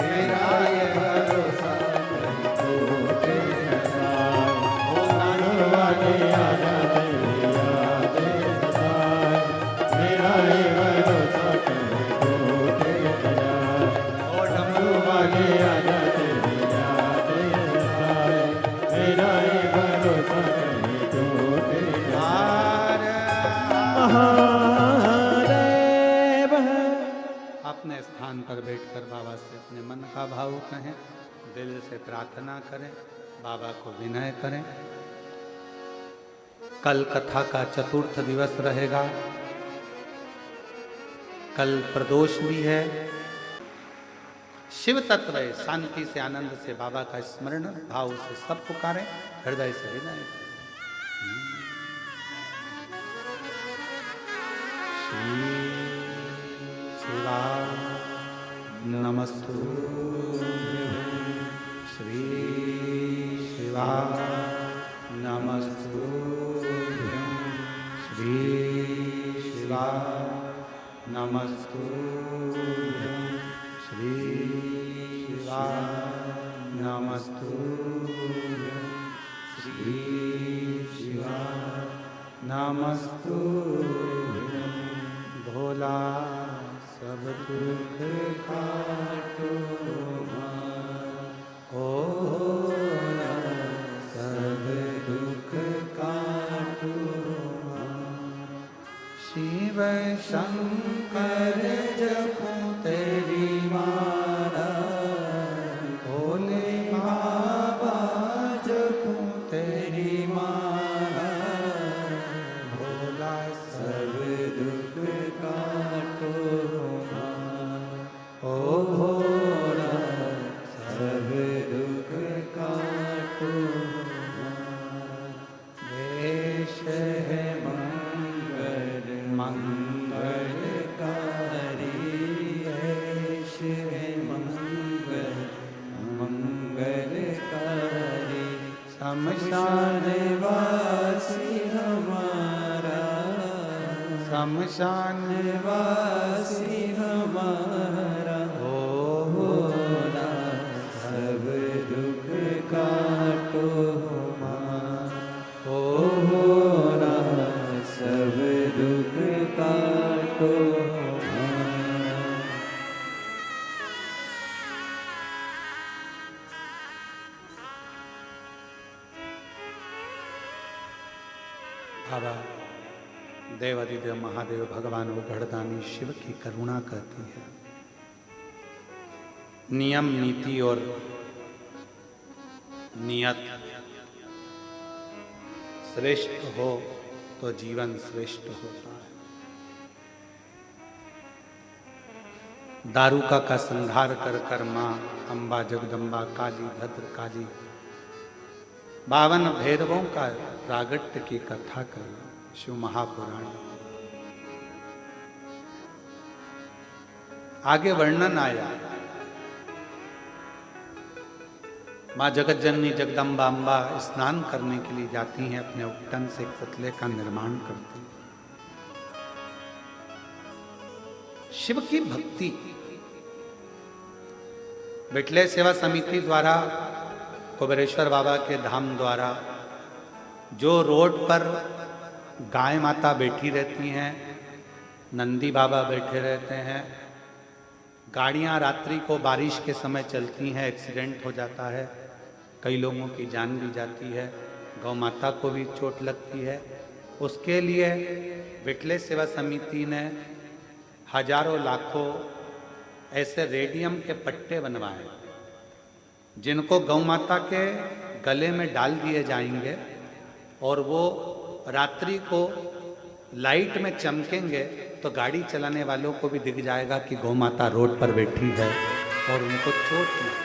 मेरा ये भरोसा कहीं टूट न जाए। ओ डमरू वाले आजा, तेरी याद सताए, मेरा ये भरोसा कहीं टूट न जाए। ओ डमरू वाले आजा, तेरी याद सताए, मेरा ये भरोसा कहीं टूट न जाए। महादेव। अपने स्थान पर बैठकर बाबा से अपने मन का भाव कहें, दिल से प्रार्थना करें, बाबा को विनय करें। कल कथा का चतुर्थ दिवस रहेगा, कल प्रदोष भी है। शिव तत्व है, शांति से आनंद से बाबा का स्मरण भाव से सब पुकारें, हृदय से विनय करें। श्री शिवा नमस्तु, श्री शिवा नमस्तु, श्री शिवा नमस्तु, श्री शिवा नमस्तु, श्री शिवा नमस्तु। भोला सब दुख काटो, भोला सब दुख काटो। शिव शंकर जपो तेरी शमशान वासी हमारा होना, सब दुख काटो हमारा होना, सब दुख काटो हमारा। बाबा देवादिदेव महादेव भगवान उघड़दानी शिव की करुणा कहती है, नियम नीति और नियत श्रेष्ठ हो तो जीवन श्रेष्ठ होता है। दारुका का संहार कर कर मां अम्बा जगदम्बा काली भद्र काली 52 भैरवों का प्रागट्य की कथा कर शिव महापुराण। आगे वर्णन आया, मां जगत जननी जगदम्बा अम्बा स्नान करने के लिए जाती हैं, अपने उपटन से एक पुतले का निर्माण करती हैं। शिव की भक्ति बिटले सेवा समिति द्वारा, कुबेरेश्वर बाबा के धाम द्वारा, जो रोड पर गाय माता बैठी रहती हैं, नंदी बाबा बैठे रहते हैं, गाड़ियां रात्रि को बारिश के समय चलती हैं, एक्सीडेंट हो जाता है, कई लोगों की जान भी जाती है, गौ माता को भी चोट लगती है। उसके लिए बिटले सेवा समिति ने हजारों लाखों ऐसे रेडियम के पट्टे बनवाए, जिनको गौ माता के गले में डाल दिए जाएंगे और वो रात्रि को लाइट में चमकेंगे तो गाड़ी चलाने वालों को भी दिख जाएगा कि गौ माता रोड पर बैठी है और उनको चोट नहीं।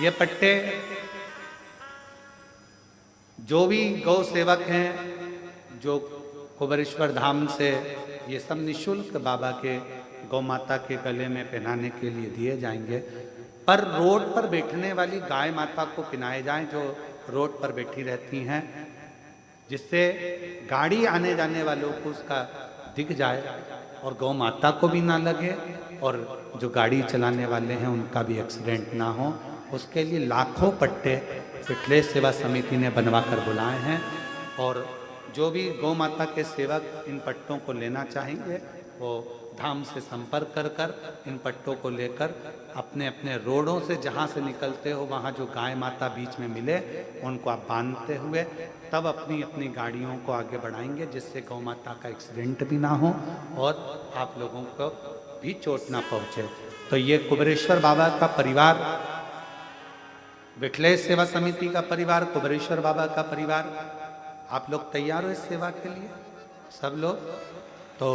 ये पट्टे जो भी गौ सेवक हैं, जो कुबेरेश्वर धाम से, ये सब निःशुल्क बाबा के गौ माता के गले में पहनाने के लिए दिए जाएंगे। पर रोड पर बैठने वाली गाय माता को पहनाए जाएं, जो रोड पर बैठी रहती हैं, जिससे गाड़ी आने जाने वालों को उसका दिख जाए और गौ माता को भी ना लगे और जो गाड़ी चलाने वाले हैं उनका भी एक्सीडेंट ना हो। उसके लिए लाखों पट्टे बिटले सेवा समिति ने बनवा कर बुलाए हैं और जो भी गौ माता के सेवक इन पट्टों को लेना चाहेंगे वो धाम से संपर्क कर कर इन पट्टों को लेकर अपने अपने रोडों से जहाँ से निकलते हो वहाँ जो गाय माता बीच में मिले उनको आप बांधते हुए तब अपनी अपनी गाड़ियों को आगे बढ़ाएंगे, जिससे गौ माता का एक्सीडेंट भी ना हो और आप लोगों को भी चोट ना पहुँचे। तो ये कुबेरेश्वर बाबा का परिवार, बिटले सेवा समिति का परिवार, कुबेरेश्वर बाबा का परिवार, आप लोग तैयार हो इस सेवा के लिए सब लोग? तो